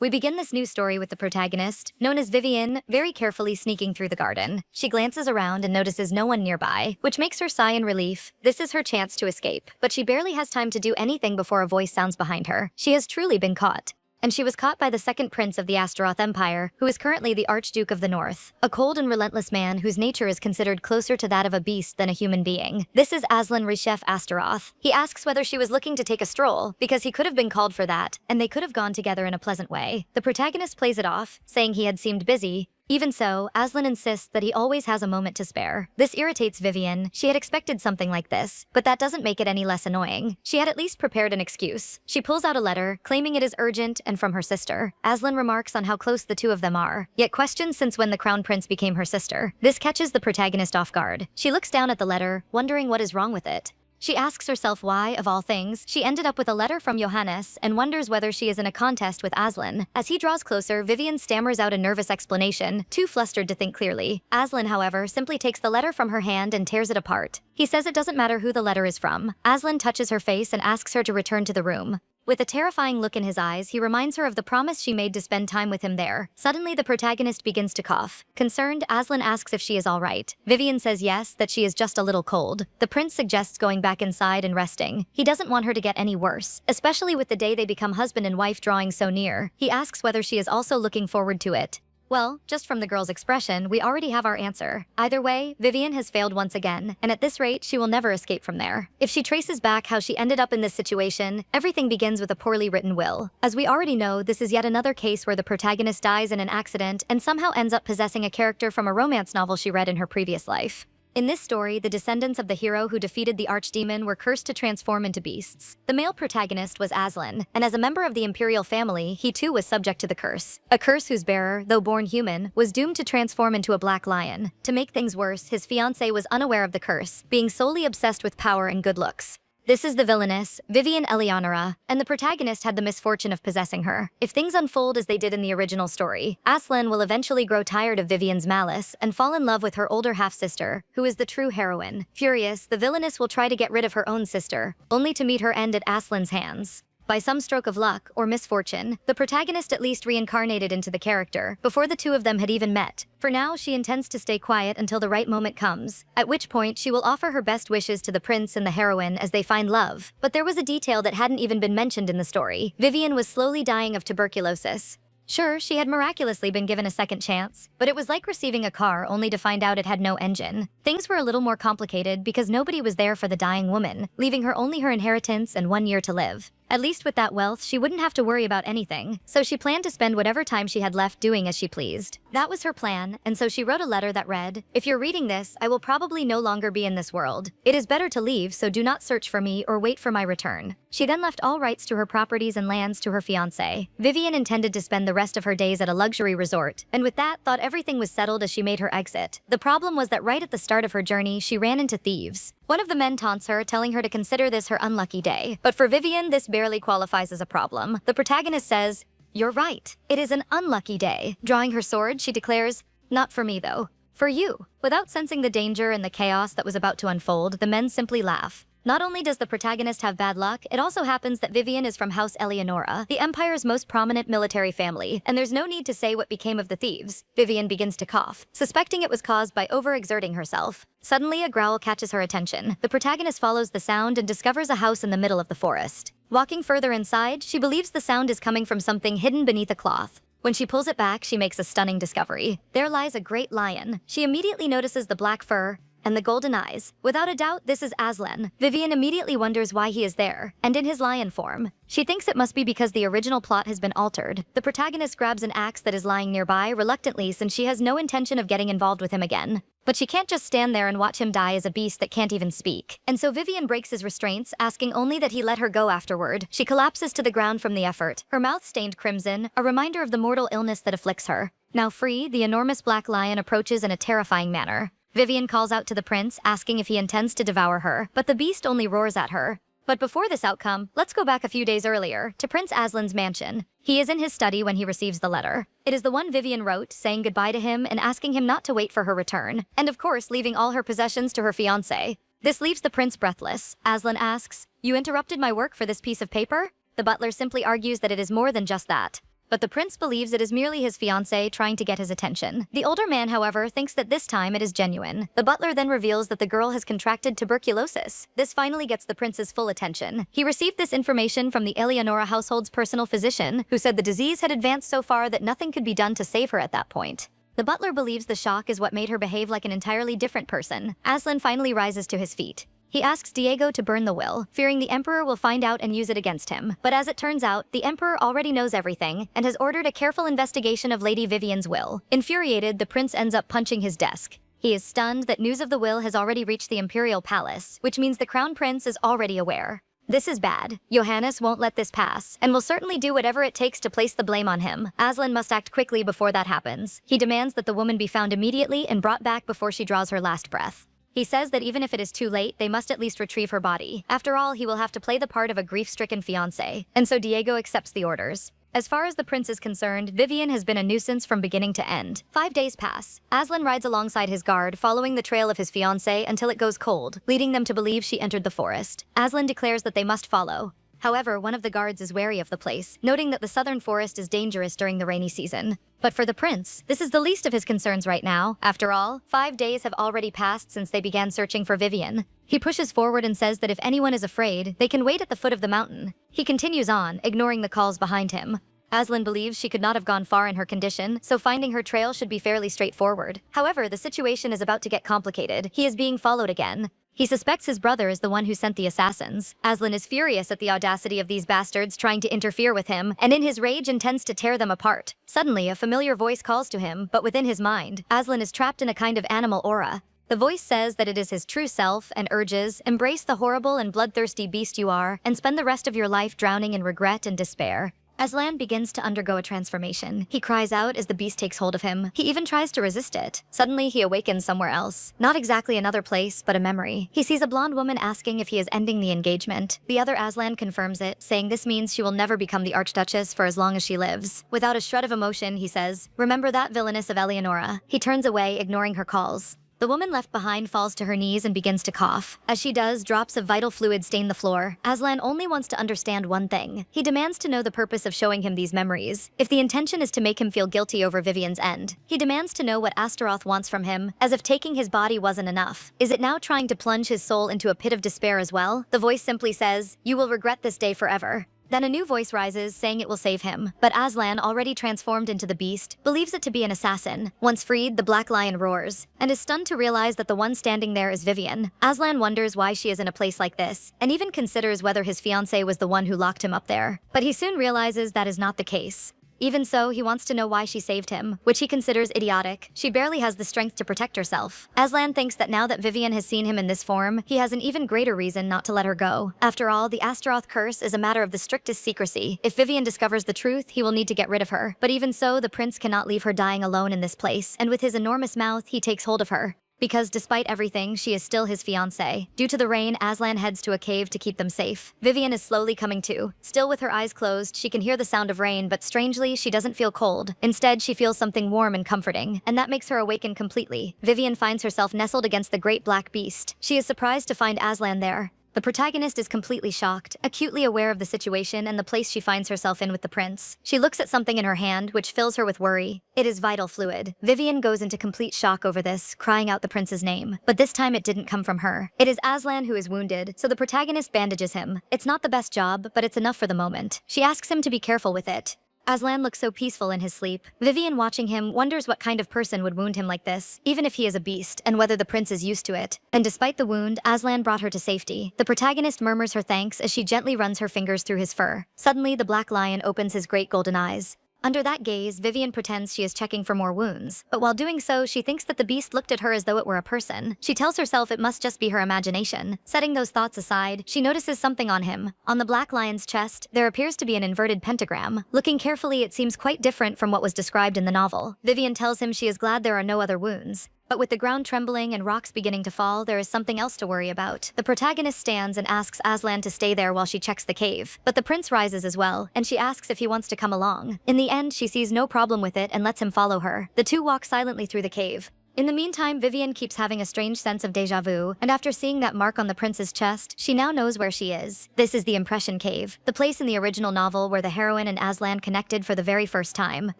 We begin this new story with the protagonist, known as Vivian, very carefully sneaking through the garden. She glances around and notices no one nearby, which makes her sigh in relief. This is her chance to escape, but she barely has time to do anything before a voice sounds behind her. She has truly been caught. And she was caught by the second prince of the Astaroth Empire, who is currently the Archduke of the North, a cold and relentless man whose nature is considered closer to that of a beast than a human being. This is Aslan Reshef Astaroth. He asks whether she was looking to take a stroll, because he could have been called for that, and they could have gone together in a pleasant way. The protagonist plays it off, saying he had seemed busy. Even so, Aslan insists that he always has a moment to spare. This irritates Vivian. She had expected something like this, but that doesn't make it any less annoying. She had at least prepared an excuse. She pulls out a letter, claiming it is urgent and from her sister. Aslan remarks on how close the two of them are, yet questions since when the crown prince became her sister. This catches the protagonist off guard. She looks down at the letter, wondering what is wrong with it. She asks herself why, of all things, she ended up with a letter from Johannes and wonders whether she is in a contest with Aslan. As he draws closer, Vivian stammers out a nervous explanation, too flustered to think clearly. Aslan, however, simply takes the letter from her hand and tears it apart. He says it doesn't matter who the letter is from. Aslan touches her face and asks her to return to the room. With a terrifying look in his eyes, he reminds her of the promise she made to spend time with him there. Suddenly, the protagonist begins to cough. Concerned, Aslan asks if she is all right. Vivian says yes, that she is just a little cold. The prince suggests going back inside and resting. He doesn't want her to get any worse, especially with the day they become husband and wife drawing so near. He asks whether she is also looking forward to it. Well, just from the girl's expression, we already have our answer. Either way, Vivian has failed once again, and at this rate, she will never escape from there. If she traces back how she ended up in this situation, everything begins with a poorly written will. As we already know, this is yet another case where the protagonist dies in an accident and somehow ends up possessing a character from a romance novel she read in her previous life. In this story, the descendants of the hero who defeated the archdemon were cursed to transform into beasts. The male protagonist was Aslan, and as a member of the imperial family, he too was subject to the curse. A curse whose bearer, though born human, was doomed to transform into a black lion. To make things worse, his fiancée was unaware of the curse, being solely obsessed with power and good looks. This is the villainess, Vivian Eleonora, and the protagonist had the misfortune of possessing her. If things unfold as they did in the original story, Aslan will eventually grow tired of Vivian's malice and fall in love with her older half-sister, who is the true heroine. Furious, the villainess will try to get rid of her own sister, only to meet her end at Aslan's hands. By some stroke of luck, or misfortune, the protagonist at least reincarnated into the character, before the two of them had even met. For now, she intends to stay quiet until the right moment comes, at which point she will offer her best wishes to the prince and the heroine as they find love. But there was a detail that hadn't even been mentioned in the story. Vivian was slowly dying of tuberculosis. Sure, she had miraculously been given a second chance, but it was like receiving a car only to find out it had no engine. Things were a little more complicated because nobody was there for the dying woman, leaving her only her inheritance and 1 year to live. At least with that wealth, she wouldn't have to worry about anything, so she planned to spend whatever time she had left doing as she pleased. That was her plan, and so she wrote a letter that read, "If you're reading this, I will probably no longer be in this world. It is better to leave, so do not search for me or wait for my return." She then left all rights to her properties and lands to her fiancé. Vivian intended to spend the rest of her days at a luxury resort, and with that, thought everything was settled as she made her exit. The problem was that right at the start of her journey, she ran into thieves. One of the men taunts her, telling her to consider this her unlucky day. But for Vivian, this barely qualifies as a problem. The protagonist says, "You're right. It is an unlucky day." Drawing her sword, she declares, "Not for me, though. For you." Without sensing the danger and the chaos that was about to unfold, the men simply laugh. Not only does the protagonist have bad luck, it also happens that Vivian is from House Eleonora, the Empire's most prominent military family, and there's no need to say what became of the thieves. Vivian begins to cough, suspecting it was caused by overexerting herself. Suddenly, a growl catches her attention. The protagonist follows the sound and discovers a house in the middle of the forest. Walking further inside, she believes the sound is coming from something hidden beneath a cloth. When she pulls it back, she makes a stunning discovery. There lies a great lion. She immediately notices the black fur and the golden eyes. Without a doubt, this is Aslan. Vivian immediately wonders why he is there, and in his lion form. She thinks it must be because the original plot has been altered. The protagonist grabs an axe that is lying nearby reluctantly since she has no intention of getting involved with him again. But she can't just stand there and watch him die as a beast that can't even speak. And so Vivian breaks his restraints, asking only that he let her go afterward. She collapses to the ground from the effort, her mouth stained crimson, a reminder of the mortal illness that afflicts her. Now free, the enormous black lion approaches in a terrifying manner. Vivian calls out to the prince, asking if he intends to devour her, but the beast only roars at her. But before this outcome, let's go back a few days earlier, to Prince Aslan's mansion. He is in his study when he receives the letter. It is the one Vivian wrote, saying goodbye to him and asking him not to wait for her return, and of course leaving all her possessions to her fiancé. This leaves the prince breathless. Aslan asks, "You interrupted my work for this piece of paper?" The butler simply argues that it is more than just that. but the prince believes it is merely his fiancée trying to get his attention. The older man, however, thinks that this time it is genuine. The butler then reveals that the girl has contracted tuberculosis. This finally gets the prince's full attention. He received this information from the Eleonora household's personal physician, who said the disease had advanced so far that nothing could be done to save her at that point. The butler believes the shock is what made her behave like an entirely different person. Aslan finally rises to his feet. He asks Diego to burn the will, fearing the emperor will find out and use it against him. But as it turns out, the emperor already knows everything and has ordered a careful investigation of Lady Vivian's will. Infuriated, the prince ends up punching his desk. He is stunned that news of the will has already reached the imperial palace, which means the crown prince is already aware. This is bad. Johannes won't let this pass, and will certainly do whatever it takes to place the blame on him. Aslan must act quickly before that happens. He demands that the woman be found immediately and brought back before she draws her last breath. He says that even if it is too late, they must at least retrieve her body. After all, he will have to play the part of a grief-stricken fiancé, and so Diego accepts the orders. As far as the prince is concerned, Vivian has been a nuisance from beginning to end. 5 days pass. Aslan rides alongside his guard, following the trail of his fiancée until it goes cold, leading them to believe she entered the forest. Aslan declares that they must follow. However, one of the guards is wary of the place, noting that the southern forest is dangerous during the rainy season. But for the prince, this is the least of his concerns right now. After all, 5 days have already passed since they began searching for Vivian. He pushes forward and says that if anyone is afraid, they can wait at the foot of the mountain. He continues on, ignoring the calls behind him. Aslan believes she could not have gone far in her condition, so finding her trail should be fairly straightforward. However, the situation is about to get complicated. He is being followed again. He suspects his brother is the one who sent the assassins. Aslan is furious at the audacity of these bastards trying to interfere with him, and in his rage intends to tear them apart. Suddenly, a familiar voice calls to him, but within his mind, Aslan is trapped in a kind of animal aura. The voice says that it is his true self and urges, embrace the horrible and bloodthirsty beast you are, and spend the rest of your life drowning in regret and despair. Aslan begins to undergo a transformation. He cries out as the beast takes hold of him. He even tries to resist it. Suddenly, he awakens somewhere else. Not exactly another place, but a memory. He sees a blonde woman asking if he is ending the engagement. The other Aslan confirms it, saying this means she will never become the Archduchess for as long as she lives. Without a shred of emotion, he says, "Remember that villainess of Eleonora." He turns away, ignoring her calls. The woman left behind falls to her knees and begins to cough. As she does, drops of vital fluid stain the floor. Aslan only wants to understand one thing. He demands to know the purpose of showing him these memories. If the intention is to make him feel guilty over Vivian's end, he demands to know what Astaroth wants from him, as if taking his body wasn't enough. Is it now trying to plunge his soul into a pit of despair as well? The voice simply says, "You will regret this day forever." Then a new voice rises, saying it will save him. But Aslan, already transformed into the beast, believes it to be an assassin. Once freed, the black lion roars, and is stunned to realize that the one standing there is Vivian. Aslan wonders why she is in a place like this, and even considers whether his fiancée was the one who locked him up there. But he soon realizes that is not the case. Even so, he wants to know why she saved him, which he considers idiotic. She barely has the strength to protect herself. Aslan thinks that now that Vivian has seen him in this form, he has an even greater reason not to let her go. After all, the Astaroth curse is a matter of the strictest secrecy. If Vivian discovers the truth, he will need to get rid of her. But even so, the prince cannot leave her dying alone in this place, and with his enormous mouth, he takes hold of her. Because despite everything, she is still his fiancée. Due to the rain, Aslan heads to a cave to keep them safe. Vivian is slowly coming to. Still with her eyes closed, she can hear the sound of rain, but strangely, she doesn't feel cold. Instead, she feels something warm and comforting, and that makes her awaken completely. Vivian finds herself nestled against the great black beast. She is surprised to find Aslan there. The protagonist is completely shocked, acutely aware of the situation and the place she finds herself in with the prince. She looks at something in her hand, which fills her with worry. It is vital fluid. Vivian goes into complete shock over this, crying out the prince's name. But this time it didn't come from her. It is Aslan who is wounded, so the protagonist bandages him. It's not the best job, but it's enough for the moment. She asks him to be careful with it. Aslan looks so peaceful in his sleep. Vivian, watching him, wonders what kind of person would wound him like this, even if he is a beast, and whether the prince is used to it. And despite the wound, Aslan brought her to safety. The protagonist murmurs her thanks as she gently runs her fingers through his fur. Suddenly, the black lion opens his great golden eyes. Under that gaze, Vivian pretends she is checking for more wounds. But while doing so, she thinks that the beast looked at her as though it were a person. She tells herself it must just be her imagination. Setting those thoughts aside, she notices something on him. On the black lion's chest, there appears to be an inverted pentagram. Looking carefully, it seems quite different from what was described in the novel. Vivian tells him she is glad there are no other wounds. But with the ground trembling and rocks beginning to fall, there is something else to worry about. The protagonist stands and asks Aslan to stay there while she checks the cave. But the prince rises as well, and she asks if he wants to come along. In the end, she sees no problem with it and lets him follow her. The two walk silently through the cave. In the meantime, Vivian keeps having a strange sense of déjà vu, and after seeing that mark on the prince's chest, she now knows where she is. This is the Impression Cave, the place in the original novel where the heroine and Aslan connected for the very first time.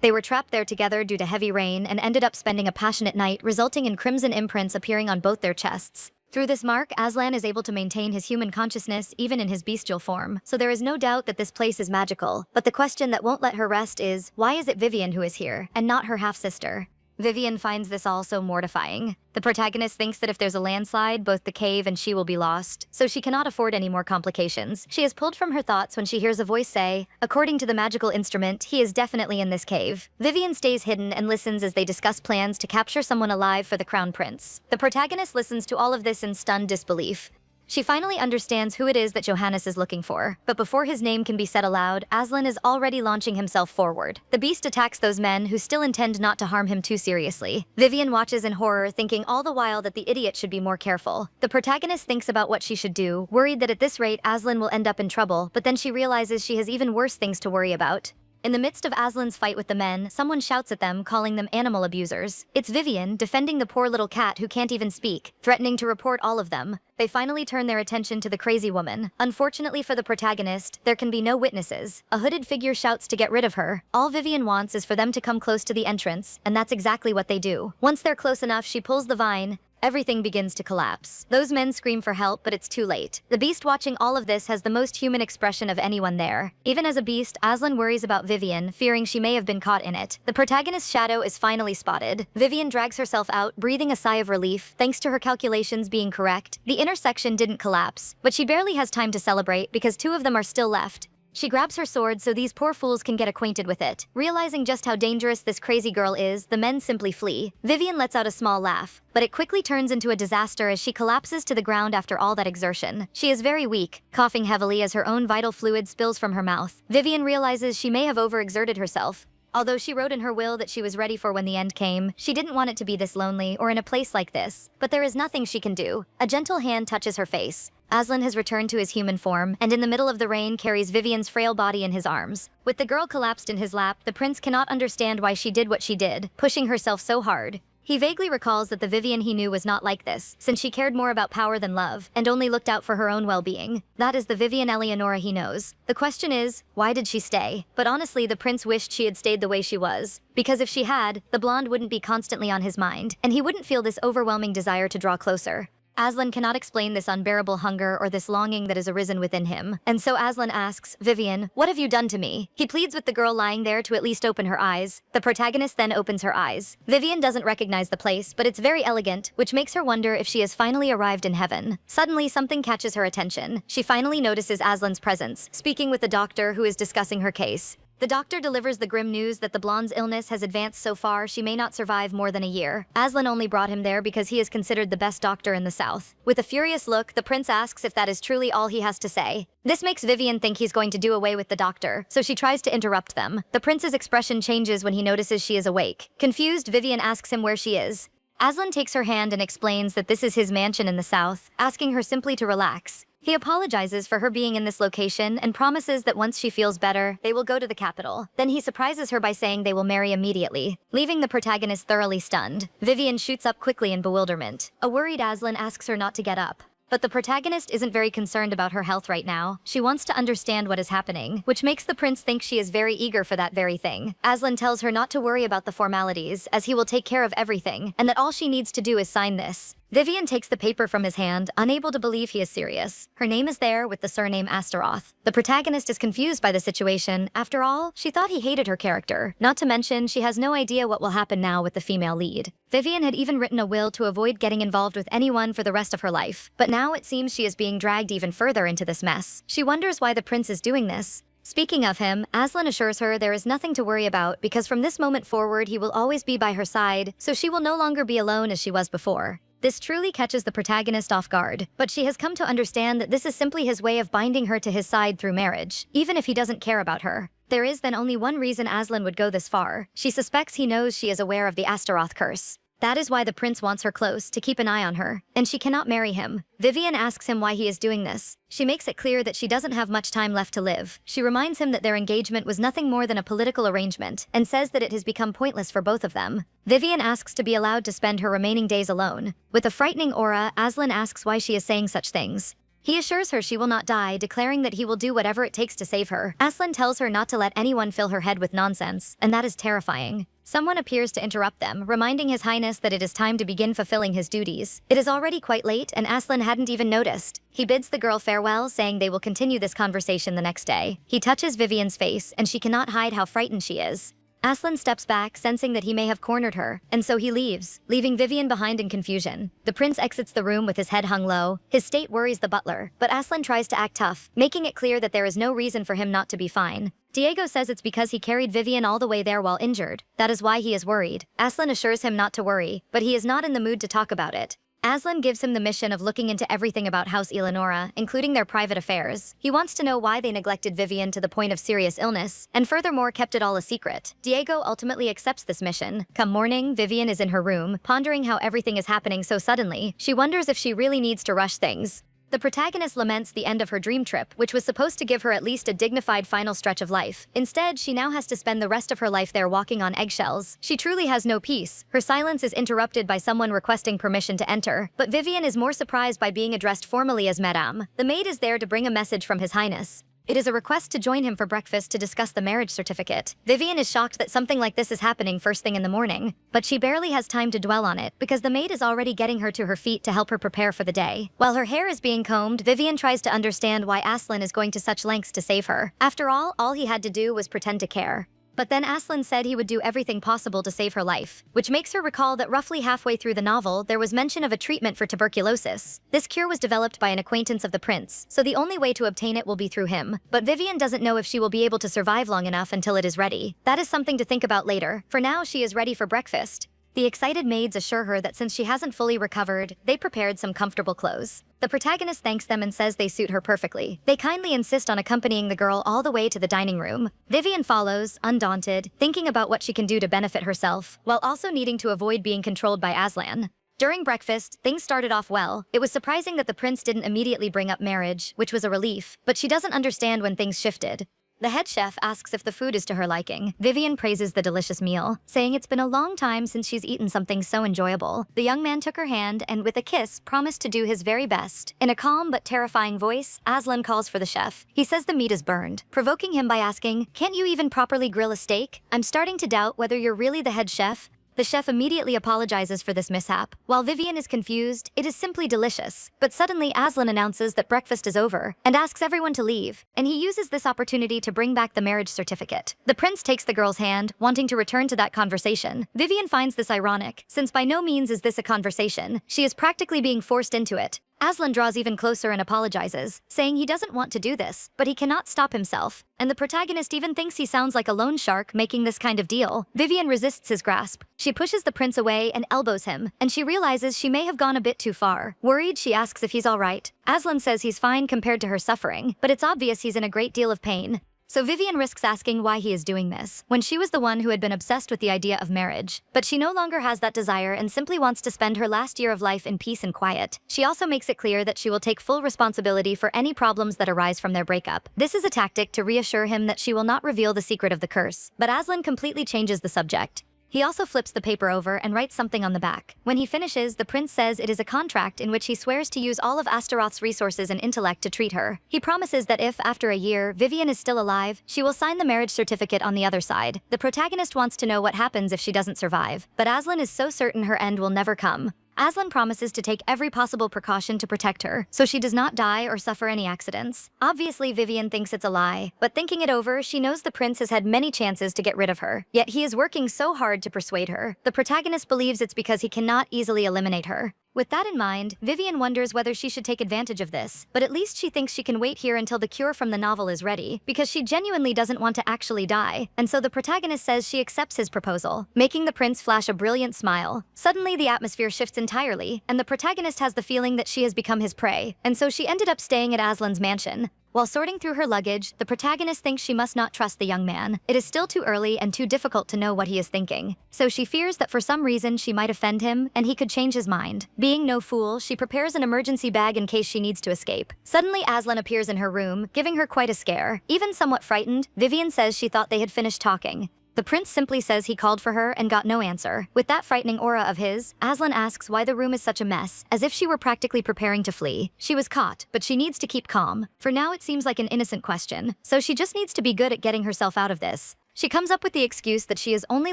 They were trapped there together due to heavy rain and ended up spending a passionate night, resulting in crimson imprints appearing on both their chests. Through this mark, Aslan is able to maintain his human consciousness even in his bestial form, so there is no doubt that this place is magical. But the question that won't let her rest is, why is it Vivian who is here, and not her half-sister? Vivian finds this all so mortifying. The protagonist thinks that if there's a landslide, both the cave and she will be lost, so she cannot afford any more complications. She is pulled from her thoughts when she hears a voice say, "According to the magical instrument, he is definitely in this cave." Vivian stays hidden and listens as they discuss plans to capture someone alive for the crown prince. The protagonist listens to all of this in stunned disbelief. She finally understands who it is that Johannes is looking for, but before his name can be said aloud, Aslan is already launching himself forward. The beast attacks those men who still intend not to harm him too seriously. Vivian watches in horror, thinking all the while that the idiot should be more careful. The protagonist thinks about what she should do, worried that at this rate Aslan will end up in trouble, but then she realizes she has even worse things to worry about. In the midst of Aslan's fight with the men, someone shouts at them, calling them animal abusers. It's Vivian, defending the poor little cat who can't even speak, threatening to report all of them. They finally turn their attention to the crazy woman. Unfortunately for the protagonist, there can be no witnesses. A hooded figure shouts to get rid of her. All Vivian wants is for them to come close to the entrance, and that's exactly what they do. Once they're close enough, she pulls the vine. Everything begins to collapse. Those men scream for help, but it's too late. The beast watching all of this has the most human expression of anyone there. Even as a beast, Aslan worries about Vivian, fearing she may have been caught in it. The protagonist's shadow is finally spotted. Vivian drags herself out, breathing a sigh of relief, thanks to her calculations being correct. The intersection didn't collapse, but she barely has time to celebrate because two of them are still left. She grabs her sword so these poor fools can get acquainted with it. Realizing just how dangerous this crazy girl is, the men simply flee. Vivian lets out a small laugh, but it quickly turns into a disaster as she collapses to the ground after all that exertion. She is very weak, coughing heavily as her own vital fluid spills from her mouth. Vivian realizes she may have overexerted herself. Although she wrote in her will that she was ready for when the end came, she didn't want it to be this lonely or in a place like this. But there is nothing she can do. A gentle hand touches her face. Aslan has returned to his human form, and in the middle of the rain carries Vivian's frail body in his arms. With the girl collapsed in his lap, the prince cannot understand why she did what she did, pushing herself so hard. He vaguely recalls that the Vivian he knew was not like this, since she cared more about power than love, and only looked out for her own well-being. That is the Vivian Eleonora he knows. The question is, why did she stay? But honestly, the prince wished she had stayed the way she was. Because if she had, the blonde wouldn't be constantly on his mind, and he wouldn't feel this overwhelming desire to draw closer. Aslan cannot explain this unbearable hunger or this longing that has arisen within him. And so Aslan asks, "Vivian, what have you done to me?" He pleads with the girl lying there to at least open her eyes. The protagonist then opens her eyes. Vivian doesn't recognize the place, but it's very elegant, which makes her wonder if she has finally arrived in heaven. Suddenly, something catches her attention. She finally notices Aslan's presence, speaking with the doctor who is discussing her case. The doctor delivers the grim news that the blonde's illness has advanced so far she may not survive more than a year. Aslan only brought him there because he is considered the best doctor in the south. With a furious look, the prince asks if that is truly all he has to say. This makes Vivian think he's going to do away with the doctor, so she tries to interrupt them. The prince's expression changes when he notices she is awake. Confused, Vivian asks him where she is. Aslan takes her hand and explains that this is his mansion in the south, asking her simply to relax. He apologizes for her being in this location and promises that once she feels better, they will go to the capital. Then he surprises her by saying they will marry immediately, leaving the protagonist thoroughly stunned. Vivian shoots up quickly in bewilderment. A worried Aslan asks her not to get up. But the protagonist isn't very concerned about her health right now. She wants to understand what is happening, which makes the prince think she is very eager for that very thing. Aslan tells her not to worry about the formalities, as he will take care of everything, and that all she needs to do is sign this. Vivian takes the paper from his hand, unable to believe he is serious. Her name is there with the surname Astaroth. The protagonist is confused by the situation. After all, she thought he hated her character. Not to mention, she has no idea what will happen now with the female lead. Vivian had even written a will to avoid getting involved with anyone for the rest of her life. But now it seems she is being dragged even further into this mess. She wonders why the prince is doing this. Speaking of him, Aslan assures her there is nothing to worry about because from this moment forward he will always be by her side, so she will no longer be alone as she was before. This truly catches the protagonist off guard, but she has come to understand that this is simply his way of binding her to his side through marriage, even if he doesn't care about her. There is then only one reason Aslan would go this far. She suspects he knows she is aware of the Astaroth curse. That is why the prince wants her close to keep an eye on her, and she cannot marry him. Vivian asks him why he is doing this. She makes it clear that she doesn't have much time left to live. She reminds him that their engagement was nothing more than a political arrangement, and says that it has become pointless for both of them. Vivian asks to be allowed to spend her remaining days alone. With a frightening aura, Aslan asks why she is saying such things. He assures her she will not die, declaring that he will do whatever it takes to save her. Aslan tells her not to let anyone fill her head with nonsense, and that is terrifying. Someone appears to interrupt them, reminding His Highness that it is time to begin fulfilling his duties. It is already quite late, and Aslan hadn't even noticed. He bids the girl farewell, saying they will continue this conversation the next day. He touches Vivian's face, and she cannot hide how frightened she is. Aslan steps back, sensing that he may have cornered her, and so he leaves, leaving Vivian behind in confusion. The prince exits the room with his head hung low. His state worries the butler, but Aslan tries to act tough, making it clear that there is no reason for him not to be fine. Diego says it's because he carried Vivian all the way there while injured. That is why he is worried. Aslan assures him not to worry, but he is not in the mood to talk about it. Aslan gives him the mission of looking into everything about House Eleonora, including their private affairs. He wants to know why they neglected Vivian to the point of serious illness, and furthermore kept it all a secret. Diego ultimately accepts this mission. Come morning, Vivian is in her room, pondering how everything is happening so suddenly. She wonders if she really needs to rush things. The protagonist laments the end of her dream trip, which was supposed to give her at least a dignified final stretch of life. Instead, she now has to spend the rest of her life there walking on eggshells. She truly has no peace. Her silence is interrupted by someone requesting permission to enter, but Vivian is more surprised by being addressed formally as Madame. The maid is there to bring a message from His Highness. It is a request to join him for breakfast to discuss the marriage certificate. Vivian is shocked that something like this is happening first thing in the morning, but she barely has time to dwell on it because the maid is already getting her to her feet to help her prepare for the day. While her hair is being combed, Vivian tries to understand why Aslan is going to such lengths to save her. After all he had to do was pretend to care. But then Aslan said he would do everything possible to save her life, which makes her recall that roughly halfway through the novel, there was mention of a treatment for tuberculosis. This cure was developed by an acquaintance of the prince, so the only way to obtain it will be through him. But Vivian doesn't know if she will be able to survive long enough until it is ready. That is something to think about later. For now, she is ready for breakfast. The excited maids assure her that since she hasn't fully recovered, they prepared some comfortable clothes. The protagonist thanks them and says they suit her perfectly. They kindly insist on accompanying the girl all the way to the dining room. Vivian follows, undaunted, thinking about what she can do to benefit herself, while also needing to avoid being controlled by Aslan. During breakfast, things started off well. It was surprising that the prince didn't immediately bring up marriage, which was a relief, but she doesn't understand when things shifted. The head chef asks if the food is to her liking. Vivian praises the delicious meal, saying it's been a long time since she's eaten something so enjoyable. The young man took her hand and, with a kiss, promised to do his very best. In a calm but terrifying voice, Aslan calls for the chef. He says the meat is burned, provoking him by asking, "Can't you even properly grill a steak? I'm starting to doubt whether you're really the head chef." The chef immediately apologizes for this mishap. While Vivian is confused, it is simply delicious. But suddenly Aslan announces that breakfast is over and asks everyone to leave, and he uses this opportunity to bring back the marriage certificate. The prince takes the girl's hand, wanting to return to that conversation. Vivian finds this ironic, since by no means is this a conversation. She is practically being forced into it. Aslan draws even closer and apologizes, saying he doesn't want to do this, but he cannot stop himself. And the protagonist even thinks he sounds like a loan shark making this kind of deal. Vivian resists his grasp. She pushes the prince away and elbows him, and she realizes she may have gone a bit too far. Worried, she asks if he's all right. Aslan says he's fine compared to her suffering, but it's obvious he's in a great deal of pain. So Vivian risks asking why he is doing this, when she was the one who had been obsessed with the idea of marriage. But she no longer has that desire and simply wants to spend her last year of life in peace and quiet. She also makes it clear that she will take full responsibility for any problems that arise from their breakup. This is a tactic to reassure him that she will not reveal the secret of the curse. But Aslan completely changes the subject. He also flips the paper over and writes something on the back. When he finishes, the prince says it is a contract in which he swears to use all of Astaroth's resources and intellect to treat her. He promises that if, after a year, Vivian is still alive, she will sign the marriage certificate on the other side. The protagonist wants to know what happens if she doesn't survive, but Aslan is so certain her end will never come. Aslan promises to take every possible precaution to protect her, so she does not die or suffer any accidents. Obviously, Vivian thinks it's a lie, but thinking it over, she knows the prince has had many chances to get rid of her, yet he is working so hard to persuade her. The protagonist believes it's because he cannot easily eliminate her. With that in mind, Vivian wonders whether she should take advantage of this, but at least she thinks she can wait here until the cure from the novel is ready, because she genuinely doesn't want to actually die, and so the protagonist says she accepts his proposal, making the prince flash a brilliant smile. Suddenly, the atmosphere shifts entirely, and the protagonist has the feeling that she has become his prey, and so she ended up staying at Aslan's mansion. While sorting through her luggage, the protagonist thinks she must not trust the young man. It is still too early and too difficult to know what he is thinking. So she fears that for some reason she might offend him and he could change his mind. Being no fool, she prepares an emergency bag in case she needs to escape. Suddenly, Aslan appears in her room, giving her quite a scare. Even somewhat frightened, Vivian says she thought they had finished talking. The prince simply says he called for her and got no answer. With that frightening aura of his, Aslan asks why the room is such a mess, as if she were practically preparing to flee. She was caught, but she needs to keep calm. For now it seems like an innocent question, so she just needs to be good at getting herself out of this. She comes up with the excuse that she is only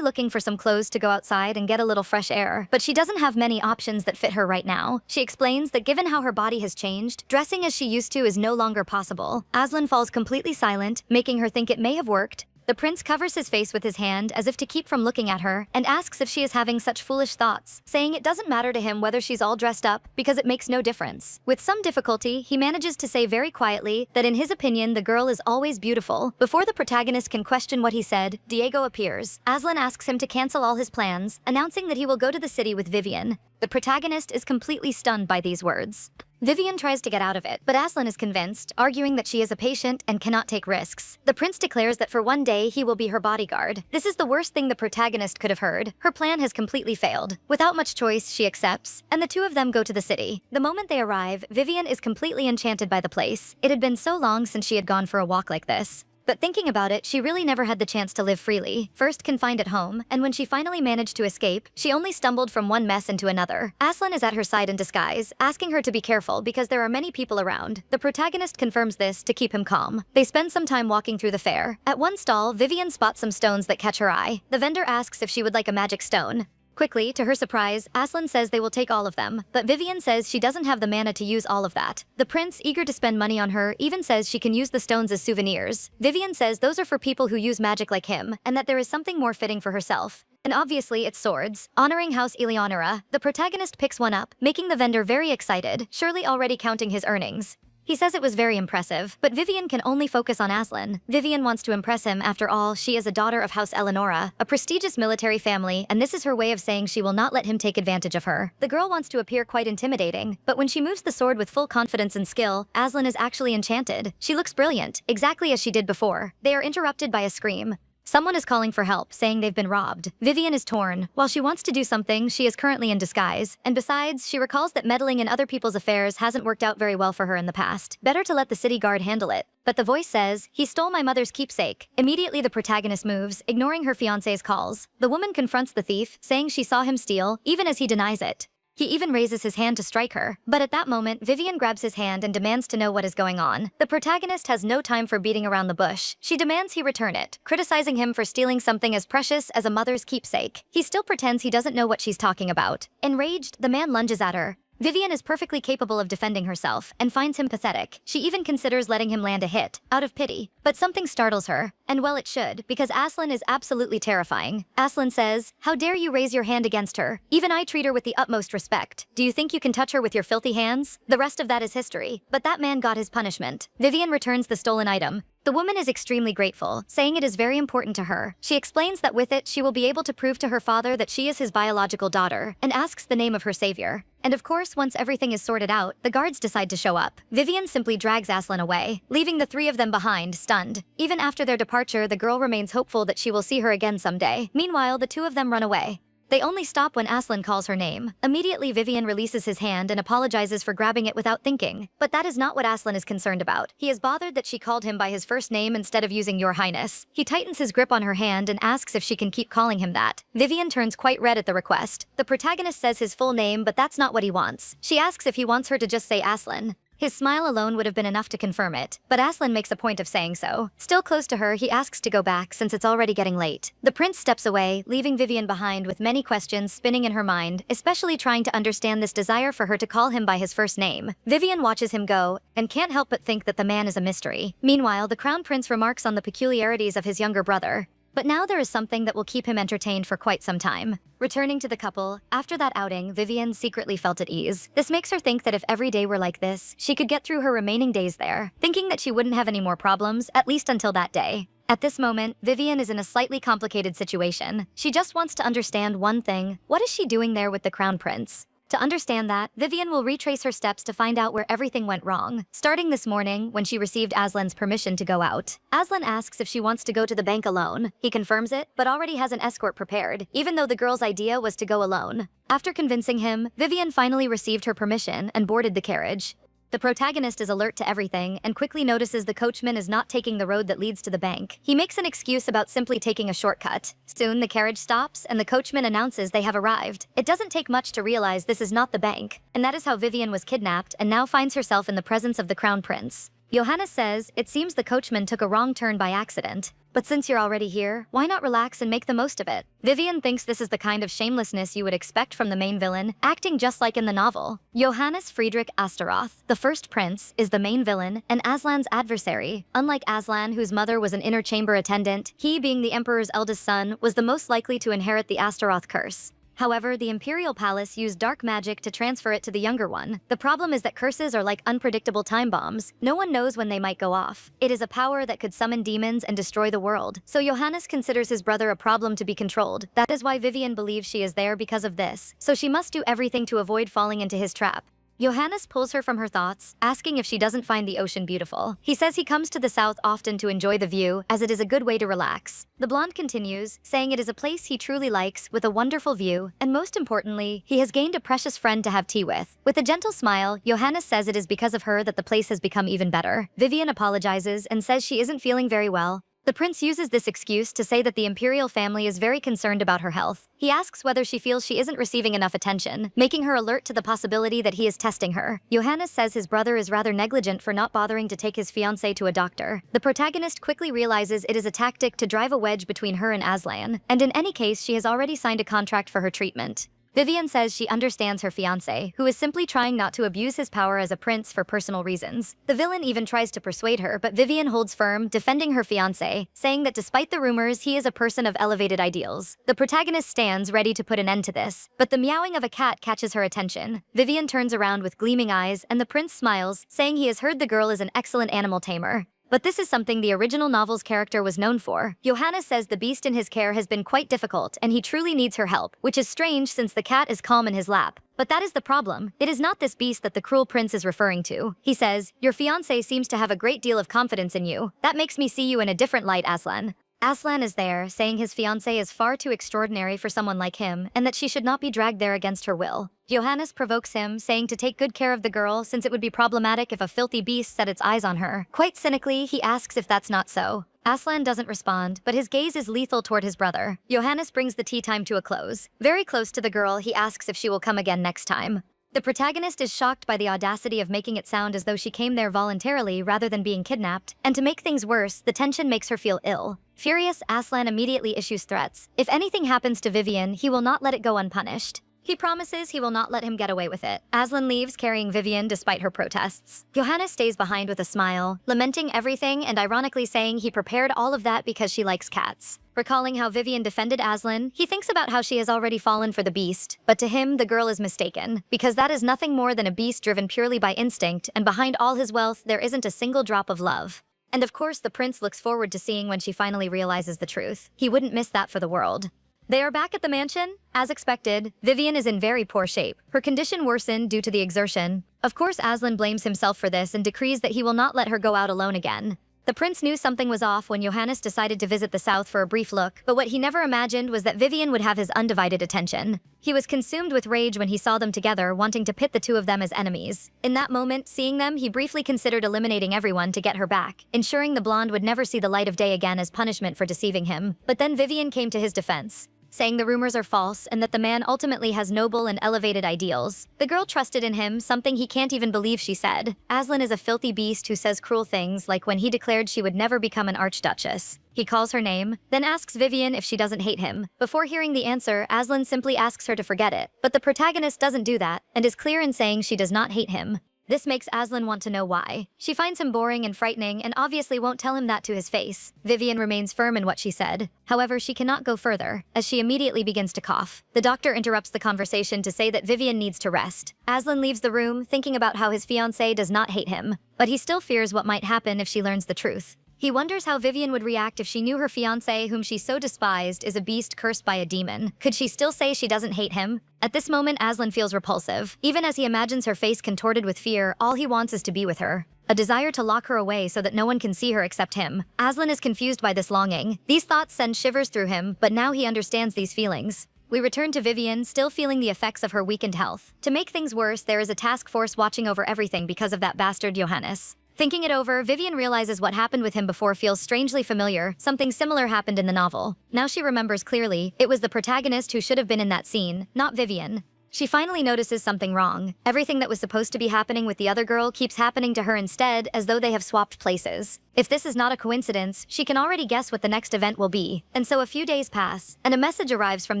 looking for some clothes to go outside and get a little fresh air, but she doesn't have many options that fit her right now. She explains that given how her body has changed, dressing as she used to is no longer possible. Aslan falls completely silent, making her think it may have worked. The prince covers his face with his hand as if to keep from looking at her, and asks if she is having such foolish thoughts, saying it doesn't matter to him whether she's all dressed up, because it makes no difference. With some difficulty, he manages to say very quietly that in his opinion the girl is always beautiful. Before the protagonist can question what he said, Diego appears. Aslan asks him to cancel all his plans, announcing that he will go to the city with Vivian. The protagonist is completely stunned by these words. Vivian tries to get out of it, but Aslan is convinced, arguing that she is a patient and cannot take risks. The prince declares that for one day he will be her bodyguard. This is the worst thing the protagonist could have heard. Her plan has completely failed. Without much choice, she accepts, and the two of them go to the city. The moment they arrive, Vivian is completely enchanted by the place. It had been so long since she had gone for a walk like this. But thinking about it, she really never had the chance to live freely. First confined at home, and when she finally managed to escape, she only stumbled from one mess into another. Aslan is at her side in disguise, asking her to be careful because there are many people around. The protagonist confirms this to keep him calm. They spend some time walking through the fair. At one stall, Vivian spots some stones that catch her eye. The vendor asks if she would like a magic stone. Quickly, to her surprise, Aslan says they will take all of them, but Vivian says she doesn't have the mana to use all of that. The prince, eager to spend money on her, even says she can use the stones as souvenirs. Vivian says those are for people who use magic like him, and that there is something more fitting for herself. And obviously it's swords. Honoring House Eleonora, the protagonist picks one up, making the vendor very excited, surely already counting his earnings. He says it was very impressive, but Vivian can only focus on Aslan. Vivian wants to impress him. After all, she is a daughter of House Eleonora, a prestigious military family, and this is her way of saying she will not let him take advantage of her. The girl wants to appear quite intimidating, but when she moves the sword with full confidence and skill, Aslan is actually enchanted. She looks brilliant, exactly as she did before. They are interrupted by a scream. Someone is calling for help, saying they've been robbed. Vivian is torn. While she wants to do something, she is currently in disguise. And besides, she recalls that meddling in other people's affairs hasn't worked out very well for her in the past. Better to let the city guard handle it. But the voice says, he stole my mother's keepsake. Immediately the protagonist moves, ignoring her fiancé's calls. The woman confronts the thief, saying she saw him steal, even as he denies it. He even raises his hand to strike her. But at that moment, Vivian grabs his hand and demands to know what is going on. The protagonist has no time for beating around the bush. She demands he return it, criticizing him for stealing something as precious as a mother's keepsake. He still pretends he doesn't know what she's talking about. Enraged, the man lunges at her. Vivian is perfectly capable of defending herself and finds him pathetic. She even considers letting him land a hit, out of pity. But something startles her. And well it should, because Aslan is absolutely terrifying. Aslan says, how dare you raise your hand against her? Even I treat her with the utmost respect. Do you think you can touch her with your filthy hands? The rest of that is history. But that man got his punishment. Vivian returns the stolen item. The woman is extremely grateful, saying it is very important to her. She explains that with it, she will be able to prove to her father that she is his biological daughter, and asks the name of her savior. And of course, once everything is sorted out, the guards decide to show up. Vivian simply drags Aslan away, leaving the three of them behind, stunned. Even after their departure, the girl remains hopeful that she will see her again someday. Meanwhile, the two of them run away. They only stop when Aslan calls her name. Immediately, Vivian releases his hand and apologizes for grabbing it without thinking. But that is not what Aslan is concerned about. He is bothered that she called him by his first name instead of using Your Highness. He tightens his grip on her hand and asks if she can keep calling him that. Vivian turns quite red at the request. The protagonist says his full name, but that's not what he wants. She asks if he wants her to just say Aslan. His smile alone would have been enough to confirm it, but Aslan makes a point of saying so. Still close to her, he asks to go back since it's already getting late. The prince steps away, leaving Vivian behind with many questions spinning in her mind, especially trying to understand this desire for her to call him by his first name. Vivian watches him go, and can't help but think that the man is a mystery. Meanwhile, the crown prince remarks on the peculiarities of his younger brother. But now there is something that will keep him entertained for quite some time. Returning to the couple, after that outing, Vivian secretly felt at ease. This makes her think that if every day were like this, she could get through her remaining days there, thinking that she wouldn't have any more problems, at least until that day. At this moment, Vivian is in a slightly complicated situation. She just wants to understand one thing. What is she doing there with the crown prince? To understand that, Vivian will retrace her steps to find out where everything went wrong, starting this morning when she received Aslan's permission to go out. Aslan asks if she wants to go to the bank alone. He confirms it, but already has an escort prepared, even though the girl's idea was to go alone. After convincing him, Vivian finally received her permission and boarded the carriage. The protagonist is alert to everything and quickly notices the coachman is not taking the road that leads to the bank. He makes an excuse about simply taking a shortcut. Soon, the carriage stops and the coachman announces they have arrived. It doesn't take much to realize this is not the bank, and that is how Vivian was kidnapped and now finds herself in the presence of the crown prince. Johannes says, it seems the coachman took a wrong turn by accident. But since you're already here, why not relax and make the most of it? Vivian thinks this is the kind of shamelessness you would expect from the main villain, acting just like in the novel. Johannes Friedrich Astaroth, the first prince, is the main villain and Aslan's adversary. Unlike Aslan, whose mother was an inner chamber attendant, he, being the emperor's eldest son, was the most likely to inherit the Astaroth curse. However, the Imperial Palace used dark magic to transfer it to the younger one. The problem is that curses are like unpredictable time bombs. No one knows when they might go off. It is a power that could summon demons and destroy the world. So Johannes considers his brother a problem to be controlled. That is why Vivian believes she is there because of this. So she must do everything to avoid falling into his trap. Johannes pulls her from her thoughts, asking if she doesn't find the ocean beautiful. He says he comes to the south often to enjoy the view, as it is a good way to relax. The blonde continues, saying it is a place he truly likes, with a wonderful view, and most importantly, he has gained a precious friend to have tea with. With a gentle smile, Johannes says it is because of her that the place has become even better. Vivian apologizes and says she isn't feeling very well. The prince uses this excuse to say that the imperial family is very concerned about her health. He asks whether she feels she isn't receiving enough attention, making her alert to the possibility that he is testing her. Johannes says his brother is rather negligent for not bothering to take his fiancée to a doctor. The protagonist quickly realizes it is a tactic to drive a wedge between her and Aslan, and in any case she has already signed a contract for her treatment. Vivian says she understands her fiancé, who is simply trying not to abuse his power as a prince for personal reasons. The villain even tries to persuade her, but Vivian holds firm, defending her fiancé, saying that despite the rumors, he is a person of elevated ideals. The protagonist stands ready to put an end to this, but the meowing of a cat catches her attention. Vivian turns around with gleaming eyes, and the prince smiles, saying he has heard the girl is an excellent animal tamer. But this is something the original novel's character was known for. Johannes says the beast in his care has been quite difficult and he truly needs her help, which is strange since the cat is calm in his lap. But that is the problem. It is not this beast that the cruel prince is referring to. He says, your fiancé seems to have a great deal of confidence in you. That makes me see you in a different light, Aslan. Aslan is there, saying his fiancée is far too extraordinary for someone like him and that she should not be dragged there against her will. Johannes provokes him, saying to take good care of the girl since it would be problematic if a filthy beast set its eyes on her. Quite cynically, he asks if that's not so. Aslan doesn't respond, but his gaze is lethal toward his brother. Johannes brings the tea time to a close. Very close to the girl, he asks if she will come again next time. The protagonist is shocked by the audacity of making it sound as though she came there voluntarily rather than being kidnapped, and to make things worse, the tension makes her feel ill. Furious, Aslan immediately issues threats. If anything happens to Vivian, he will not let it go unpunished. He promises he will not let him get away with it. Aslan leaves carrying Vivian despite her protests. Johannes stays behind with a smile, lamenting everything and ironically saying he prepared all of that because she likes cats. Recalling how Vivian defended Aslan, he thinks about how she has already fallen for the beast, but to him, the girl is mistaken, because that is nothing more than a beast driven purely by instinct, and behind all his wealth, there isn't a single drop of love. And of course, the prince looks forward to seeing when she finally realizes the truth. He wouldn't miss that for the world. They are back at the mansion. As expected, Vivian is in very poor shape. Her condition worsened due to the exertion. Of course, Aslan blames himself for this and decrees that he will not let her go out alone again. The prince knew something was off when Johannes decided to visit the south for a brief look, but what he never imagined was that Vivian would have his undivided attention. He was consumed with rage when he saw them together, wanting to pit the two of them as enemies. In that moment, seeing them, he briefly considered eliminating everyone to get her back, ensuring the blonde would never see the light of day again as punishment for deceiving him. But then Vivian came to his defense, saying the rumors are false and that the man ultimately has noble and elevated ideals. The girl trusted in him, something he can't even believe she said. Aslan is a filthy beast who says cruel things, like when he declared she would never become an archduchess. He calls her name, then asks Vivian if she doesn't hate him. Before hearing the answer, Aslan simply asks her to forget it. But the protagonist doesn't do that, and is clear in saying she does not hate him. This makes Aslan want to know why. She finds him boring and frightening and obviously won't tell him that to his face. Vivian remains firm in what she said. However, she cannot go further, as she immediately begins to cough. The doctor interrupts the conversation to say that Vivian needs to rest. Aslan leaves the room, thinking about how his fiancée does not hate him, but he still fears what might happen if she learns the truth. He wonders how Vivian would react if she knew her fiancé, whom she so despised, is a beast cursed by a demon. Could she still say she doesn't hate him? At this moment, Aslan feels repulsive. Even as he imagines her face contorted with fear, all he wants is to be with her. A desire to lock her away so that no one can see her except him. Aslan is confused by this longing. These thoughts send shivers through him, but now he understands these feelings. We return to Vivian, still feeling the effects of her weakened health. To make things worse, there is a task force watching over everything because of that bastard Johannes. Thinking it over, Vivian realizes what happened with him before feels strangely familiar. Something similar happened in the novel. Now she remembers clearly. It was the protagonist who should have been in that scene, not Vivian. She finally notices something wrong. Everything that was supposed to be happening with the other girl keeps happening to her instead, as though they have swapped places. If this is not a coincidence, she can already guess what the next event will be. And so a few days pass, and a message arrives from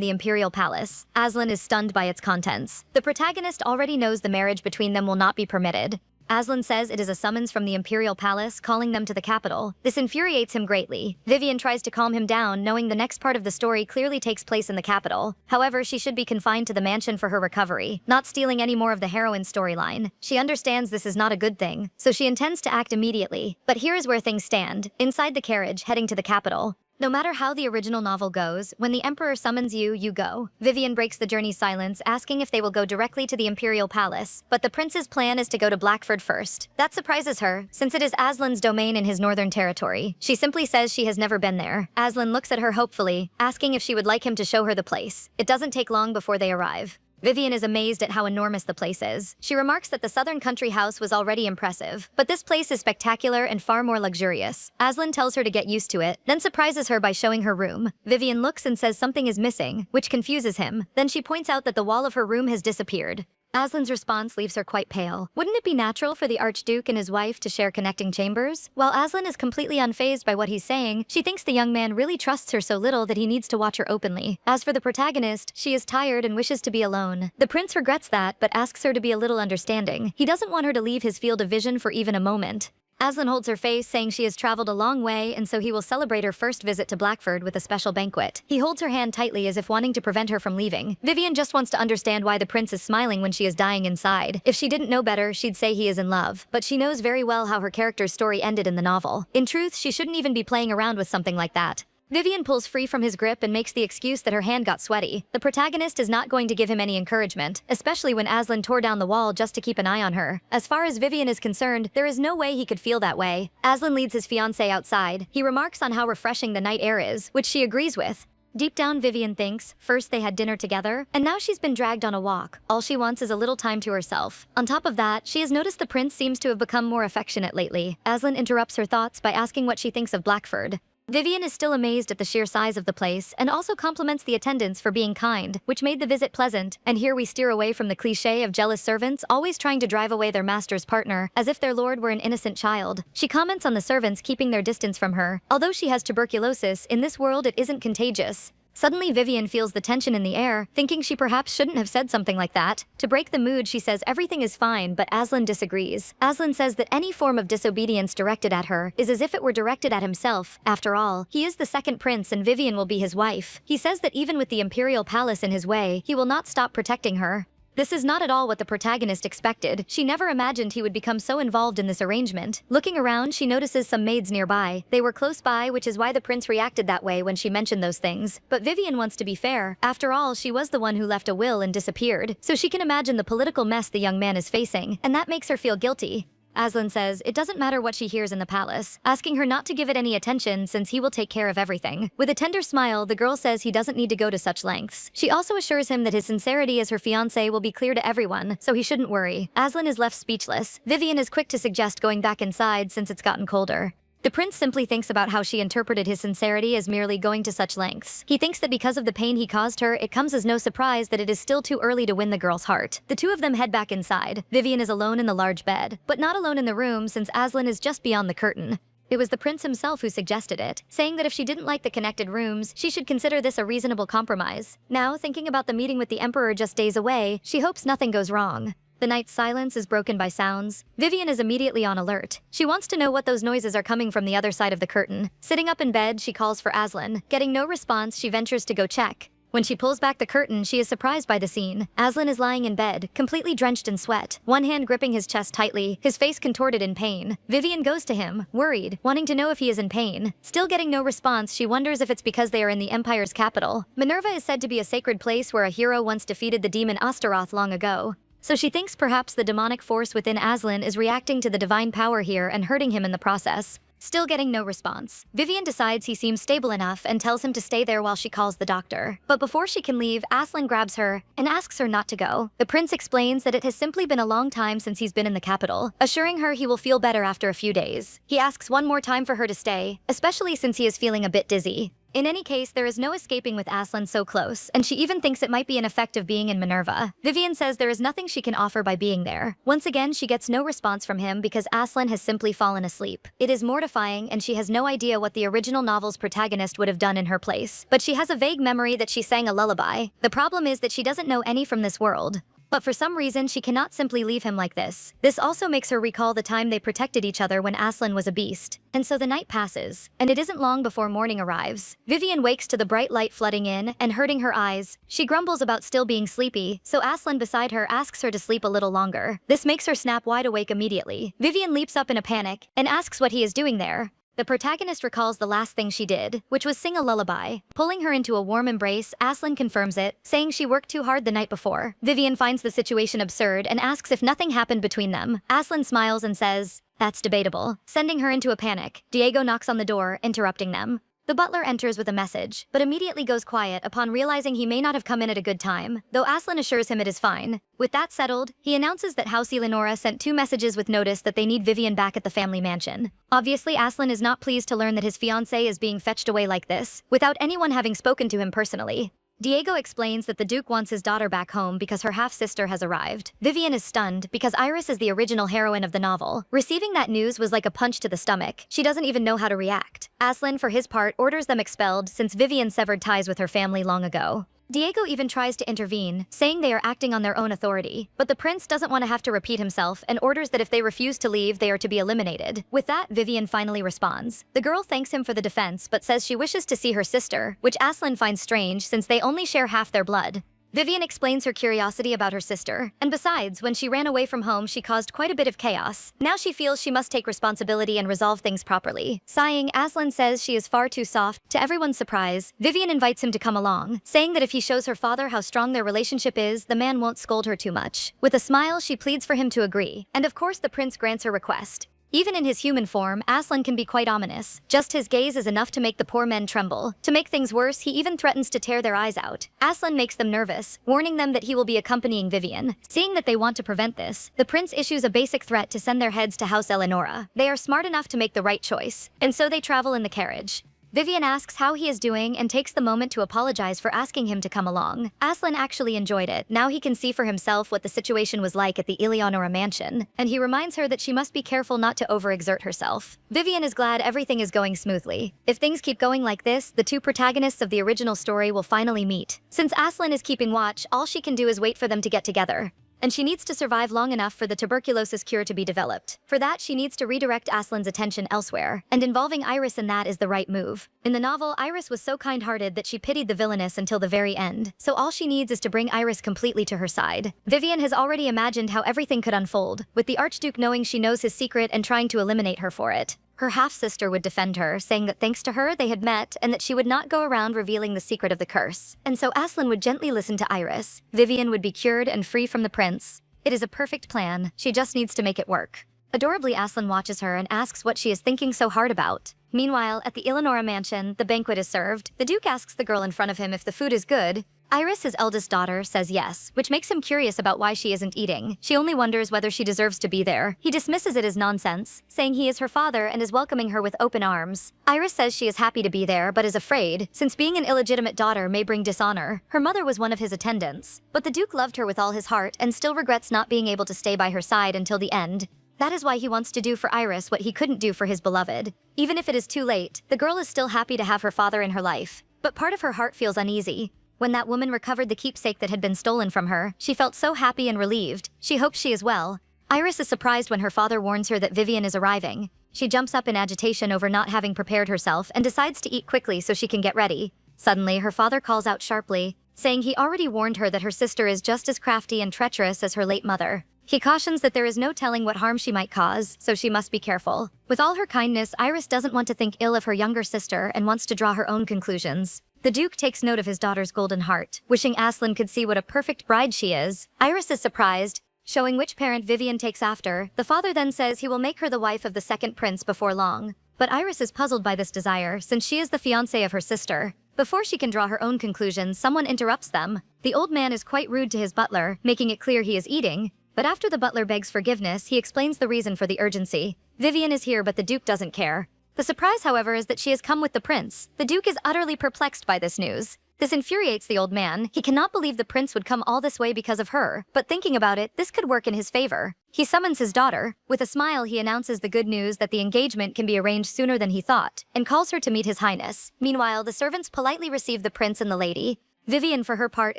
the Imperial Palace. Aslan is stunned by its contents. The protagonist already knows the marriage between them will not be permitted. Aslan says it is a summons from the Imperial Palace calling them to the capital. This infuriates him greatly. Vivian tries to calm him down, knowing the next part of the story clearly takes place in the capital. However, she should be confined to the mansion for her recovery, not stealing any more of the heroine's storyline. She understands this is not a good thing, so she intends to act immediately. But here is where things stand. Inside the carriage, heading to the capital. No matter how the original novel goes, when the Emperor summons you, you go. Vivian breaks the journey's silence, asking if they will go directly to the Imperial Palace, but the prince's plan is to go to Blackford first. That surprises her, since it is Aslan's domain in his northern territory. She simply says she has never been there. Aslan looks at her hopefully, asking if she would like him to show her the place. It doesn't take long before they arrive. Vivian is amazed at how enormous the place is. She remarks that the southern country house was already impressive, but this place is spectacular and far more luxurious. Aslan tells her to get used to it, then surprises her by showing her room. Vivian looks and says something is missing, which confuses him. Then she points out that the wall of her room has disappeared. Aslan's response leaves her quite pale. Wouldn't it be natural for the Archduke and his wife to share connecting chambers? While Aslan is completely unfazed by what he's saying, she thinks the young man really trusts her so little that he needs to watch her openly. As for the protagonist, she is tired and wishes to be alone. The prince regrets that, but asks her to be a little understanding. He doesn't want her to leave his field of vision for even a moment. Aslan holds her face, saying she has traveled a long way, and so he will celebrate her first visit to Blackford with a special banquet. He holds her hand tightly as if wanting to prevent her from leaving. Vivian just wants to understand why the prince is smiling when she is dying inside. If she didn't know better, she'd say he is in love. But she knows very well how her character's story ended in the novel. In truth, she shouldn't even be playing around with something like that. Vivian pulls free from his grip and makes the excuse that her hand got sweaty. The protagonist is not going to give him any encouragement, especially when Aslan tore down the wall just to keep an eye on her. As far as Vivian is concerned, there is no way he could feel that way. Aslan leads his fiancée outside. He remarks on how refreshing the night air is, which she agrees with. Deep down, Vivian thinks, first they had dinner together, and now she's been dragged on a walk. All she wants is a little time to herself. On top of that, she has noticed the prince seems to have become more affectionate lately. Aslan interrupts her thoughts by asking what she thinks of Blackford. Vivian is still amazed at the sheer size of the place and also compliments the attendants for being kind, which made the visit pleasant. And here we steer away from the cliché of jealous servants always trying to drive away their master's partner, as if their lord were an innocent child. She comments on the servants keeping their distance from her. Although she has tuberculosis, in this world it isn't contagious. Suddenly, Vivian feels the tension in the air, thinking she perhaps shouldn't have said something like that. To break the mood, she says everything is fine, but Aslan disagrees. Aslan says that any form of disobedience directed at her is as if it were directed at himself. After all, he is the second prince and Vivian will be his wife. He says that even with the Imperial Palace in his way, he will not stop protecting her. This is not at all what the protagonist expected. She never imagined he would become so involved in this arrangement. Looking around, she notices some maids nearby. They were close by, which is why the prince reacted that way when she mentioned those things. But Vivian wants to be fair. After all, she was the one who left a will and disappeared. So she can imagine the political mess the young man is facing, and that makes her feel guilty. Aslan says it doesn't matter what she hears in the palace, asking her not to give it any attention since he will take care of everything. With a tender smile, the girl says he doesn't need to go to such lengths. She also assures him that his sincerity as her fiancé will be clear to everyone, so he shouldn't worry. Aslan is left speechless. Vivian is quick to suggest going back inside since it's gotten colder. The prince simply thinks about how she interpreted his sincerity as merely going to such lengths. He thinks that because of the pain he caused her, it comes as no surprise that it is still too early to win the girl's heart. The two of them head back inside. Vivian is alone in the large bed, but not alone in the room since Aslan is just beyond the curtain. It was the prince himself who suggested it, saying that if she didn't like the connected rooms, she should consider this a reasonable compromise. Now, thinking about the meeting with the emperor just days away, she hopes nothing goes wrong. The night's silence is broken by sounds. Vivian is immediately on alert. She wants to know what those noises are coming from the other side of the curtain. Sitting up in bed, she calls for Aslan. Getting no response, she ventures to go check. When she pulls back the curtain, she is surprised by the scene. Aslan is lying in bed, completely drenched in sweat, one hand gripping his chest tightly, his face contorted in pain. Vivian goes to him, worried, wanting to know if he is in pain. Still getting no response, she wonders if it's because they are in the Empire's capital. Minerva is said to be a sacred place where a hero once defeated the demon Astaroth long ago. So she thinks perhaps the demonic force within Aslan is reacting to the divine power here and hurting him in the process. Still getting no response, Vivian decides he seems stable enough and tells him to stay there while she calls the doctor. But before she can leave, Aslan grabs her and asks her not to go. The prince explains that it has simply been a long time since he's been in the capital, assuring her he will feel better after a few days. He asks one more time for her to stay, especially since he is feeling a bit dizzy. In any case, there is no escaping with Aslan so close, and she even thinks it might be an effect of being in Minerva. Vivian says there is nothing she can offer by being there. Once again, she gets no response from him because Aslan has simply fallen asleep. It is mortifying, and she has no idea what the original novel's protagonist would have done in her place. But she has a vague memory that she sang a lullaby. The problem is that she doesn't know any from this world. But for some reason, she cannot simply leave him like this. This also makes her recall the time they protected each other when Aslan was a beast. And so the night passes, and it isn't long before morning arrives. Vivian wakes to the bright light flooding in and hurting her eyes. She grumbles about still being sleepy, so Aslan beside her asks her to sleep a little longer. This makes her snap wide awake immediately. Vivian leaps up in a panic and asks what he is doing there. The protagonist recalls the last thing she did, which was sing a lullaby. Pulling her into a warm embrace, Aslan confirms it, saying she worked too hard the night before. Vivian finds the situation absurd and asks if nothing happened between them. Aslan smiles and says, "That's debatable," sending her into a panic. Diego knocks on the door, interrupting them. The butler enters with a message, but immediately goes quiet upon realizing he may not have come in at a good time, though Aslan assures him it is fine. With that settled, he announces that House Eleonora sent 2 messages with notice that they need Vivian back at the family mansion. Obviously, Aslan is not pleased to learn that his fiancée is being fetched away like this, without anyone having spoken to him personally. Diego explains that the Duke wants his daughter back home because her half-sister has arrived. Vivian is stunned because Iris is the original heroine of the novel. Receiving that news was like a punch to the stomach. She doesn't even know how to react. Aslan, for his part, orders them expelled since Vivian severed ties with her family long ago. Diego even tries to intervene, saying they are acting on their own authority. But the prince doesn't want to have to repeat himself and orders that if they refuse to leave, they are to be eliminated. With that, Vivian finally responds. The girl thanks him for the defense, but says she wishes to see her sister, which Aslan finds strange since they only share half their blood. Vivian explains her curiosity about her sister, and besides, when she ran away from home, she caused quite a bit of chaos. Now she feels she must take responsibility and resolve things properly. Sighing, Aslan says she is far too soft. To everyone's surprise, Vivian invites him to come along, saying that if he shows her father how strong their relationship is, the man won't scold her too much. With a smile, she pleads for him to agree, and of course the prince grants her request. Even in his human form, Aslan can be quite ominous. Just his gaze is enough to make the poor men tremble. To make things worse, he even threatens to tear their eyes out. Aslan makes them nervous, warning them that he will be accompanying Vivian. Seeing that they want to prevent this, the prince issues a basic threat to send their heads to House Eleonora. They are smart enough to make the right choice, and so they travel in the carriage. Vivian asks how he is doing and takes the moment to apologize for asking him to come along. Aslan actually enjoyed it. Now he can see for himself what the situation was like at the Eleonora mansion, and he reminds her that she must be careful not to overexert herself. Vivian is glad everything is going smoothly. If things keep going like this, the 2 protagonists of the original story will finally meet. Since Aslan is keeping watch, all she can do is wait for them to get together. And she needs to survive long enough for the tuberculosis cure to be developed. For that, she needs to redirect Aslan's attention elsewhere, and involving Iris in that is the right move. In the novel, Iris was so kind-hearted that she pitied the villainess until the very end, so all she needs is to bring Iris completely to her side. Vivian has already imagined how everything could unfold, with the Archduke knowing she knows his secret and trying to eliminate her for it. Her half-sister would defend her, saying that thanks to her, they had met, and that she would not go around revealing the secret of the curse. And so Aslan would gently listen to Iris. Vivian would be cured and free from the prince. It is a perfect plan. She just needs to make it work. Adorably, Aslan watches her and asks what she is thinking so hard about. Meanwhile, at the Eleonora mansion, the banquet is served. The Duke asks the girl in front of him if the food is good. Iris, his eldest daughter, says yes, which makes him curious about why she isn't eating. She only wonders whether she deserves to be there. He dismisses it as nonsense, saying he is her father and is welcoming her with open arms. Iris says she is happy to be there, but is afraid, since being an illegitimate daughter may bring dishonor. Her mother was one of his attendants, but the Duke loved her with all his heart and still regrets not being able to stay by her side until the end. That is why he wants to do for Iris what he couldn't do for his beloved. Even if it is too late, the girl is still happy to have her father in her life. But part of her heart feels uneasy. When that woman recovered the keepsake that had been stolen from her, she felt so happy and relieved. She hopes she is well. Iris is surprised when her father warns her that Vivian is arriving. She jumps up in agitation over not having prepared herself and decides to eat quickly so she can get ready. Suddenly, her father calls out sharply, saying he already warned her that her sister is just as crafty and treacherous as her late mother. He cautions that there is no telling what harm she might cause, so she must be careful. With all her kindness, Iris doesn't want to think ill of her younger sister and wants to draw her own conclusions. The Duke takes note of his daughter's golden heart, wishing Aslan could see what a perfect bride she is. Iris is surprised, showing which parent Vivian takes after. The father then says he will make her the wife of the second prince before long. But Iris is puzzled by this desire, since she is the fiancée of her sister. Before she can draw her own conclusions, someone interrupts them. The old man is quite rude to his butler, making it clear he is eating. But after the butler begs forgiveness, he explains the reason for the urgency. Vivian is here, but the Duke doesn't care. The surprise, however, is that she has come with the prince. The Duke is utterly perplexed by this news. This infuriates the old man. He cannot believe the prince would come all this way because of her, but thinking about it, this could work in his favor. He summons his daughter. With a smile, he announces the good news that the engagement can be arranged sooner than he thought, and calls her to meet his highness. Meanwhile, the servants politely receive the prince and the lady. Vivian, for her part,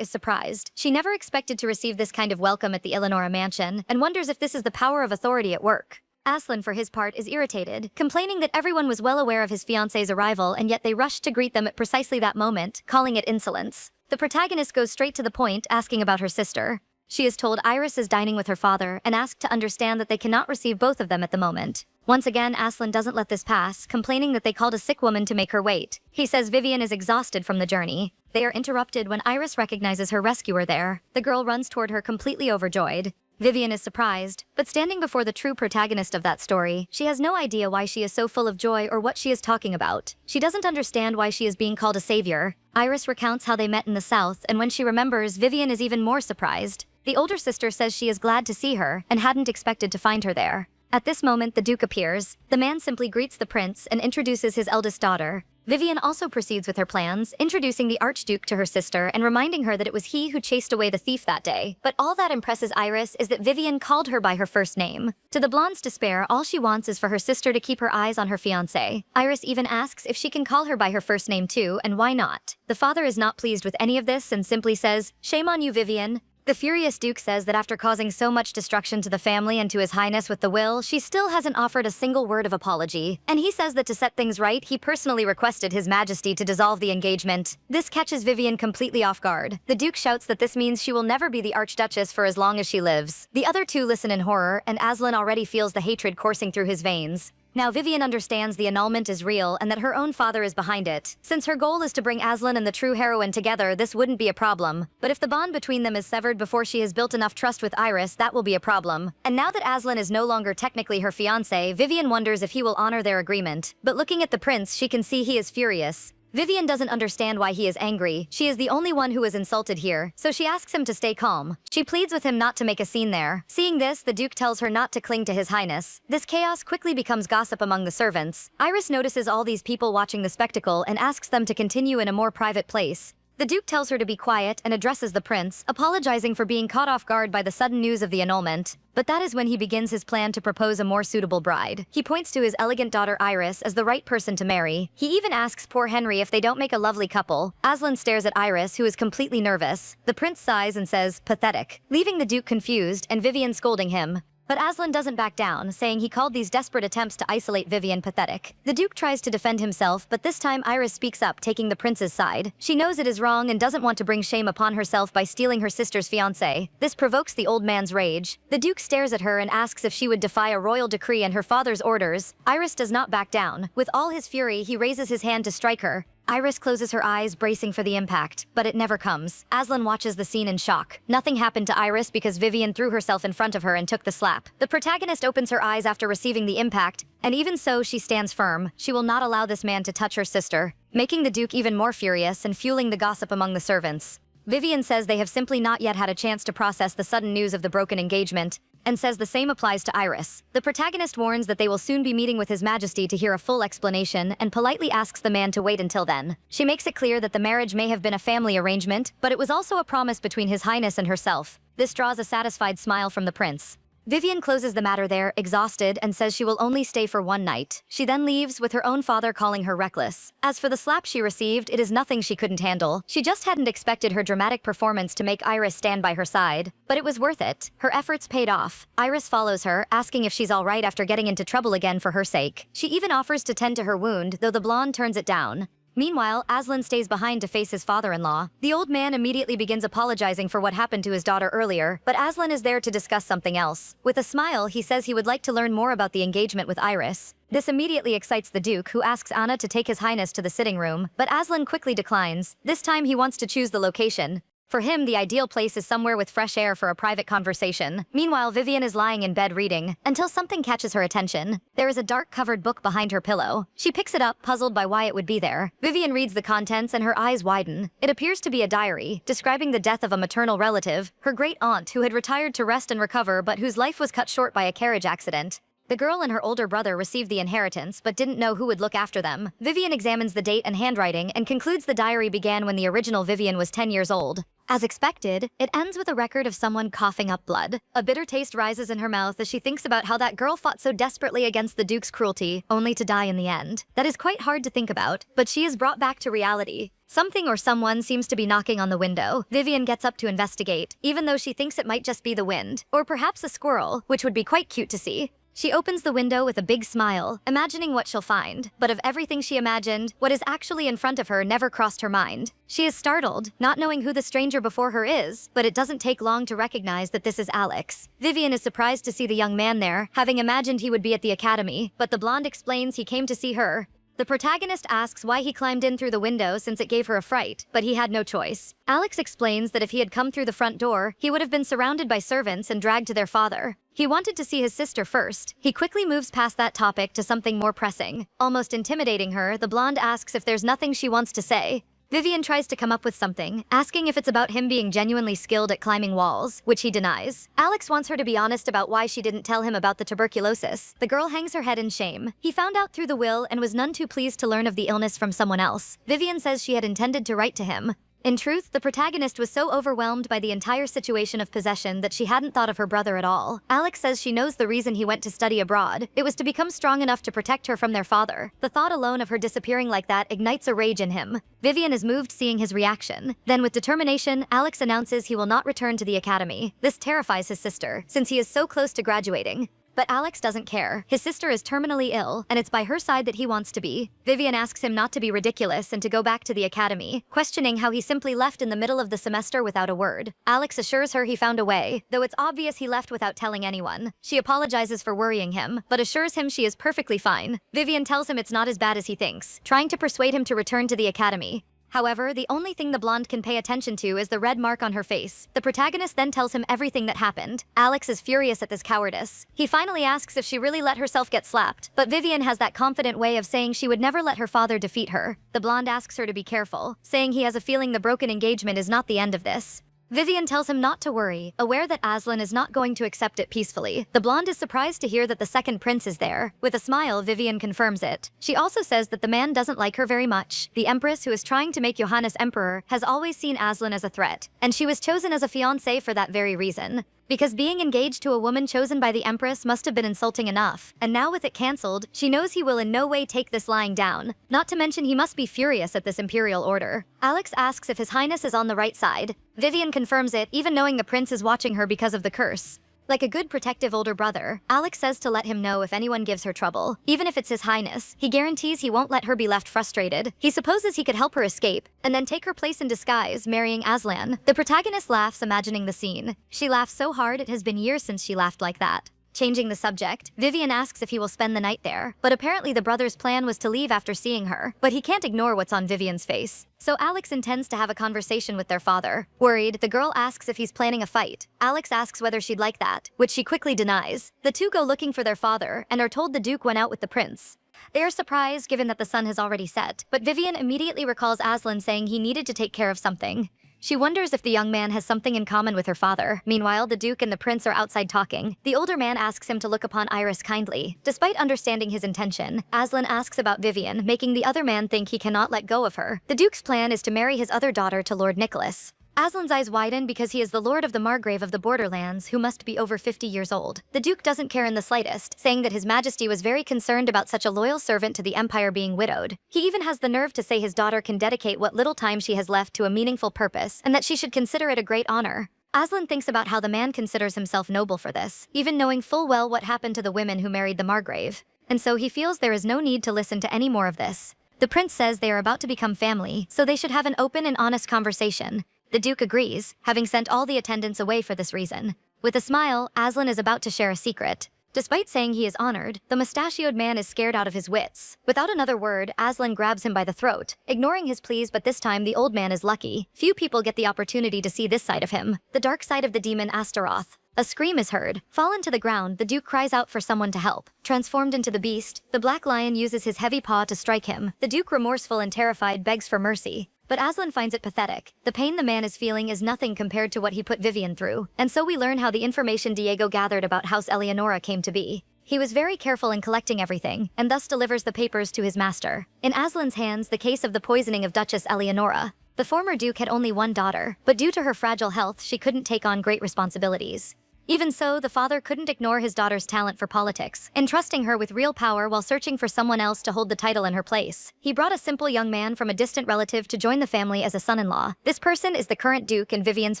is surprised. She never expected to receive this kind of welcome at the Eleonora mansion, and wonders if this is the power of authority at work. Aslan, for his part, is irritated, complaining that everyone was well aware of his fiancée's arrival and yet they rushed to greet them at precisely that moment, calling it insolence. The protagonist goes straight to the point, asking about her sister. She is told Iris is dining with her father and asked to understand that they cannot receive both of them at the moment. Once again, Aslan doesn't let this pass, complaining that they called a sick woman to make her wait. He says Vivian is exhausted from the journey. They are interrupted when Iris recognizes her rescuer there. The girl runs toward her completely overjoyed. Vivian is surprised, but standing before the true protagonist of that story, she has no idea why she is so full of joy or what she is talking about. She doesn't understand why she is being called a savior. Iris recounts how they met in the south, and when she remembers, Vivian is even more surprised. The older sister says she is glad to see her and hadn't expected to find her there. At this moment, the Duke appears. The man simply greets the prince and introduces his eldest daughter. Vivian also proceeds with her plans, introducing the Archduke to her sister and reminding her that it was he who chased away the thief that day. But all that impresses Iris is that Vivian called her by her first name. To the blonde's despair, all she wants is for her sister to keep her eyes on her fiancé. Iris even asks if she can call her by her first name too, and why not? The father is not pleased with any of this and simply says, "Shame on you, Vivian." The furious Duke says that after causing so much destruction to the family and to his highness with the will, she still hasn't offered a single word of apology. And he says that to set things right, he personally requested his majesty to dissolve the engagement. This catches Vivian completely off guard. The Duke shouts that this means she will never be the Archduchess for as long as she lives. The other two listen in horror, and Aslan already feels the hatred coursing through his veins. Now Vivian understands the annulment is real and that her own father is behind it. Since her goal is to bring Aslan and the true heroine together, this wouldn't be a problem. But if the bond between them is severed before she has built enough trust with Iris, that will be a problem. And now that Aslan is no longer technically her fiancé, Vivian wonders if he will honor their agreement. But looking at the prince, she can see he is furious. Vivian doesn't understand why he is angry. She is the only one who is insulted here, so she asks him to stay calm. She pleads with him not to make a scene there. Seeing this, the Duke tells her not to cling to his highness. This chaos quickly becomes gossip among the servants. Iris notices all these people watching the spectacle and asks them to continue in a more private place. The Duke tells her to be quiet and addresses the prince, apologizing for being caught off guard by the sudden news of the annulment. But that is when he begins his plan to propose a more suitable bride. He points to his elegant daughter Iris as the right person to marry. He even asks poor Henry if they don't make a lovely couple. Aslan stares at Iris, who is completely nervous. The prince sighs and says, "Pathetic," leaving the Duke confused and Vivian scolding him. But Aslan doesn't back down, saying he called these desperate attempts to isolate Vivian pathetic. The Duke tries to defend himself, but this time Iris speaks up, taking the prince's side. She knows it is wrong and doesn't want to bring shame upon herself by stealing her sister's fiancé. This provokes the old man's rage. The Duke stares at her and asks if she would defy a royal decree and her father's orders. Iris does not back down. With all his fury, he raises his hand to strike her. Iris closes her eyes, bracing for the impact, but it never comes. Aslan watches the scene in shock. Nothing happened to Iris because Vivian threw herself in front of her and took the slap. The protagonist opens her eyes after receiving the impact, and even so, she stands firm. She will not allow this man to touch her sister, making the Duke even more furious and fueling the gossip among the servants. Vivian says they have simply not yet had a chance to process the sudden news of the broken engagement, and says the same applies to Iris. The protagonist warns that they will soon be meeting with His Majesty to hear a full explanation and politely asks the man to wait until then. She makes it clear that the marriage may have been a family arrangement, but it was also a promise between His Highness and herself. This draws a satisfied smile from the prince. Vivian closes the matter there, exhausted, and says she will only stay for one night. She then leaves, with her own father calling her reckless. As for the slap she received, it is nothing she couldn't handle. She just hadn't expected her dramatic performance to make Iris stand by her side. But it was worth it. Her efforts paid off. Iris follows her, asking if she's alright after getting into trouble again for her sake. She even offers to tend to her wound, though the blonde turns it down. Meanwhile, Aslan stays behind to face his father-in-law. The old man immediately begins apologizing for what happened to his daughter earlier, but Aslan is there to discuss something else. With a smile, he says he would like to learn more about the engagement with Iris. This immediately excites the Duke, who asks Anna to take His Highness to the sitting room, but Aslan quickly declines. This time he wants to choose the location. For him, the ideal place is somewhere with fresh air for a private conversation. Meanwhile, Vivian is lying in bed reading, until something catches her attention. There is a dark covered book behind her pillow. She picks it up, puzzled by why it would be there. Vivian reads the contents and her eyes widen. It appears to be a diary, describing the death of a maternal relative, her great aunt who had retired to rest and recover but whose life was cut short by a carriage accident. The girl and her older brother received the inheritance but didn't know who would look after them. Vivian examines the date and handwriting and concludes the diary began when the original Vivian was 10 years old. As expected, it ends with a record of someone coughing up blood. A bitter taste rises in her mouth as she thinks about how that girl fought so desperately against the Duke's cruelty, only to die in the end. That is quite hard to think about, but she is brought back to reality. Something or someone seems to be knocking on the window. Vivian gets up to investigate, even though she thinks it might just be the wind, or perhaps a squirrel, which would be quite cute to see. She opens the window with a big smile, imagining what she'll find. But of everything she imagined, what is actually in front of her never crossed her mind. She is startled, not knowing who the stranger before her is, but it doesn't take long to recognize that this is Alex. Vivian is surprised to see the young man there, having imagined he would be at the academy, but the blonde explains he came to see her. The protagonist asks why he climbed in through the window since it gave her a fright, but he had no choice. Alex explains that if he had come through the front door, he would have been surrounded by servants and dragged to their father. He wanted to see his sister first. He quickly moves past that topic to something more pressing. Almost intimidating her, the blonde asks if there's nothing she wants to say. Vivian tries to come up with something, asking if it's about him being genuinely skilled at climbing walls, which he denies. Alex wants her to be honest about why she didn't tell him about the tuberculosis. The girl hangs her head in shame. He found out through the will and was none too pleased to learn of the illness from someone else. Vivian says she had intended to write to him. In truth, the protagonist was so overwhelmed by the entire situation of possession that she hadn't thought of her brother at all. Alex says she knows the reason he went to study abroad. It was to become strong enough to protect her from their father. The thought alone of her disappearing like that ignites a rage in him. Vivian is moved seeing his reaction. Then with determination, Alex announces he will not return to the academy. This terrifies his sister, since he is so close to graduating. But Alex doesn't care. His sister is terminally ill, and it's by her side that he wants to be. Vivian asks him not to be ridiculous and to go back to the academy, questioning how he simply left in the middle of the semester without a word. Alex assures her he found a way, though it's obvious he left without telling anyone. She apologizes for worrying him, but assures him she is perfectly fine. Vivian tells him it's not as bad as he thinks, trying to persuade him to return to the academy. However, the only thing the blonde can pay attention to is the red mark on her face. The protagonist then tells him everything that happened. Alex is furious at this cowardice. He finally asks if she really let herself get slapped, but Vivian has that confident way of saying she would never let her father defeat her. The blonde asks her to be careful, saying he has a feeling the broken engagement is not the end of this. Vivian tells him not to worry, aware that Aslan is not going to accept it peacefully. The blonde is surprised to hear that the second prince is there. With a smile, Vivian confirms it. She also says that the man doesn't like her very much. The empress, who is trying to make Johannes emperor, has always seen Aslan as a threat, and she was chosen as a fiancé for that very reason. Because being engaged to a woman chosen by the Empress must have been insulting enough, and now with it cancelled, she knows he will in no way take this lying down. Not to mention he must be furious at this imperial order. Alex asks if His Highness is on the right side. Vivian confirms it, even knowing the prince is watching her because of the curse. Like a good protective older brother, Alex says to let him know if anyone gives her trouble. Even if it's His Highness, he guarantees he won't let her be left frustrated. He supposes he could help her escape, and then take her place in disguise, marrying Aslan. The protagonist laughs, imagining the scene. She laughs so hard it has been years since she laughed like that. Changing the subject, Vivian asks if he will spend the night there, but apparently the brother's plan was to leave after seeing her. But he can't ignore what's on Vivian's face. So Alex intends to have a conversation with their father. Worried, the girl asks if he's planning a fight. Alex asks whether she'd like that, which she quickly denies. The two go looking for their father, and are told the Duke went out with the prince. They are surprised given that the sun has already set, but Vivian immediately recalls Aslan saying he needed to take care of something. She wonders if the young man has something in common with her father. Meanwhile, the Duke and the prince are outside talking. The older man asks him to look upon Iris kindly. Despite understanding his intention, Aslan asks about Vivian, making the other man think he cannot let go of her. The Duke's plan is to marry his other daughter to Lord Nicholas. Aslan's eyes widen because he is the lord of the Margrave of the Borderlands, who must be over 50 years old. The Duke doesn't care in the slightest, saying that His Majesty was very concerned about such a loyal servant to the Empire being widowed. He even has the nerve to say his daughter can dedicate what little time she has left to a meaningful purpose, and that she should consider it a great honor. Aslan thinks about how the man considers himself noble for this, even knowing full well what happened to the women who married the Margrave. And so he feels there is no need to listen to any more of this. The prince says they are about to become family, so they should have an open and honest conversation. The Duke agrees, having sent all the attendants away for this reason. With a smile, Aslan is about to share a secret. Despite saying he is honored, the mustachioed man is scared out of his wits. Without another word, Aslan grabs him by the throat, ignoring his pleas, but this time the old man is lucky. Few people get the opportunity to see this side of him, the dark side of the demon Astaroth. A scream is heard. Fallen to the ground, the Duke cries out for someone to help. Transformed into the beast, the Black Lion uses his heavy paw to strike him. The Duke, remorseful and terrified, begs for mercy. But Aslan finds it pathetic. The pain the man is feeling is nothing compared to what he put Vivian through. And so we learn how the information Diego gathered about House Eleonora came to be. He was very careful in collecting everything, and thus delivers the papers to his master. In Aslan's hands, the case of the poisoning of Duchess Eleonora. The former Duke had only one daughter, but due to her fragile health, she couldn't take on great responsibilities. Even so, the father couldn't ignore his daughter's talent for politics, entrusting her with real power while searching for someone else to hold the title in her place. He brought a simple young man from a distant relative to join the family as a son-in-law. This person is the current Duke and Vivian's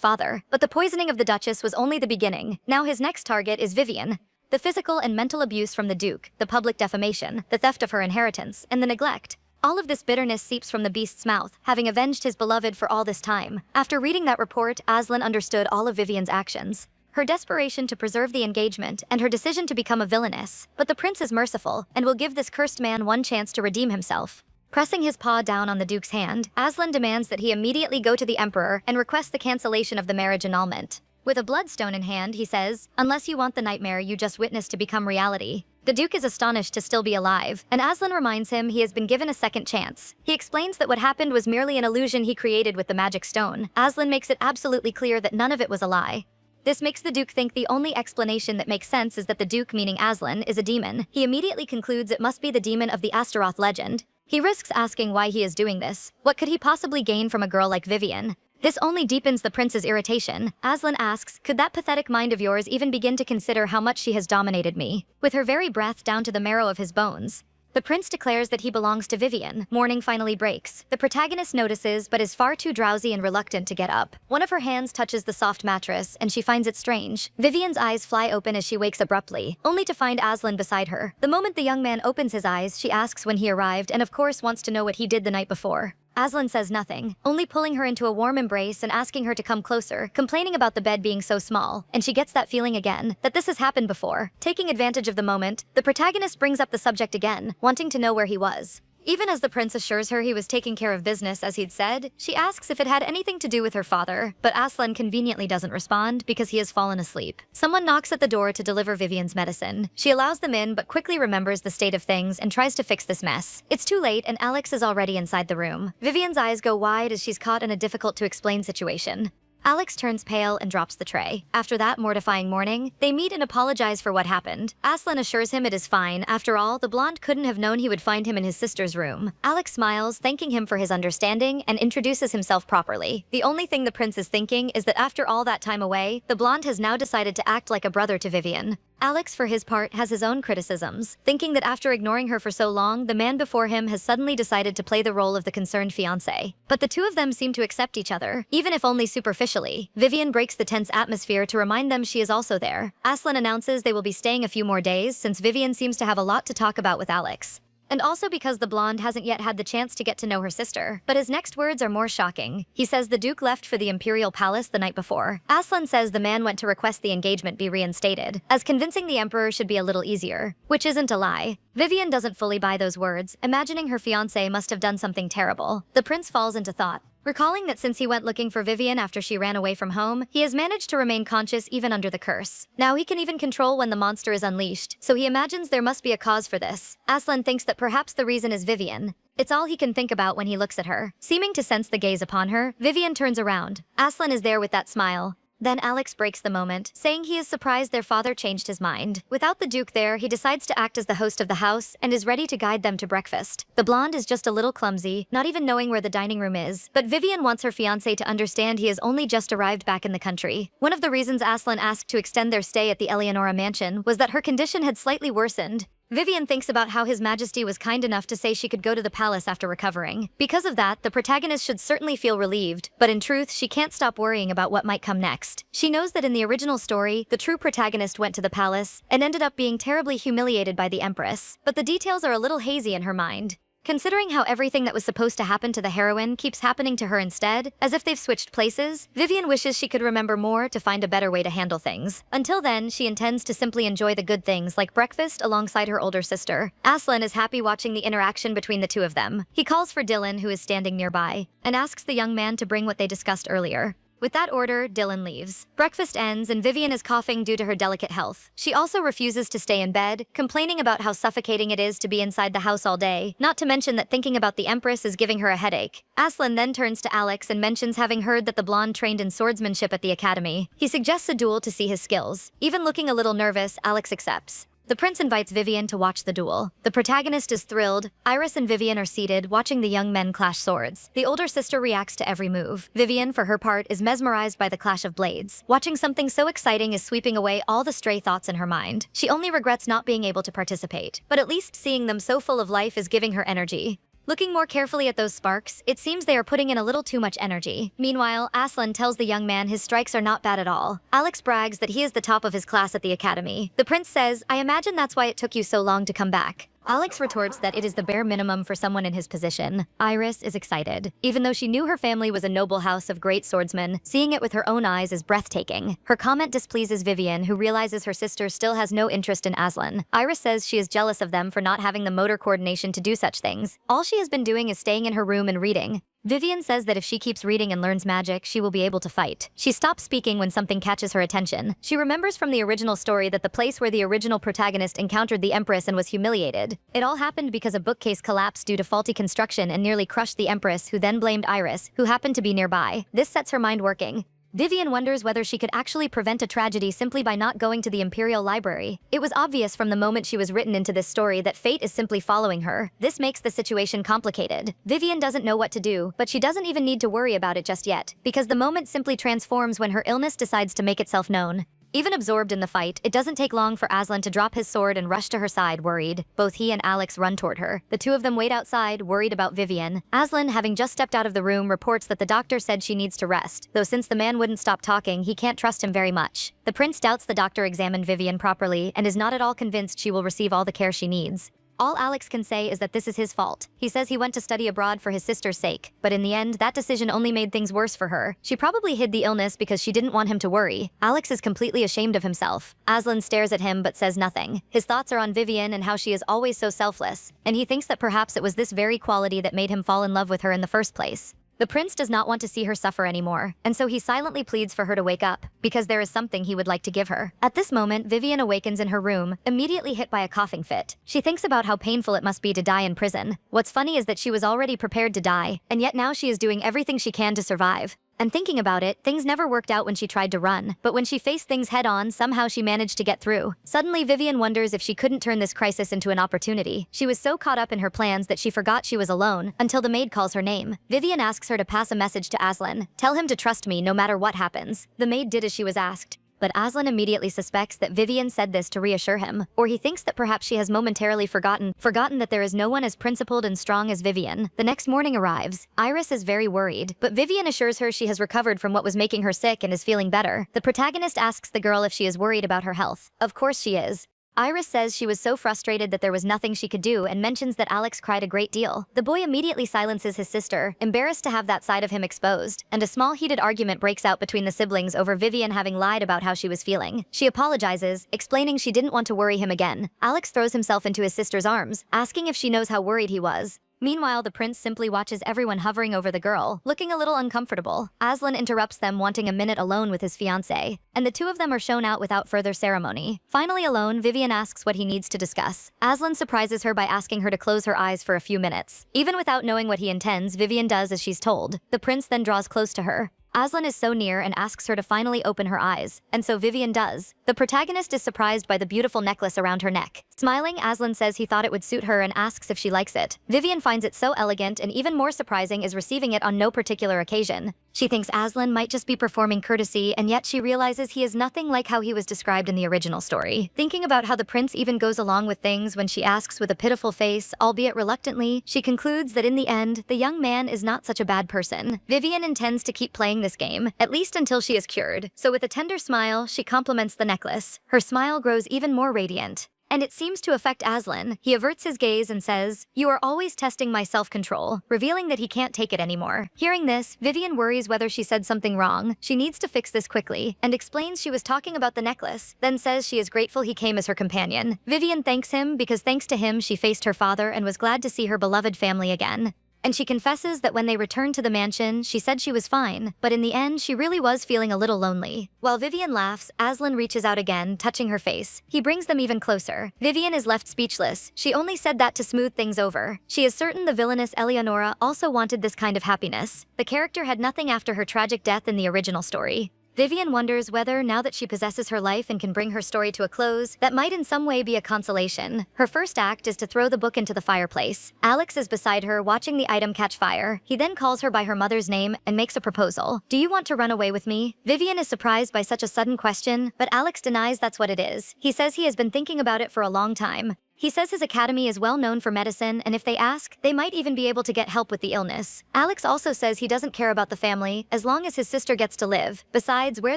father. But the poisoning of the Duchess was only the beginning. Now his next target is Vivian. The physical and mental abuse from the Duke, the public defamation, the theft of her inheritance, and the neglect. All of this bitterness seeps from the beast's mouth, having avenged his beloved for all this time. After reading that report, Aslan understood all of Vivian's actions. Her desperation to preserve the engagement, and her decision to become a villainess. But the prince is merciful, and will give this cursed man one chance to redeem himself. Pressing his paw down on the Duke's hand, Aslan demands that he immediately go to the Emperor and request the cancellation of the marriage annulment. With a bloodstone in hand, he says, "Unless you want the nightmare you just witnessed to become reality." The Duke is astonished to still be alive, and Aslan reminds him he has been given a second chance. He explains that what happened was merely an illusion he created with the magic stone. Aslan makes it absolutely clear that none of it was a lie. This makes the Duke think the only explanation that makes sense is that the Duke, meaning Aslan, is a demon. He immediately concludes it must be the demon of the Astaroth legend. He risks asking why he is doing this. What could he possibly gain from a girl like Vivian? This only deepens the prince's irritation. Aslan asks, "Could that pathetic mind of yours even begin to consider how much she has dominated me?" With her very breath down to the marrow of his bones. The prince declares that he belongs to Vivian. Morning finally breaks. The protagonist notices, but is far too drowsy and reluctant to get up. One of her hands touches the soft mattress, and she finds it strange. Vivian's eyes fly open as she wakes abruptly, only to find Aslan beside her. The moment the young man opens his eyes, she asks when he arrived and of course wants to know what he did the night before. Aslan says nothing, only pulling her into a warm embrace and asking her to come closer, complaining about the bed being so small, and she gets that feeling again, that this has happened before. Taking advantage of the moment, the protagonist brings up the subject again, wanting to know where he was. Even as the prince assures her he was taking care of business as he'd said, she asks if it had anything to do with her father, but Aslan conveniently doesn't respond because he has fallen asleep. Someone knocks at the door to deliver Vivian's medicine. She allows them in but quickly remembers the state of things and tries to fix this mess. It's too late and Alex is already inside the room. Vivian's eyes go wide as she's caught in a difficult-to-explain situation. Alex turns pale and drops the tray. After that mortifying morning, they meet and apologize for what happened. Aslan assures him it is fine. After all, the blonde couldn't have known he would find him in his sister's room. Alex smiles, thanking him for his understanding, and introduces himself properly. The only thing the prince is thinking is that after all that time away, the blonde has now decided to act like a brother to Vivian. Alex, for his part, has his own criticisms, thinking that after ignoring her for so long, the man before him has suddenly decided to play the role of the concerned fiancé. But the two of them seem to accept each other, even if only superficially. Vivian breaks the tense atmosphere to remind them she is also there. Aslan announces they will be staying a few more days since Vivian seems to have a lot to talk about with Alex. And also because the blonde hasn't yet had the chance to get to know her sister. But his next words are more shocking. He says the Duke left for the Imperial Palace the night before. Aslan says the man went to request the engagement be reinstated, as convincing the Emperor should be a little easier. Which isn't a lie. Vivian doesn't fully buy those words, imagining her fiancé must have done something terrible. The prince falls into thought, recalling that since he went looking for Vivian after she ran away from home, he has managed to remain conscious even under the curse. Now he can even control when the monster is unleashed, so he imagines there must be a cause for this. Aslan thinks that perhaps the reason is Vivian. It's all he can think about when he looks at her. Seeming to sense the gaze upon her, Vivian turns around. Aslan is there with that smile. Then Alex breaks the moment, saying he is surprised their father changed his mind. Without the Duke there, he decides to act as the host of the house and is ready to guide them to breakfast. The blonde is just a little clumsy, not even knowing where the dining room is, but Vivian wants her fiancé to understand he has only just arrived back in the country. One of the reasons Aslan asked to extend their stay at the Eleonora mansion was that her condition had slightly worsened. Vivian thinks about how His Majesty was kind enough to say she could go to the palace after recovering. Because of that, the protagonist should certainly feel relieved, but in truth, she can't stop worrying about what might come next. She knows that in the original story, the true protagonist went to the palace and ended up being terribly humiliated by the Empress, but the details are a little hazy in her mind. Considering how everything that was supposed to happen to the heroine keeps happening to her instead, as if they've switched places, Vivian wishes she could remember more to find a better way to handle things. Until then, she intends to simply enjoy the good things like breakfast alongside her older sister. Aslan is happy watching the interaction between the two of them. He calls for Dylan, who is standing nearby, and asks the young man to bring what they discussed earlier. With that order, Dylan leaves. Breakfast ends and Vivian is coughing due to her delicate health. She also refuses to stay in bed, complaining about how suffocating it is to be inside the house all day, not to mention that thinking about the Empress is giving her a headache. Aslan then turns to Alex and mentions having heard that the blonde trained in swordsmanship at the academy. He suggests a duel to see his skills. Even looking a little nervous, Alex accepts. The prince invites Vivian to watch the duel. The protagonist is thrilled. Iris and Vivian are seated, watching the young men clash swords. The older sister reacts to every move. Vivian, for her part, is mesmerized by the clash of blades. Watching something so exciting is sweeping away all the stray thoughts in her mind. She only regrets not being able to participate, but at least seeing them so full of life is giving her energy. Looking more carefully at those sparks, it seems they are putting in a little too much energy. Meanwhile, Aslan tells the young man his strikes are not bad at all. Alex brags that he is the top of his class at the academy. The prince says, "I imagine that's why it took you so long to come back." Alex retorts that it is the bare minimum for someone in his position. Iris is excited. Even though she knew her family was a noble house of great swordsmen, seeing it with her own eyes is breathtaking. Her comment displeases Vivian, who realizes her sister still has no interest in Aslan. Iris says she is jealous of them for not having the motor coordination to do such things. All she has been doing is staying in her room and reading. Vivian says that if she keeps reading and learns magic, she will be able to fight. She stops speaking when something catches her attention. She remembers from the original story that the place where the original protagonist encountered the Empress and was humiliated. It all happened because a bookcase collapsed due to faulty construction and nearly crushed the Empress, who then blamed Iris, who happened to be nearby. This sets her mind working. Vivian wonders whether she could actually prevent a tragedy simply by not going to the Imperial Library. It was obvious from the moment she was written into this story that fate is simply following her. This makes the situation complicated. Vivian doesn't know what to do, but she doesn't even need to worry about it just yet, because the moment simply transforms when her illness decides to make itself known. Even absorbed in the fight, it doesn't take long for Aslan to drop his sword and rush to her side, worried. Both he and Alex run toward her. The two of them wait outside, worried about Vivian. Aslan, having just stepped out of the room, reports that the doctor said she needs to rest, though since the man wouldn't stop talking, he can't trust him very much. The prince doubts the doctor examined Vivian properly and is not at all convinced she will receive all the care she needs. All Alex can say is that this is his fault. He says he went to study abroad for his sister's sake, but in the end, that decision only made things worse for her. She probably hid the illness because she didn't want him to worry. Alex is completely ashamed of himself. Aslan stares at him but says nothing. His thoughts are on Vivian and how she is always so selfless, and he thinks that perhaps it was this very quality that made him fall in love with her in the first place. The prince does not want to see her suffer anymore, and so he silently pleads for her to wake up, because there is something he would like to give her. At this moment, Vivian awakens in her room, immediately hit by a coughing fit. She thinks about how painful it must be to die in prison. What's funny is that she was already prepared to die, and yet now she is doing everything she can to survive. And thinking about it, things never worked out when she tried to run, but when she faced things head-on, somehow she managed to get through. Suddenly, Vivian wonders if she couldn't turn this crisis into an opportunity. She was so caught up in her plans that she forgot she was alone, until the maid calls her name. Vivian asks her to pass a message to Aslan. Tell him to trust me no matter what happens. The maid did as she was asked. But Aslan immediately suspects that Vivian said this to reassure him, or he thinks that perhaps she has momentarily forgotten that there is no one as principled and strong as Vivian. The next morning arrives. Iris is very worried, but Vivian assures her she has recovered from what was making her sick and is feeling better. The protagonist asks the girl if she is worried about her health. Of course she is. Iris says she was so frustrated that there was nothing she could do and mentions that Alex cried a great deal. The boy immediately silences his sister, embarrassed to have that side of him exposed, and a small heated argument breaks out between the siblings over Vivian having lied about how she was feeling. She apologizes, explaining she didn't want to worry him again. Alex throws himself into his sister's arms, asking if she knows how worried he was. Meanwhile, the prince simply watches everyone hovering over the girl, looking a little uncomfortable. Aslan interrupts them, wanting a minute alone with his fiancée, and the two of them are shown out without further ceremony. Finally alone, Vivian asks what he needs to discuss. Aslan surprises her by asking her to close her eyes for a few minutes. Even without knowing what he intends, Vivian does as she's told. The prince then draws close to her. Aslan is so near and asks her to finally open her eyes, and so Vivian does. The protagonist is surprised by the beautiful necklace around her neck. Smiling, Aslan says he thought it would suit her and asks if she likes it. Vivian finds it so elegant, and even more surprising is receiving it on no particular occasion. She thinks Aslan might just be performing courtesy, and yet she realizes he is nothing like how he was described in the original story. Thinking about how the prince even goes along with things when she asks with a pitiful face, albeit reluctantly, she concludes that in the end, the young man is not such a bad person. Vivian intends to keep playing this game, at least until she is cured. So with a tender smile, she compliments the necklace. Her smile grows even more radiant. and it seems to affect Aslan. He averts his gaze and says, "You are always testing my self-control," revealing that he can't take it anymore. Hearing this, Vivian worries whether she said something wrong. She needs to fix this quickly, and explains she was talking about the necklace, then says she is grateful he came as her companion. Vivian thanks him because thanks to him she faced her father and was glad to see her beloved family again. And she confesses that when they returned to the mansion, she said she was fine, but in the end, she really was feeling a little lonely. While Vivian laughs, Aslan reaches out again, touching her face. He brings them even closer. Vivian is left speechless. She only said that to smooth things over. She is certain the villainous Eleonora also wanted this kind of happiness. The character had nothing after her tragic death in the original story. Vivian wonders whether, now that she possesses her life and can bring her story to a close, that might in some way be a consolation. Her first act is to throw the book into the fireplace. Alex is beside her, watching the item catch fire. He then calls her by her mother's name and makes a proposal. "Do you want to run away with me?" Vivian is surprised by such a sudden question, but Alex denies that's what it is. He says he has been thinking about it for a long time. He says his academy is well known for medicine, and if they ask, they might even be able to get help with the illness. Alex also says he doesn't care about the family, as long as his sister gets to live. Besides, where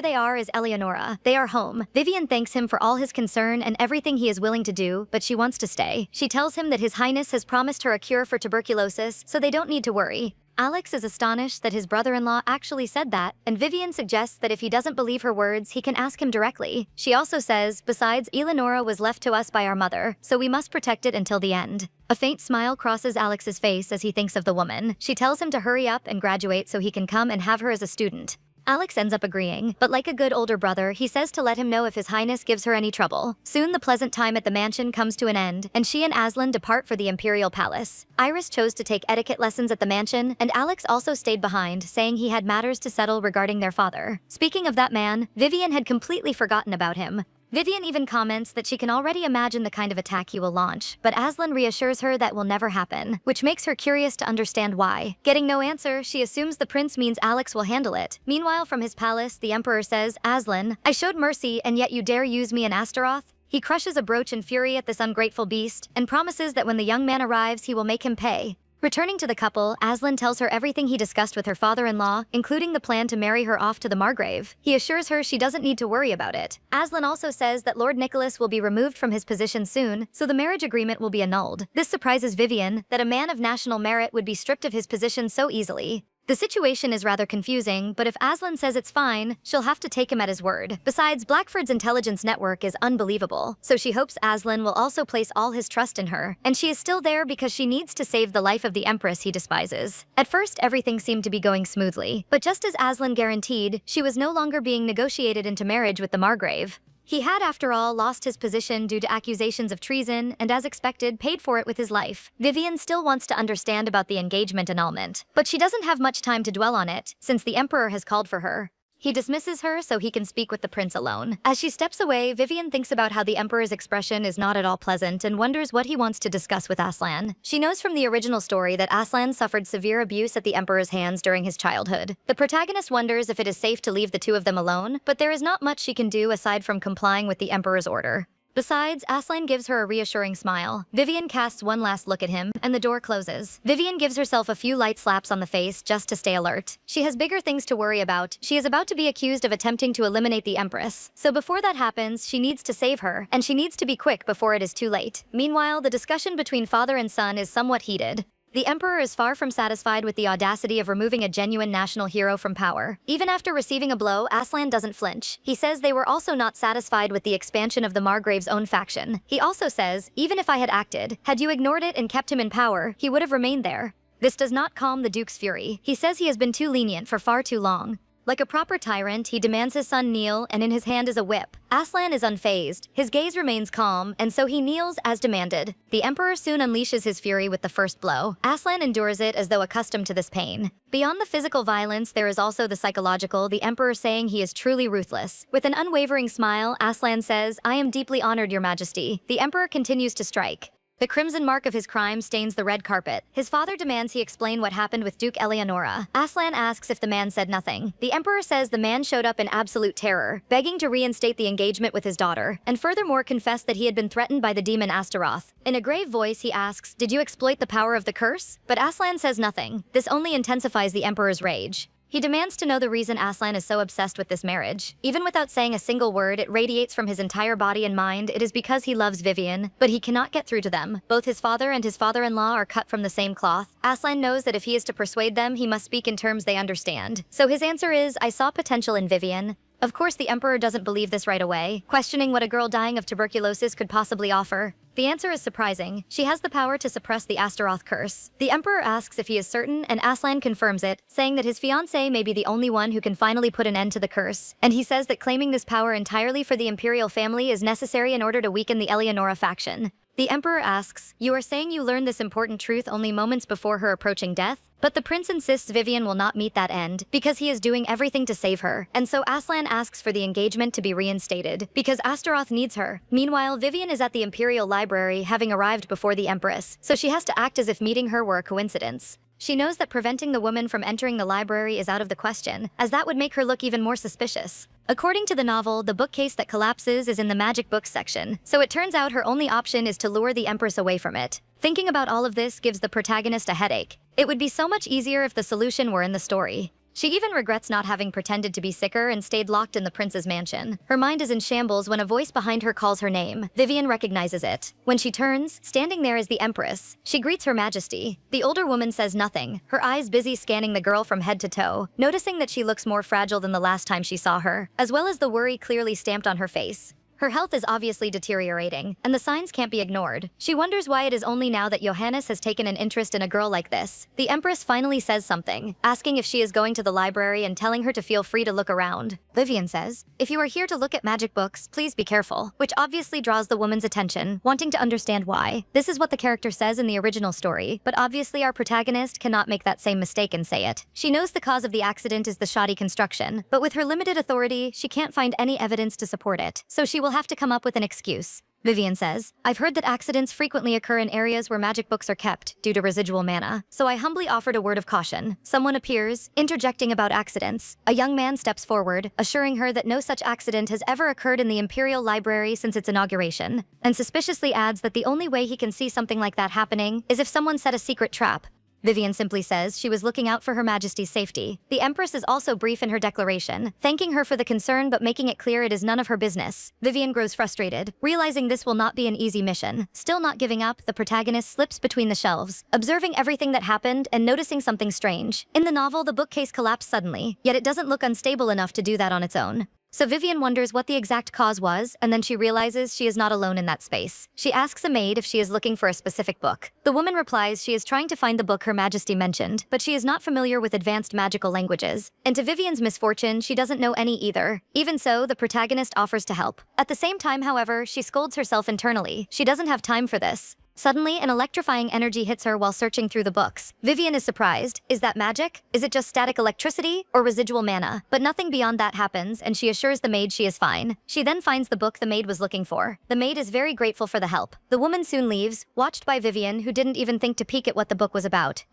they are is Eleonora. They are home. Vivian thanks him for all his concern and everything he is willing to do, but she wants to stay. She tells him that His Highness has promised her a cure for tuberculosis, so they don't need to worry. Alex is astonished that his brother-in-law actually said that, and Vivian suggests that if he doesn't believe her words, he can ask him directly. She also says, "Besides, Eleonora was left to us by our mother, so we must protect it until the end." A faint smile crosses Alex's face as he thinks of the woman. She tells him to hurry up and graduate so he can come and have her as a student. Alex ends up agreeing, but like a good older brother, he says to let him know if His Highness gives her any trouble. Soon the pleasant time at the mansion comes to an end, and she and Aslan depart for the Imperial Palace. Iris chose to take etiquette lessons at the mansion, and Alex also stayed behind, saying he had matters to settle regarding their father. Speaking of that man, Vivian had completely forgotten about him. Vivian even comments that she can already imagine the kind of attack he will launch, but Aslan reassures her that will never happen, which makes her curious to understand why. Getting no answer, she assumes the prince means Alex will handle it. Meanwhile, from his palace, the emperor says, "Aslan, I showed mercy, and yet you dare use me in Astaroth?" He crushes a brooch in fury at this ungrateful beast, and promises that when the young man arrives, he will make him pay. Returning to the couple, Aslan tells her everything he discussed with her father-in-law, including the plan to marry her off to the Margrave. He assures her she doesn't need to worry about it. Aslan also says that Lord Nicholas will be removed from his position soon, so the marriage agreement will be annulled. This surprises Vivian, that a man of national merit would be stripped of his position so easily. The situation is rather confusing, but if Aslan says it's fine, she'll have to take him at his word. Besides, Blackford's intelligence network is unbelievable, so she hopes Aslan will also place all his trust in her, and she is still there because she needs to save the life of the Empress he despises. At first, everything seemed to be going smoothly, but just as Aslan guaranteed, she was no longer being negotiated into marriage with the Margrave. He had, after all, lost his position due to accusations of treason and, as expected, paid for it with his life. Vivian still wants to understand about the engagement annulment, but she doesn't have much time to dwell on it, since the Emperor has called for her. He dismisses her so he can speak with the prince alone. As she steps away, Vivian thinks about how the Emperor's expression is not at all pleasant and wonders what he wants to discuss with Aslan. She knows from the original story that Aslan suffered severe abuse at the Emperor's hands during his childhood. The protagonist wonders if it is safe to leave the two of them alone, but there is not much she can do aside from complying with the Emperor's order. Besides, Aslan gives her a reassuring smile. Vivian casts one last look at him, and the door closes. Vivian gives herself a few light slaps on the face just to stay alert. She has bigger things to worry about. She is about to be accused of attempting to eliminate the Empress. So before that happens, she needs to save her, and she needs to be quick before it is too late. Meanwhile, the discussion between father and son is somewhat heated. The Emperor is far from satisfied with the audacity of removing a genuine national hero from power. Even after receiving a blow, Aslan doesn't flinch. He says they were also not satisfied with the expansion of the Margrave's own faction. He also says, even if I had acted, had you ignored it and kept him in power, he would have remained there. This does not calm the Duke's fury. He says he has been too lenient for far too long. Like a proper tyrant, he demands his son kneel, and in his hand is a whip. Aslan is unfazed. His gaze remains calm, and so he kneels as demanded. The Emperor soon unleashes his fury with the first blow. Aslan endures it as though accustomed to this pain. Beyond the physical violence, there is also the psychological, the Emperor saying he is truly ruthless. With an unwavering smile, Aslan says, "I am deeply honored, Your Majesty." The Emperor continues to strike. The crimson mark of his crime stains the red carpet. His father demands he explain what happened with Duke Eleonora. Aslan asks if the man said nothing. The Emperor says the man showed up in absolute terror, begging to reinstate the engagement with his daughter, and furthermore confessed that he had been threatened by the demon Astaroth. In a grave voice, he asks, "Did you exploit the power of the curse?" But Aslan says nothing. This only intensifies the Emperor's rage. He demands to know the reason Aslan is so obsessed with this marriage. Even without saying a single word, it radiates from his entire body and mind. It is because he loves Vivian, but he cannot get through to them. Both his father and his father-in-law are cut from the same cloth. Aslan knows that if he is to persuade them, he must speak in terms they understand. So his answer is, I saw potential in Vivian. Of course, the Emperor doesn't believe this right away, questioning what a girl dying of tuberculosis could possibly offer. The answer is surprising. She has the power to suppress the Astaroth curse. The Emperor asks if he is certain, and Aslan confirms it, saying that his fiancée may be the only one who can finally put an end to the curse. And he says that claiming this power entirely for the imperial family is necessary in order to weaken the Eleonora faction. The Emperor asks, "You are saying you learned this important truth only moments before her approaching death?" But the prince insists Vivian will not meet that end, because he is doing everything to save her. And so Aslan asks for the engagement to be reinstated, because Astaroth needs her. Meanwhile, Vivian is at the Imperial Library, having arrived before the Empress, so she has to act as if meeting her were a coincidence. She knows that preventing the woman from entering the library is out of the question, as that would make her look even more suspicious. According to the novel, the bookcase that collapses is in the magic books section, so it turns out her only option is to lure the Empress away from it. Thinking about all of this gives the protagonist a headache. It would be so much easier if the solution were in the story. She even regrets not having pretended to be sicker and stayed locked in the prince's mansion. Her mind is in shambles when a voice behind her calls her name. Vivian recognizes it. When she turns, standing there is the Empress. She greets Her Majesty. The older woman says nothing, her eyes busy scanning the girl from head to toe, noticing that she looks more fragile than the last time she saw her, as well as the worry clearly stamped on her face. Her health is obviously deteriorating, and the signs can't be ignored. She wonders why it is only now that Johannes has taken an interest in a girl like this. The Empress finally says something, asking if she is going to the library and telling her to feel free to look around. Vivian says, "If you are here to look at magic books, please be careful," which obviously draws the woman's attention, wanting to understand why. This is what the character says in the original story, but obviously our protagonist cannot make that same mistake and say it. She knows the cause of the accident is the shoddy construction, but with her limited authority, she can't find any evidence to support it, so she will have to come up with an excuse. Vivian says, "I've heard that accidents frequently occur in areas where magic books are kept, due to residual mana, so I humbly offered a word of caution." Someone appears, interjecting about accidents. A young man steps forward, assuring her that no such accident has ever occurred in the Imperial Library since its inauguration, and suspiciously adds that the only way he can see something like that happening is if someone set a secret trap. Vivian simply says she was looking out for Her Majesty's safety. The Empress is also brief in her declaration, thanking her for the concern but making it clear it is none of her business. Vivian grows frustrated, realizing this will not be an easy mission. Still not giving up, the protagonist slips between the shelves, observing everything that happened and noticing something strange. In the novel, the bookcase collapsed suddenly, yet it doesn't look unstable enough to do that on its own. So Vivian wonders what the exact cause was, and then she realizes she is not alone in that space. She asks a maid if she is looking for a specific book. The woman replies she is trying to find the book Her Majesty mentioned, but she is not familiar with advanced magical languages. And to Vivian's misfortune, she doesn't know any either. Even so, the protagonist offers to help. At the same time, however, she scolds herself internally. She doesn't have time for this. Suddenly, an electrifying energy hits her while searching through the books. Vivian is surprised. Is that magic? Is it just static electricity? Or residual mana? But nothing beyond that happens, and she assures the maid she is fine. She then finds the book the maid was looking for. The maid is very grateful for the help. The woman soon leaves, watched by Vivian, who didn't even think to peek at what the book was about.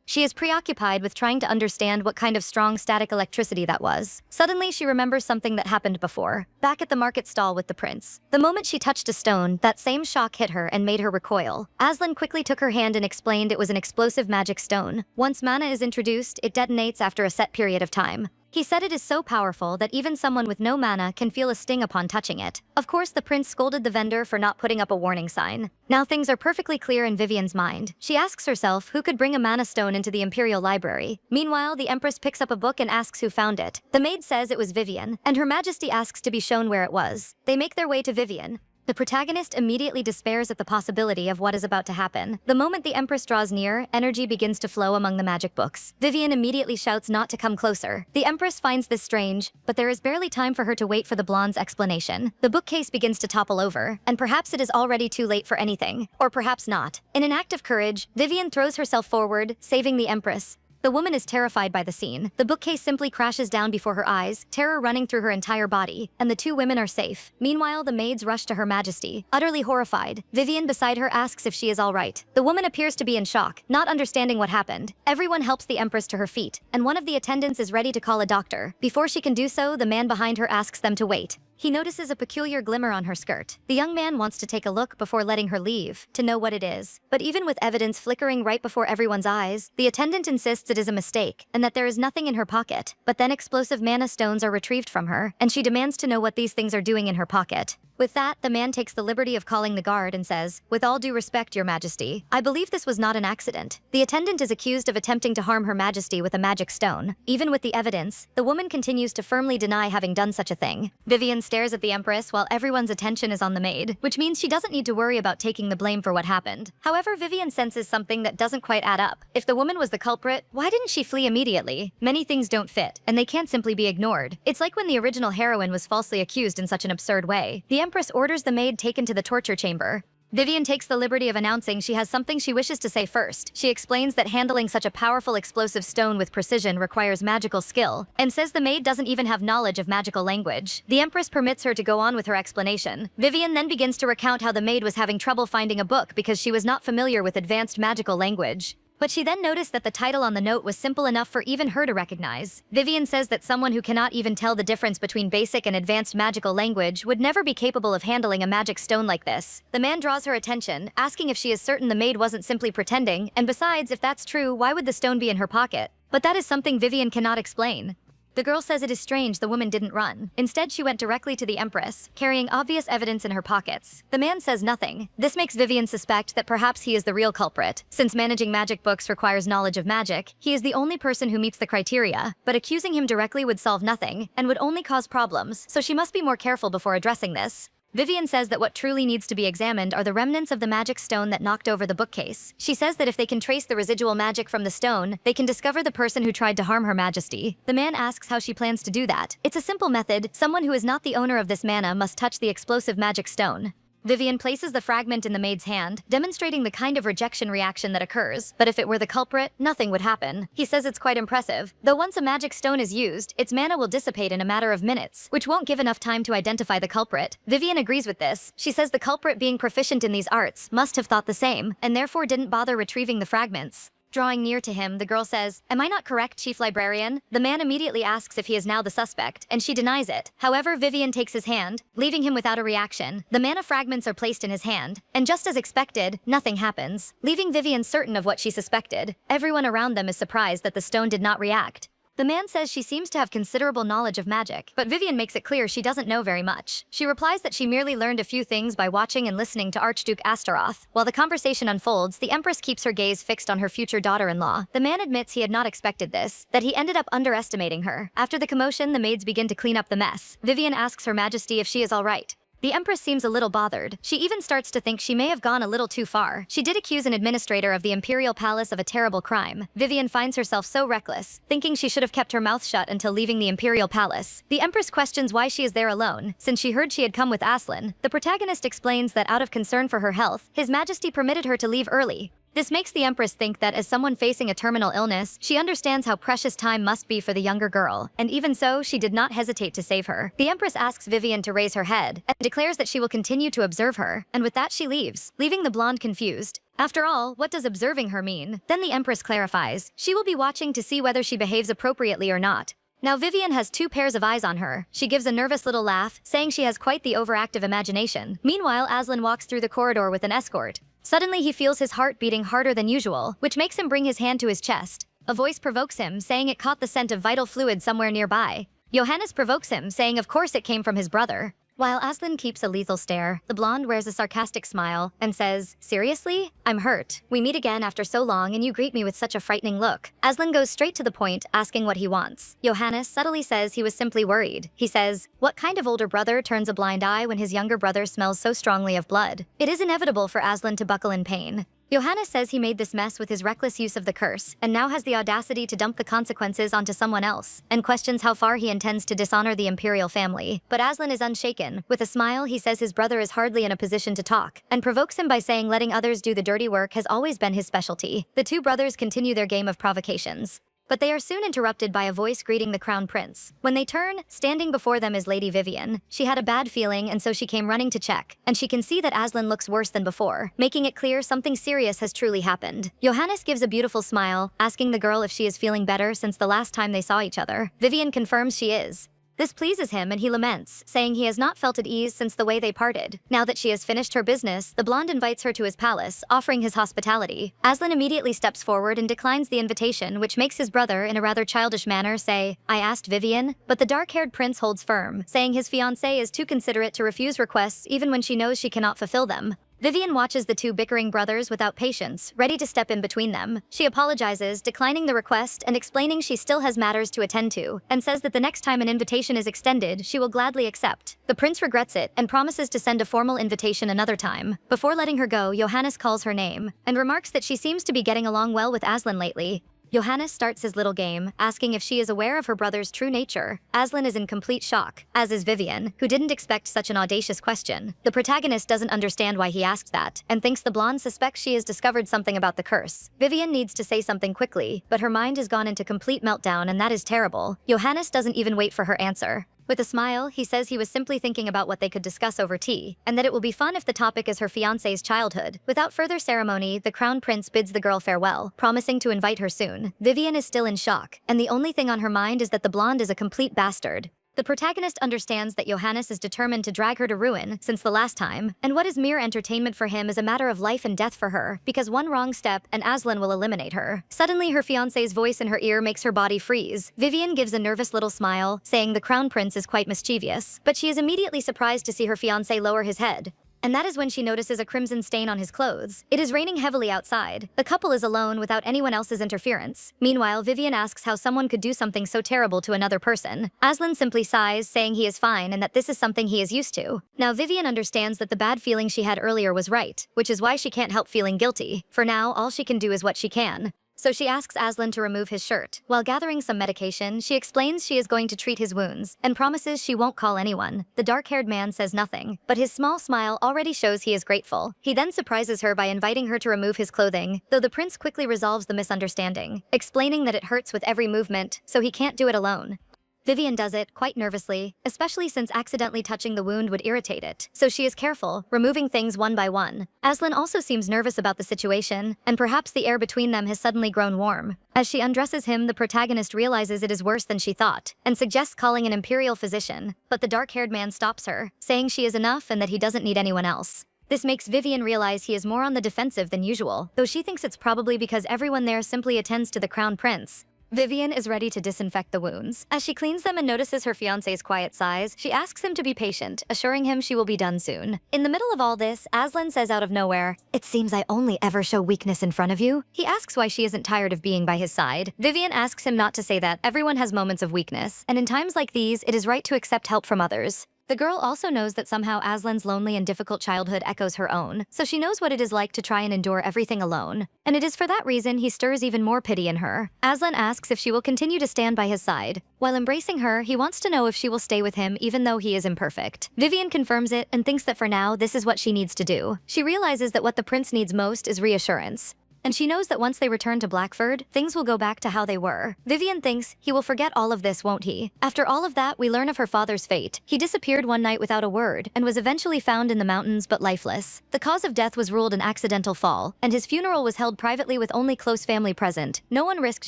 She is preoccupied with trying to understand what kind of strong static electricity that was. Suddenly, she remembers something that happened before, back at the market stall with the prince. The moment she touched a stone, that same shock hit her and made her recoil. Aslan quickly took her hand and explained it was an explosive magic stone. Once mana is introduced, it detonates after a set period of time. He said it is so powerful that even someone with no mana can feel a sting upon touching it. Of course, the prince scolded the vendor for not putting up a warning sign. Now things are perfectly clear in Vivian's mind. She asks herself who could bring a mana stone into the Imperial Library. Meanwhile, the Empress picks up a book and asks who found it. The maid says it was Vivian, and Her Majesty asks to be shown where it was. They make their way to Vivian. The protagonist immediately despairs at the possibility of what is about to happen. The moment the Empress draws near, energy begins to flow among the magic books. Vivian immediately shouts not to come closer. The Empress finds this strange, but there is barely time for her to wait for the blonde's explanation. The bookcase begins to topple over, and perhaps it is already too late for anything. Or perhaps not. In an act of courage, Vivian throws herself forward, saving the Empress. The woman is terrified by the scene. The bookcase simply crashes down before her eyes, terror running through her entire body, and the two women are safe. Meanwhile, the maids rush to Her Majesty. Utterly horrified, Vivian beside her asks if she is all right. The woman appears to be in shock, not understanding what happened. Everyone helps the Empress to her feet, and one of the attendants is ready to call a doctor. Before she can do so, the man behind her asks them to wait. He notices a peculiar glimmer on her skirt. The young man wants to take a look before letting her leave, to know what it is. But even with evidence flickering right before everyone's eyes, the attendant insists it is a mistake, and that there is nothing in her pocket. But then explosive mana stones are retrieved from her, and she demands to know what these things are doing in her pocket. With that, the man takes the liberty of calling the guard and says, "With all due respect, Your Majesty, I believe this was not an accident." The attendant is accused of attempting to harm Her Majesty with a magic stone. Even with the evidence, the woman continues to firmly deny having done such a thing. Vivian stares at the Empress while everyone's attention is on the maid, which means she doesn't need to worry about taking the blame for what happened. However, Vivian senses something that doesn't quite add up. If the woman was the culprit, why didn't she flee immediately? Many things don't fit, and they can't simply be ignored. It's like when the original heroine was falsely accused in such an absurd way. The Empress orders the maid taken to the torture chamber. Vivian takes the liberty of announcing she has something she wishes to say first. She explains that handling such a powerful explosive stone with precision requires magical skill, and says the maid doesn't even have knowledge of magical language. The Empress permits her to go on with her explanation. Vivian then begins to recount how the maid was having trouble finding a book because she was not familiar with advanced magical language. But she then noticed that the title on the note was simple enough for even her to recognize. Vivian says that someone who cannot even tell the difference between basic and advanced magical language would never be capable of handling a magic stone like this. The man draws her attention, asking if she is certain the maid wasn't simply pretending, and besides, if that's true, why would the stone be in her pocket? But that is something Vivian cannot explain. The girl says it is strange the woman didn't run. Instead, she went directly to the Empress, carrying obvious evidence in her pockets. The man says nothing. This makes Vivian suspect that perhaps he is the real culprit. Since managing magic books requires knowledge of magic, he is the only person who meets the criteria, but accusing him directly would solve nothing, and would only cause problems, so she must be more careful before addressing this. Vivian says that what truly needs to be examined are the remnants of the magic stone that knocked over the bookcase. She says that if they can trace the residual magic from the stone, they can discover the person who tried to harm Her Majesty. The man asks how she plans to do that. It's a simple method. Someone who is not the owner of this mana must touch the explosive magic stone. Vivian places the fragment in the maid's hand, demonstrating the kind of rejection reaction that occurs, but if it were the culprit, nothing would happen. He says it's quite impressive. Though once a magic stone is used, its mana will dissipate in a matter of minutes, which won't give enough time to identify the culprit. Vivian agrees with this. She says the culprit, being proficient in these arts, must have thought the same, and therefore didn't bother retrieving the fragments. Drawing near to him, the girl says, "Am I not correct, Chief Librarian?" The man immediately asks if he is now the suspect, and she denies it. However, Vivian takes his hand, leaving him without a reaction. The mana fragments are placed in his hand, and just as expected, nothing happens, leaving Vivian certain of what she suspected. Everyone around them is surprised that the stone did not react. The man says she seems to have considerable knowledge of magic, but Vivian makes it clear she doesn't know very much. She replies that she merely learned a few things by watching and listening to Archduke Astaroth. While the conversation unfolds, the Empress keeps her gaze fixed on her future daughter-in-law. The man admits he had not expected this, that he ended up underestimating her. After the commotion, the maids begin to clean up the mess. Vivian asks Her Majesty if she is all right. The Empress seems a little bothered. She even starts to think she may have gone a little too far. She did accuse an administrator of the Imperial Palace of a terrible crime. Vivian finds herself so reckless, thinking she should have kept her mouth shut until leaving the Imperial Palace. The Empress questions why she is there alone, since she heard she had come with Aslan. The protagonist explains that out of concern for her health, His Majesty permitted her to leave early. This makes the Empress think that as someone facing a terminal illness, she understands how precious time must be for the younger girl, and even so, she did not hesitate to save her. The Empress asks Vivian to raise her head, and declares that she will continue to observe her, and with that she leaves, leaving the blonde confused. After all, what does observing her mean? Then the Empress clarifies. She will be watching to see whether she behaves appropriately or not. Now Vivian has two pairs of eyes on her. She gives a nervous little laugh, saying she has quite the overactive imagination. Meanwhile, Aslan walks through the corridor with an escort. Suddenly he feels his heart beating harder than usual, which makes him bring his hand to his chest. A voice provokes him, saying it caught the scent of vital fluid somewhere nearby. Johannes provokes him, saying of course it came from his brother. While Aslan keeps a lethal stare, the blonde wears a sarcastic smile and says, "Seriously? I'm hurt. We meet again after so long and you greet me with such a frightening look." Aslan goes straight to the point, asking what he wants. Johannes subtly says he was simply worried. He says, "What kind of older brother turns a blind eye when his younger brother smells so strongly of blood?" It is inevitable for Aslan to buckle in pain. Johannes says he made this mess with his reckless use of the curse, and now has the audacity to dump the consequences onto someone else, and questions how far he intends to dishonor the imperial family. But Aslan is unshaken. With a smile, he says his brother is hardly in a position to talk, and provokes him by saying letting others do the dirty work has always been his specialty. The two brothers continue their game of provocations. But they are soon interrupted by a voice greeting the crown prince. When they turn, standing before them is Lady Vivian. She had a bad feeling and so she came running to check, and she can see that Aslan looks worse than before, making it clear something serious has truly happened. Johannes gives a beautiful smile, asking the girl if she is feeling better since the last time they saw each other. Vivian confirms she is. This pleases him and he laments, saying he has not felt at ease since the way they parted. Now that she has finished her business, the blonde invites her to his palace, offering his hospitality. Aslan immediately steps forward and declines the invitation, which makes his brother, in a rather childish manner, say, "I asked Vivian?" But the dark-haired prince holds firm, saying his fiancée is too considerate to refuse requests even when she knows she cannot fulfill them. Vivian watches the two bickering brothers without patience, ready to step in between them. She apologizes, declining the request and explaining she still has matters to attend to, and says that the next time an invitation is extended, she will gladly accept. The prince regrets it and promises to send a formal invitation another time. Before letting her go, Johannes calls her name, and remarks that she seems to be getting along well with Aslan lately. Johannes starts his little game, asking if she is aware of her brother's true nature. Aslan is in complete shock, as is Vivian, who didn't expect such an audacious question. The protagonist doesn't understand why he asked that, and thinks the blonde suspects she has discovered something about the curse. Vivian needs to say something quickly, but her mind has gone into complete meltdown and that is terrible. Johannes doesn't even wait for her answer. With a smile, he says he was simply thinking about what they could discuss over tea, and that it will be fun if the topic is her fiancé's childhood. Without further ceremony, the crown prince bids the girl farewell, promising to invite her soon. Vivian is still in shock, and the only thing on her mind is that the blonde is a complete bastard. The protagonist understands that Johannes is determined to drag her to ruin since the last time, and what is mere entertainment for him is a matter of life and death for her, because one wrong step and Aslan will eliminate her. Suddenly, her fiancé's voice in her ear makes her body freeze. Vivian gives a nervous little smile, saying the crown prince is quite mischievous, but she is immediately surprised to see her fiancé lower his head. And that is when she notices a crimson stain on his clothes. It is raining heavily outside. The couple is alone without anyone else's interference. Meanwhile, Vivian asks how someone could do something so terrible to another person. Aslan simply sighs, saying he is fine and that this is something he is used to. Now, Vivian understands that the bad feeling she had earlier was right, which is why she can't help feeling guilty. For now, all she can do is what she can. So she asks Aslan to remove his shirt. While gathering some medication, she explains she is going to treat his wounds, and promises she won't call anyone. The dark-haired man says nothing, but his small smile already shows he is grateful. He then surprises her by inviting her to remove his clothing, though the prince quickly resolves the misunderstanding, explaining that it hurts with every movement, so he can't do it alone. Vivian does it, quite nervously, especially since accidentally touching the wound would irritate it, so she is careful, removing things one by one. Aslan also seems nervous about the situation, and perhaps the air between them has suddenly grown warm. As she undresses him, the protagonist realizes it is worse than she thought, and suggests calling an imperial physician, but the dark-haired man stops her, saying she is enough and that he doesn't need anyone else. This makes Vivian realize he is more on the defensive than usual, though she thinks it's probably because everyone there simply attends to the crown prince. Vivian is ready to disinfect the wounds. As she cleans them and notices her fiancé's quiet sighs, she asks him to be patient, assuring him she will be done soon. In the middle of all this, Aslan says out of nowhere, "It seems I only ever show weakness in front of you." He asks why she isn't tired of being by his side. Vivian asks him not to say that. Everyone has moments of weakness, and in times like these, it is right to accept help from others. The girl also knows that somehow Aslan's lonely and difficult childhood echoes her own, so she knows what it is like to try and endure everything alone. And it is for that reason he stirs even more pity in her. Aslan asks if she will continue to stand by his side. While embracing her, he wants to know if she will stay with him even though he is imperfect. Vivian confirms it and thinks that for now, this is what she needs to do. She realizes that what the prince needs most is reassurance. And she knows that once they return to Blackford, things will go back to how they were. Vivian thinks he will forget all of this, won't he? After all of that, we learn of her father's fate. He disappeared one night without a word, and was eventually found in the mountains but lifeless. The cause of death was ruled an accidental fall, and his funeral was held privately with only close family present. No one risked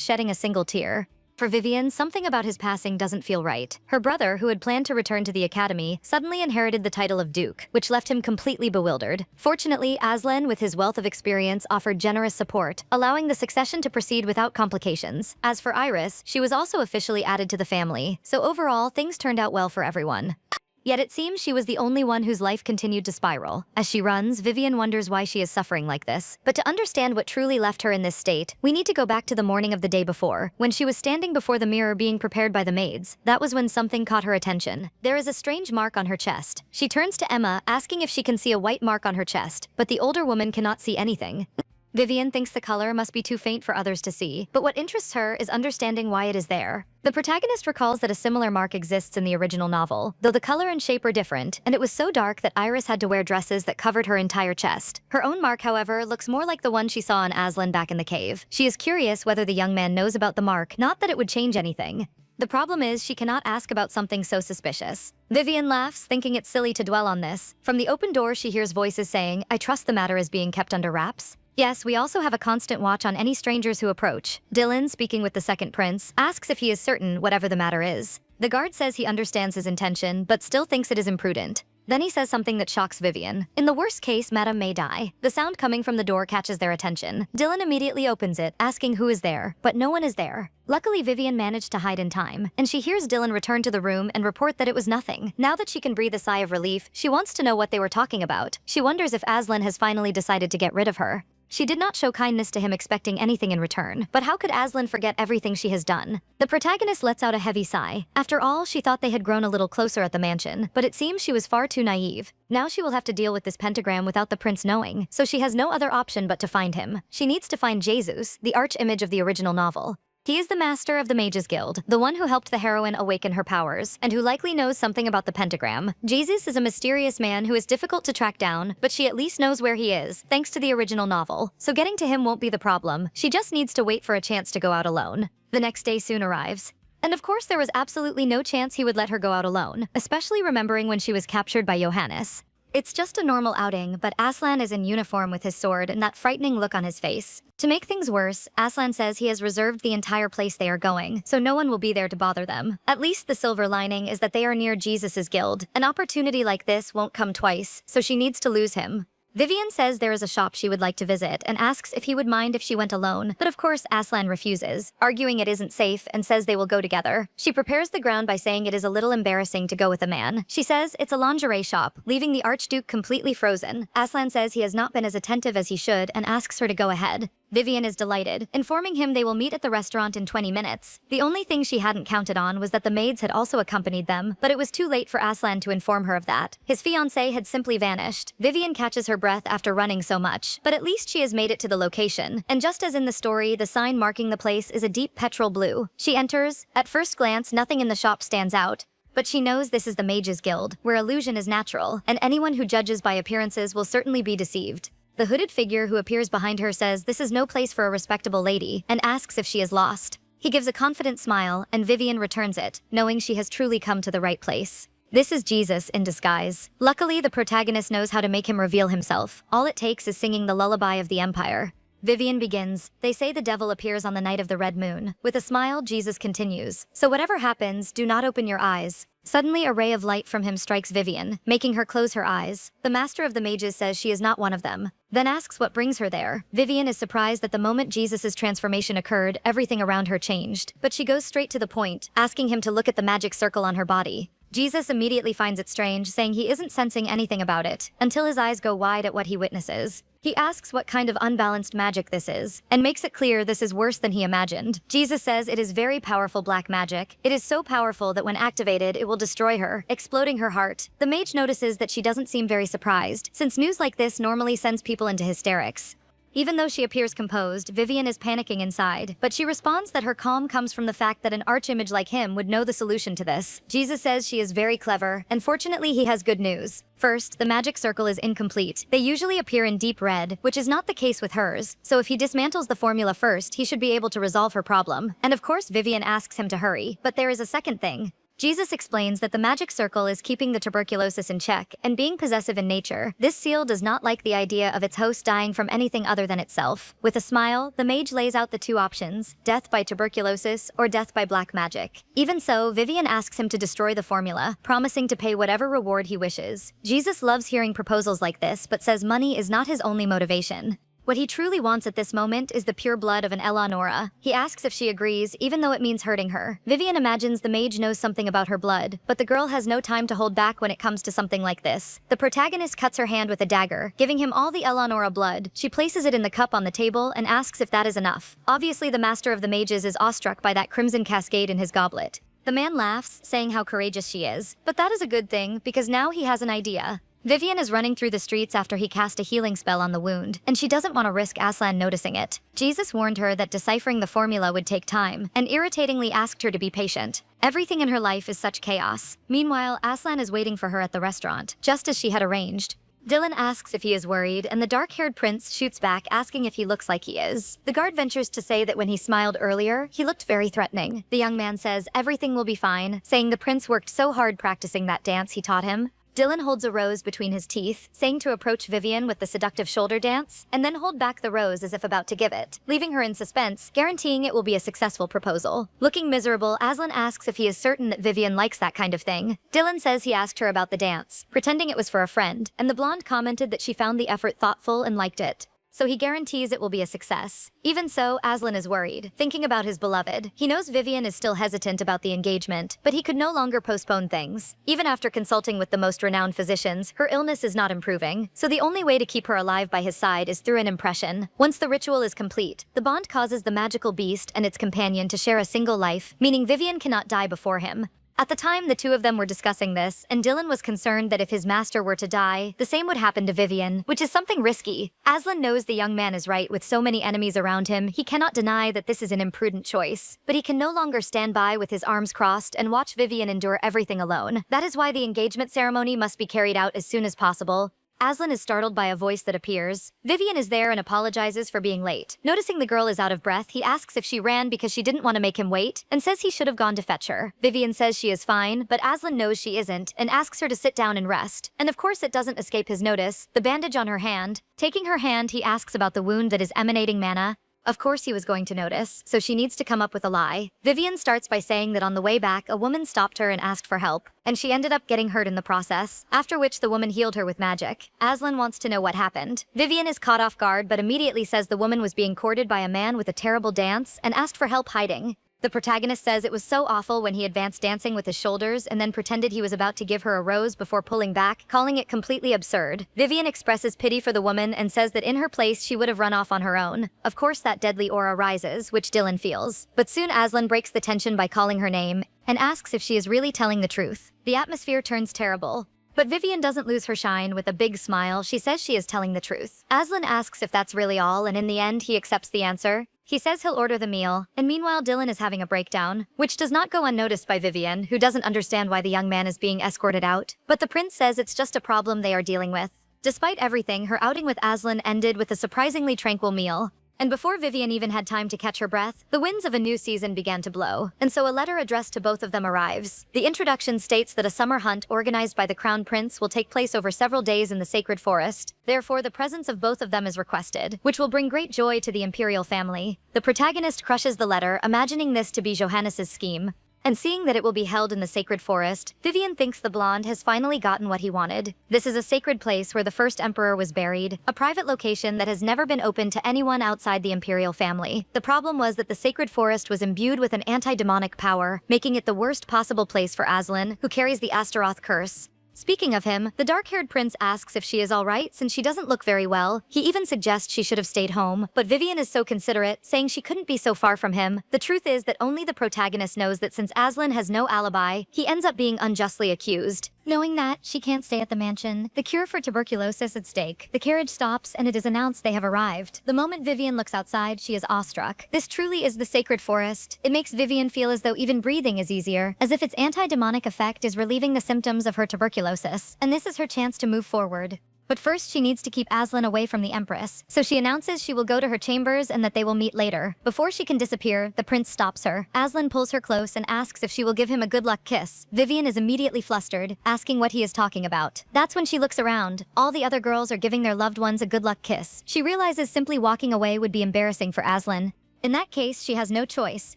shedding a single tear. For Vivian, something about his passing doesn't feel right. Her brother, who had planned to return to the academy, suddenly inherited the title of Duke, which left him completely bewildered. Fortunately, Aslan, with his wealth of experience, offered generous support, allowing the succession to proceed without complications. As for Iris, she was also officially added to the family, so overall, things turned out well for everyone. Yet it seems she was the only one whose life continued to spiral. As she runs, Vivian wonders why she is suffering like this. But to understand what truly left her in this state, we need to go back to the morning of the day before, when she was standing before the mirror being prepared by the maids. That was when something caught her attention. There is a strange mark on her chest. She turns to Emma, asking if she can see a white mark on her chest, but the older woman cannot see anything. Vivian thinks the color must be too faint for others to see, but what interests her is understanding why it is there. The protagonist recalls that a similar mark exists in the original novel, though the color and shape are different, and it was so dark that Iris had to wear dresses that covered her entire chest. Her own mark, however, looks more like the one she saw on Aslan back in the cave. She is curious whether the young man knows about the mark, not that it would change anything. The problem is she cannot ask about something so suspicious. Vivian laughs, thinking it's silly to dwell on this. From the open door, she hears voices saying, "I trust the matter is being kept under wraps." Yes, we also have a constant watch on any strangers who approach. Dylan, speaking with the second prince, asks if he is certain whatever the matter is. The guard says he understands his intention, but still thinks it is imprudent. Then he says something that shocks Vivian. In the worst case, Madame may die. The sound coming from the door catches their attention. Dylan immediately opens it, asking who is there, but no one is there. Luckily, Vivian managed to hide in time, and she hears Dylan return to the room and report that it was nothing. Now that she can breathe a sigh of relief, she wants to know what they were talking about. She wonders if Aslan has finally decided to get rid of her. She did not show kindness to him expecting anything in return, but how could Aslan forget everything she has done? The protagonist lets out a heavy sigh. After all, she thought they had grown a little closer at the mansion, but it seems she was far too naive. Now she will have to deal with this pentagram without the prince knowing, so she has no other option but to find him. She needs to find Jesus, the arch-image of the original novel. He is the master of the Mages Guild, the one who helped the heroine awaken her powers, and who likely knows something about the pentagram. Jesus is a mysterious man who is difficult to track down, but she at least knows where he is, thanks to the original novel. So getting to him won't be the problem. She just needs to wait for a chance to go out alone. The next day soon arrives. And of course there was absolutely no chance he would let her go out alone, especially remembering when she was captured by Johannes. It's just a normal outing, but Aslan is in uniform with his sword and that frightening look on his face. To make things worse, Aslan says he has reserved the entire place they are going, so no one will be there to bother them. At least the silver lining is that they are near Jesus's guild. An opportunity like this won't come twice, so she needs to lose him. Vivian says there is a shop she would like to visit and asks if he would mind if she went alone, but of course Aslan refuses, arguing it isn't safe and says they will go together. She prepares the ground by saying it is a little embarrassing to go with a man. She says it's a lingerie shop, leaving the Archduke completely frozen. Aslan says he has not been as attentive as he should and asks her to go ahead. Vivian is delighted, informing him they will meet at the restaurant in 20 minutes. The only thing she hadn't counted on was that the maids had also accompanied them, but it was too late for Aslan to inform her of that. His fiancée had simply vanished. Vivian catches her breath after running so much, but at least she has made it to the location. And just as in the story, the sign marking the place is a deep petrol blue. She enters. At first glance, nothing in the shop stands out. But she knows this is the Mages Guild, where illusion is natural, and anyone who judges by appearances will certainly be deceived. The hooded figure who appears behind her says this is no place for a respectable lady, and asks if she is lost. He gives a confident smile, and Vivian returns it, knowing she has truly come to the right place. This is Jesus in disguise. Luckily, the protagonist knows how to make him reveal himself. All it takes is singing the lullaby of the Empire. Vivian begins. They say the devil appears on the night of the red moon. With a smile, Jesus continues. So whatever happens, do not open your eyes. Suddenly, a ray of light from him strikes Vivian, making her close her eyes. The master of the mages says she is not one of them, then asks what brings her there. Vivian is surprised that the moment Jesus' transformation occurred, everything around her changed. But she goes straight to the point, asking him to look at the magic circle on her body. Jesus immediately finds it strange, saying he isn't sensing anything about it, until his eyes go wide at what he witnesses. He asks what kind of unbalanced magic this is, and makes it clear this is worse than he imagined. Jesus says it is very powerful black magic. It is so powerful that when activated, it will destroy her, exploding her heart. The mage notices that she doesn't seem very surprised, since news like this normally sends people into hysterics. Even though she appears composed, Vivian is panicking inside, but she responds that her calm comes from the fact that an arch-image like him would know the solution to this. Jesus says she is very clever, and fortunately he has good news. First, the magic circle is incomplete. They usually appear in deep red, which is not the case with hers, so if he dismantles the formula first, he should be able to resolve her problem. And of course Vivian asks him to hurry, but there is a second thing. Jesus explains that the magic circle is keeping the tuberculosis in check and being possessive in nature. This seal does not like the idea of its host dying from anything other than itself. With a smile, the mage lays out the two options, death by tuberculosis or death by black magic. Even so, Vivian asks him to destroy the formula, promising to pay whatever reward he wishes. Jesus loves hearing proposals like this, but says money is not his only motivation. What he truly wants at this moment is the pure blood of an Eleonora. He asks if she agrees, even though it means hurting her. Vivian imagines the mage knows something about her blood, but the girl has no time to hold back when it comes to something like this. The protagonist cuts her hand with a dagger, giving him all the Eleonora blood. She places it in the cup on the table and asks if that is enough. Obviously, the master of the mages is awestruck by that crimson cascade in his goblet. The man laughs, saying how courageous she is. But that is a good thing, because now he has an idea. Vivian is running through the streets after he cast a healing spell on the wound, and she doesn't want to risk Aslan noticing it. Jesus warned her that deciphering the formula would take time, and irritatingly asked her to be patient. Everything in her life is such chaos. Meanwhile, Aslan is waiting for her at the restaurant, just as she had arranged. Dylan asks if he is worried, and the dark-haired prince shoots back, asking if he looks like he is. The guard ventures to say that when he smiled earlier, he looked very threatening. The young man says everything will be fine, saying the prince worked so hard practicing that dance he taught him. Dylan holds a rose between his teeth, saying to approach Vivian with the seductive shoulder dance, and then hold back the rose as if about to give it, leaving her in suspense, guaranteeing it will be a successful proposal. Looking miserable, Aslan asks if he is certain that Vivian likes that kind of thing. Dylan says he asked her about the dance, pretending it was for a friend, and the blonde commented that she found the effort thoughtful and liked it. So he guarantees it will be a success. Even so, Aslan is worried, thinking about his beloved. He knows Vivian is still hesitant about the engagement, but he could no longer postpone things. Even after consulting with the most renowned physicians, her illness is not improving, so the only way to keep her alive by his side is through an impression. Once the ritual is complete, the bond causes the magical beast and its companion to share a single life, meaning Vivian cannot die before him. At the time, the two of them were discussing this, and Dylan was concerned that if his master were to die, the same would happen to Vivian, which is something risky. Aslan knows the young man is right. With so many enemies around him, he cannot deny that this is an imprudent choice. But he can no longer stand by with his arms crossed and watch Vivian endure everything alone. That is why the engagement ceremony must be carried out as soon as possible. Aslan is startled by a voice that appears. Vivian is there and apologizes for being late. Noticing the girl is out of breath, he asks if she ran because she didn't want to make him wait, and says he should have gone to fetch her. Vivian says she is fine, but Aslan knows she isn't, and asks her to sit down and rest. And of course it doesn't escape his notice, the bandage on her hand. Taking her hand, he asks about the wound that is emanating mana. Of course he was going to notice, so she needs to come up with a lie. Vivian starts by saying that on the way back, a woman stopped her and asked for help, and she ended up getting hurt in the process, after which the woman healed her with magic. Aslan wants to know what happened. Vivian is caught off guard but immediately says the woman was being courted by a man with a terrible dance and asked for help hiding. The protagonist says it was so awful when he advanced dancing with his shoulders and then pretended he was about to give her a rose before pulling back, calling it completely absurd. Vivian expresses pity for the woman and says that in her place she would have run off on her own. Of course that deadly aura rises, which Dylan feels. But soon Aslan breaks the tension by calling her name and asks if she is really telling the truth. The atmosphere turns terrible. But Vivian doesn't lose her shine. With a big smile, she says she is telling the truth. Aslan asks if that's really all, and in the end, he accepts the answer. He says he'll order the meal, and meanwhile Dylan is having a breakdown, which does not go unnoticed by Vivian, who doesn't understand why the young man is being escorted out. But the prince says it's just a problem they are dealing with. Despite everything, her outing with Aslan ended with a surprisingly tranquil meal. And before Vivian even had time to catch her breath, the winds of a new season began to blow, and so a letter addressed to both of them arrives. The introduction states that a summer hunt organized by the crown prince will take place over several days in the sacred forest. Therefore, the presence of both of them is requested, which will bring great joy to the imperial family. The protagonist crushes the letter, imagining this to be Johannes's scheme. And seeing that it will be held in the sacred forest, Vivian thinks the blonde has finally gotten what he wanted. This is a sacred place where the first emperor was buried, a private location that has never been open to anyone outside the imperial family. The problem was that the sacred forest was imbued with an anti-demonic power, making it the worst possible place for Aslan, who carries the Astaroth curse. Speaking of him, the dark-haired prince asks if she is alright since she doesn't look very well. He even suggests she should have stayed home, but Vivian is so considerate, saying she couldn't be so far from him. The truth is that only the protagonist knows that since Aslan has no alibi, he ends up being unjustly accused. Knowing that, she can't stay at the mansion. The cure for tuberculosis at stake. The carriage stops and it is announced they have arrived. The moment Vivian looks outside, she is awestruck. This truly is the sacred forest. It makes Vivian feel as though even breathing is easier, as if its anti-demonic effect is relieving the symptoms of her tuberculosis. And this is her chance to move forward. But first she needs to keep Aslan away from the Empress, so she announces she will go to her chambers and that they will meet later. Before she can disappear, the prince stops her. Aslan pulls her close and asks if she will give him a good luck kiss. Vivian is immediately flustered, asking what he is talking about. That's when she looks around. All the other girls are giving their loved ones a good luck kiss. She realizes simply walking away would be embarrassing for Aslan. In that case, she has no choice.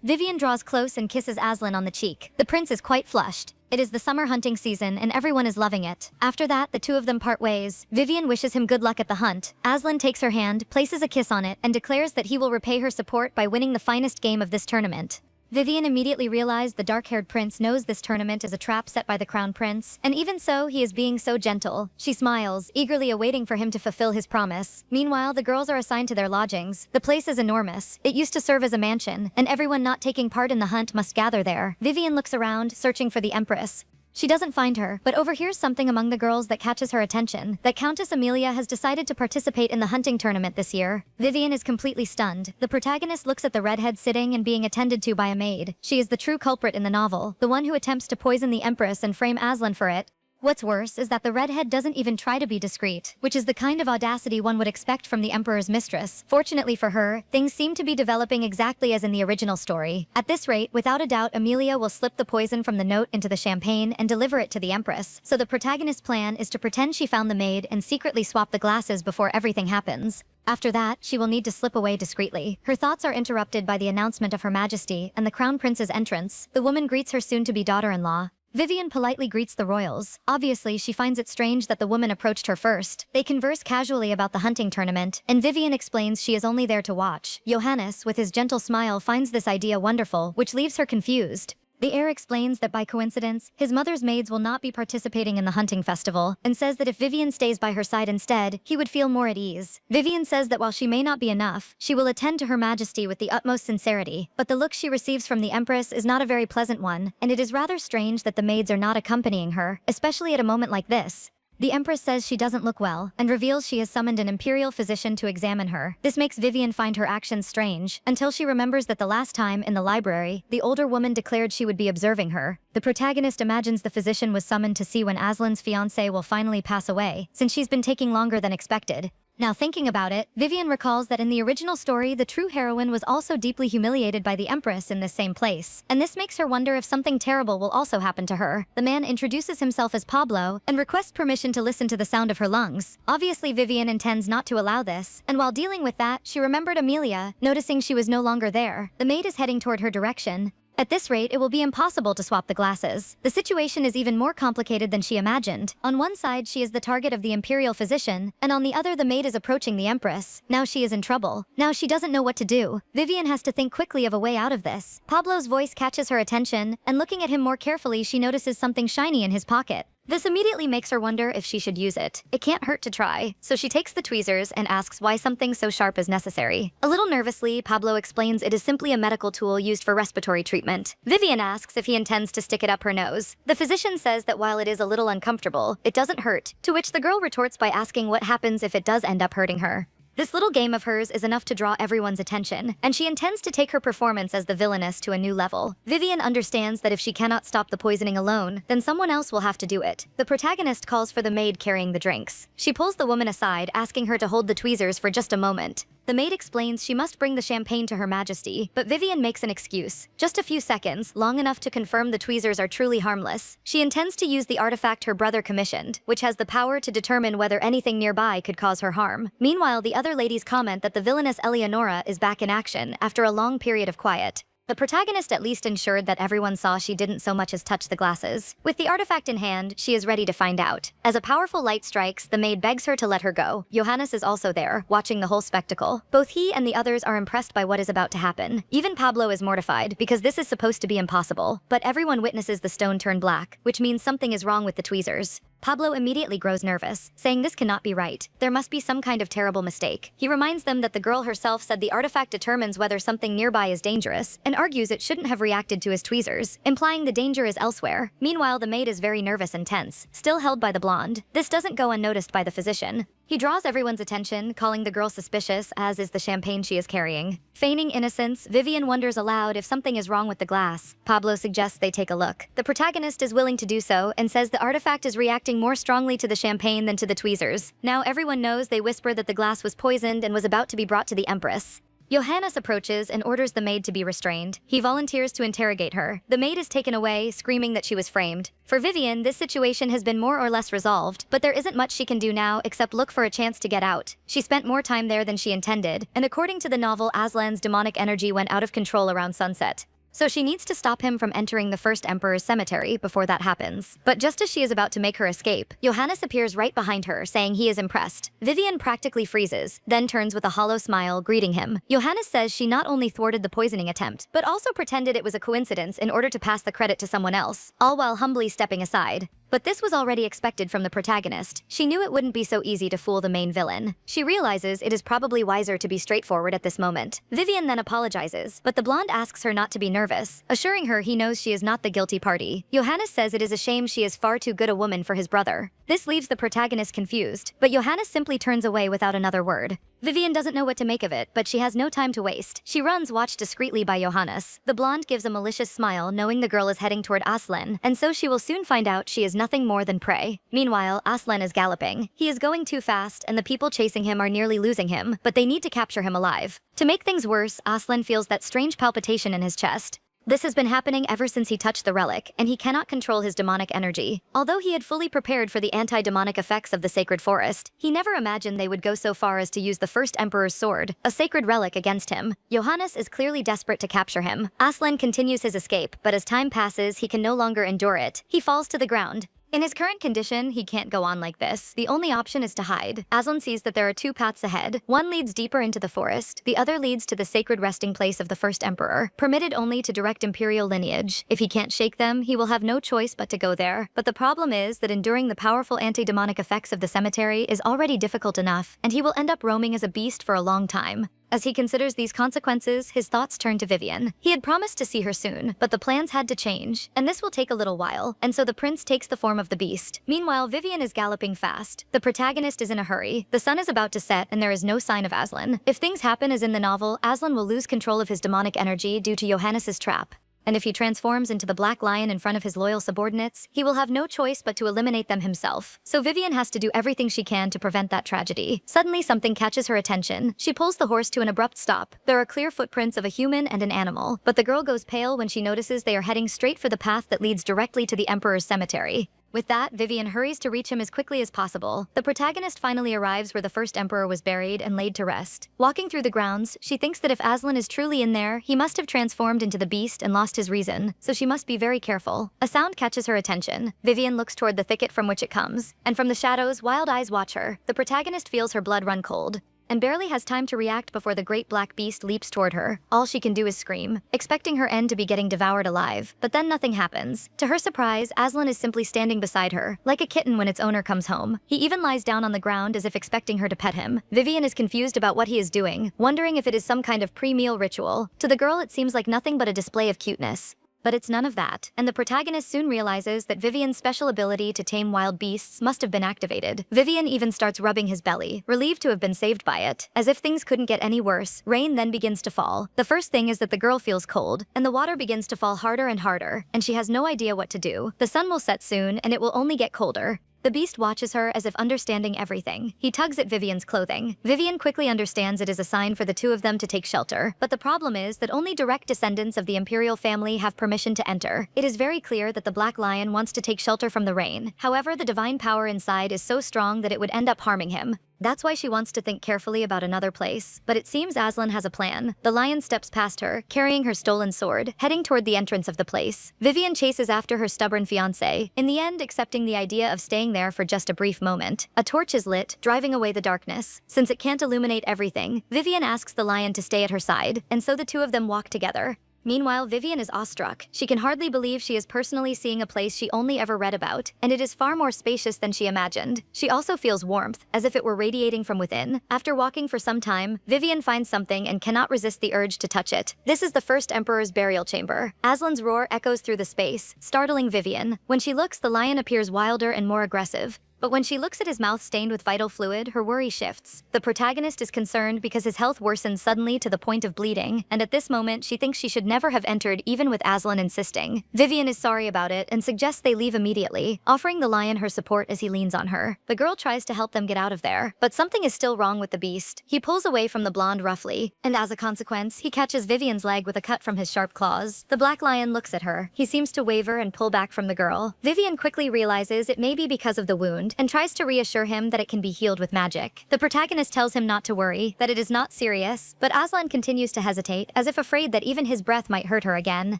Vivian draws close and kisses Aslan on the cheek. The prince is quite flushed. It is the summer hunting season and everyone is loving it. After that, the two of them part ways. Vivian wishes him good luck at the hunt. Aslan takes her hand, places a kiss on it, and declares that he will repay her support by winning the finest game of this tournament. Vivian immediately realized the dark-haired prince knows this tournament is a trap set by the crown prince, and even so, he is being so gentle. She smiles, eagerly awaiting for him to fulfill his promise. Meanwhile, the girls are assigned to their lodgings. The place is enormous. It used to serve as a mansion, and everyone not taking part in the hunt must gather there. Vivian looks around, searching for the Empress. She doesn't find her, but overhears something among the girls that catches her attention, that Countess Amelia has decided to participate in the hunting tournament this year. Vivian is completely stunned. The protagonist looks at the redhead sitting and being attended to by a maid. She is the true culprit in the novel, the one who attempts to poison the Empress and frame Aslan for it. What's worse is that the redhead doesn't even try to be discreet, which is the kind of audacity one would expect from the Emperor's mistress. Fortunately for her, things seem to be developing exactly as in the original story. At this rate, without a doubt, Amelia will slip the poison from the note into the champagne and deliver it to the Empress. So the protagonist's plan is to pretend she found the maid and secretly swap the glasses before everything happens. After that, she will need to slip away discreetly. Her thoughts are interrupted by the announcement of Her Majesty and the Crown Prince's entrance. The woman greets her soon-to-be daughter-in-law. Vivian politely greets the royals. Obviously, she finds it strange that the woman approached her first. They converse casually about the hunting tournament, and Vivian explains she is only there to watch. Johannes, with his gentle smile, finds this idea wonderful, which leaves her confused. The heir explains that by coincidence, his mother's maids will not be participating in the hunting festival, and says that if Vivian stays by her side instead, he would feel more at ease. Vivian says that while she may not be enough, she will attend to Her Majesty with the utmost sincerity, but the look she receives from the Empress is not a very pleasant one, and it is rather strange that the maids are not accompanying her, especially at a moment like this. The Empress says she doesn't look well, and reveals she has summoned an imperial physician to examine her. This makes Vivian find her actions strange, until she remembers that the last time, in the library, the older woman declared she would be observing her. The protagonist imagines the physician was summoned to see when Aslan's fiancé will finally pass away, since she's been taking longer than expected. Now thinking about it, Vivian recalls that in the original story, the true heroine was also deeply humiliated by the Empress in this same place, and this makes her wonder if something terrible will also happen to her. The man introduces himself as Pablo, and requests permission to listen to the sound of her lungs. Obviously Vivian intends not to allow this, and while dealing with that, she remembered Amelia, noticing she was no longer there. The maid is heading toward her direction. At this rate, it will be impossible to swap the glasses. The situation is even more complicated than she imagined. On one side, she is the target of the imperial physician, and on the other, the maid is approaching the Empress. Now she is in trouble. Now she doesn't know what to do. Vivian has to think quickly of a way out of this. Pablo's voice catches her attention, and looking at him more carefully, she notices something shiny in his pocket. This immediately makes her wonder if she should use it. It can't hurt to try, so she takes the tweezers and asks why something so sharp is necessary. A little nervously, Pablo explains it is simply a medical tool used for respiratory treatment. Vivian asks if he intends to stick it up her nose. The physician says that while it is a little uncomfortable, it doesn't hurt, to which the girl retorts by asking what happens if it does end up hurting her. This little game of hers is enough to draw everyone's attention, and she intends to take her performance as the villainess to a new level. Vivian understands that if she cannot stop the poisoning alone, then someone else will have to do it. The protagonist calls for the maid carrying the drinks. She pulls the woman aside, asking her to hold the tweezers for just a moment. The maid explains she must bring the champagne to Her Majesty, but Vivian makes an excuse. Just a few seconds, long enough to confirm the tweezers are truly harmless. She intends to use the artifact her brother commissioned, which has the power to determine whether anything nearby could cause her harm. Meanwhile, the other ladies comment that the villainous Eleonora is back in action after a long period of quiet. The protagonist at least ensured that everyone saw she didn't so much as touch the glasses. With the artifact in hand, she is ready to find out. As a powerful light strikes, the maid begs her to let her go. Johannes is also there, watching the whole spectacle. Both he and the others are impressed by what is about to happen. Even Pablo is mortified, because this is supposed to be impossible. But everyone witnesses the stone turn black, which means something is wrong with the tweezers. Pablo immediately grows nervous, saying this cannot be right. There must be some kind of terrible mistake. He reminds them that the girl herself said the artifact determines whether something nearby is dangerous, and argues it shouldn't have reacted to his tweezers, implying the danger is elsewhere. Meanwhile, the maid is very nervous and tense, still held by the blonde. This doesn't go unnoticed by the physician. He draws everyone's attention, calling the girl suspicious, as is the champagne she is carrying. Feigning innocence, Vivian wonders aloud if something is wrong with the glass. Pablo suggests they take a look. The protagonist is willing to do so, and says the artifact is reacting more strongly to the champagne than to the tweezers. Now everyone knows they whisper that the glass was poisoned and was about to be brought to the Empress. Johannes approaches and orders the maid to be restrained. He volunteers to interrogate her. The maid is taken away, screaming that she was framed. For Vivian, this situation has been more or less resolved, but there isn't much she can do now except look for a chance to get out. She spent more time there than she intended, and according to the novel, Aslan's demonic energy went out of control around sunset. So she needs to stop him from entering the first Emperor's cemetery before that happens. But just as she is about to make her escape, Johannes appears right behind her, saying he is impressed. Vivian practically freezes, then turns with a hollow smile, greeting him. Johannes says she not only thwarted the poisoning attempt, but also pretended it was a coincidence in order to pass the credit to someone else, all while humbly stepping aside. But this was already expected from the protagonist. She knew it wouldn't be so easy to fool the main villain. She realizes it is probably wiser to be straightforward at this moment. Vivian then apologizes, but the blonde asks her not to be nervous, assuring her he knows she is not the guilty party. Johannes says it is a shame she is far too good a woman for his brother. This leaves the protagonist confused, but Johannes simply turns away without another word. Vivian doesn't know what to make of it, but she has no time to waste. She runs, watched discreetly by Johannes. The blonde gives a malicious smile, knowing the girl is heading toward Aslan, and so she will soon find out she is nothing more than prey. Meanwhile, Aslan is galloping. He is going too fast, and the people chasing him are nearly losing him, but they need to capture him alive. To make things worse, Aslan feels that strange palpitation in his chest. This has been happening ever since he touched the relic, and he cannot control his demonic energy. Although he had fully prepared for the anti-demonic effects of the sacred forest, he never imagined they would go so far as to use the first emperor's sword, a sacred relic, against him. Johannes is clearly desperate to capture him. Aslan continues his escape, but as time passes, he can no longer endure it. He falls to the ground. In his current condition, he can't go on like this. The only option is to hide. Aslan sees that there are two paths ahead. One leads deeper into the forest. The other leads to the sacred resting place of the first emperor, permitted only to direct imperial lineage. If he can't shake them, he will have no choice but to go there. But the problem is that enduring the powerful anti-demonic effects of the cemetery is already difficult enough, and he will end up roaming as a beast for a long time. As he considers these consequences, his thoughts turn to Vivian. He had promised to see her soon, but the plans had to change, and this will take a little while, and so the prince takes the form of the beast. Meanwhile, Vivian is galloping fast. The protagonist is in a hurry. The sun is about to set, and there is no sign of Aslan. If things happen as in the novel, Aslan will lose control of his demonic energy due to Johannes's trap. And if he transforms into the Black Lion in front of his loyal subordinates, he will have no choice but to eliminate them himself. So Vivian has to do everything she can to prevent that tragedy. Suddenly something catches her attention. She pulls the horse to an abrupt stop. There are clear footprints of a human and an animal, but the girl goes pale when she notices they are heading straight for the path that leads directly to the Emperor's cemetery. With that, Vivian hurries to reach him as quickly as possible. The protagonist finally arrives where the first emperor was buried and laid to rest. Walking through the grounds, she thinks that if Aslan is truly in there, he must have transformed into the beast and lost his reason, so she must be very careful. A sound catches her attention. Vivian looks toward the thicket from which it comes, and from the shadows, wild eyes watch her. The protagonist feels her blood run cold, and barely has time to react before the great black beast leaps toward her. All she can do is scream, expecting her end to be getting devoured alive. But then nothing happens. To her surprise, Aslan is simply standing beside her, like a kitten when its owner comes home. He even lies down on the ground as if expecting her to pet him. Vivian is confused about what he is doing, wondering if it is some kind of pre-meal ritual. To the girl, it seems like nothing but a display of cuteness. But it's none of that, and the protagonist soon realizes that Vivian's special ability to tame wild beasts must have been activated. Vivian even starts rubbing his belly, relieved to have been saved by it. As if things couldn't get any worse, rain then begins to fall. The first thing is that the girl feels cold, and the water begins to fall harder and harder, and she has no idea what to do. The sun will set soon, and it will only get colder. The beast watches her as if understanding everything. He tugs at Vivian's clothing. Vivian quickly understands it is a sign for the two of them to take shelter. But the problem is that only direct descendants of the imperial family have permission to enter. It is very clear that the Black Lion wants to take shelter from the rain. However, the divine power inside is so strong that it would end up harming him. That's why she wants to think carefully about another place. But it seems Aslan has a plan. The lion steps past her, carrying her stolen sword, heading toward the entrance of the place. Vivian chases after her stubborn fiancé, in the end accepting the idea of staying there for just a brief moment. A torch is lit, driving away the darkness. Since it can't illuminate everything, Vivian asks the lion to stay at her side, and so the two of them walk together. Meanwhile, Vivian is awestruck. She can hardly believe she is personally seeing a place she only ever read about, and it is far more spacious than she imagined. She also feels warmth, as if it were radiating from within. After walking for some time, Vivian finds something and cannot resist the urge to touch it. This is the first emperor's burial chamber. Aslan's roar echoes through the space, startling Vivian. When she looks, the lion appears wilder and more aggressive. But when she looks at his mouth stained with vital fluid, her worry shifts. The protagonist is concerned because his health worsens suddenly to the point of bleeding, and at this moment she thinks she should never have entered even with Aslan insisting. Vivian is sorry about it and suggests they leave immediately, offering the lion her support as he leans on her. The girl tries to help them get out of there, but something is still wrong with the beast. He pulls away from the blonde roughly, and as a consequence, he catches Vivian's leg with a cut from his sharp claws. The Black Lion looks at her. He seems to waver and pull back from the girl. Vivian quickly realizes it may be because of the wound, and tries to reassure him that it can be healed with magic. The protagonist tells him not to worry, that it is not serious, but Aslan continues to hesitate, as if afraid that even his breath might hurt her again.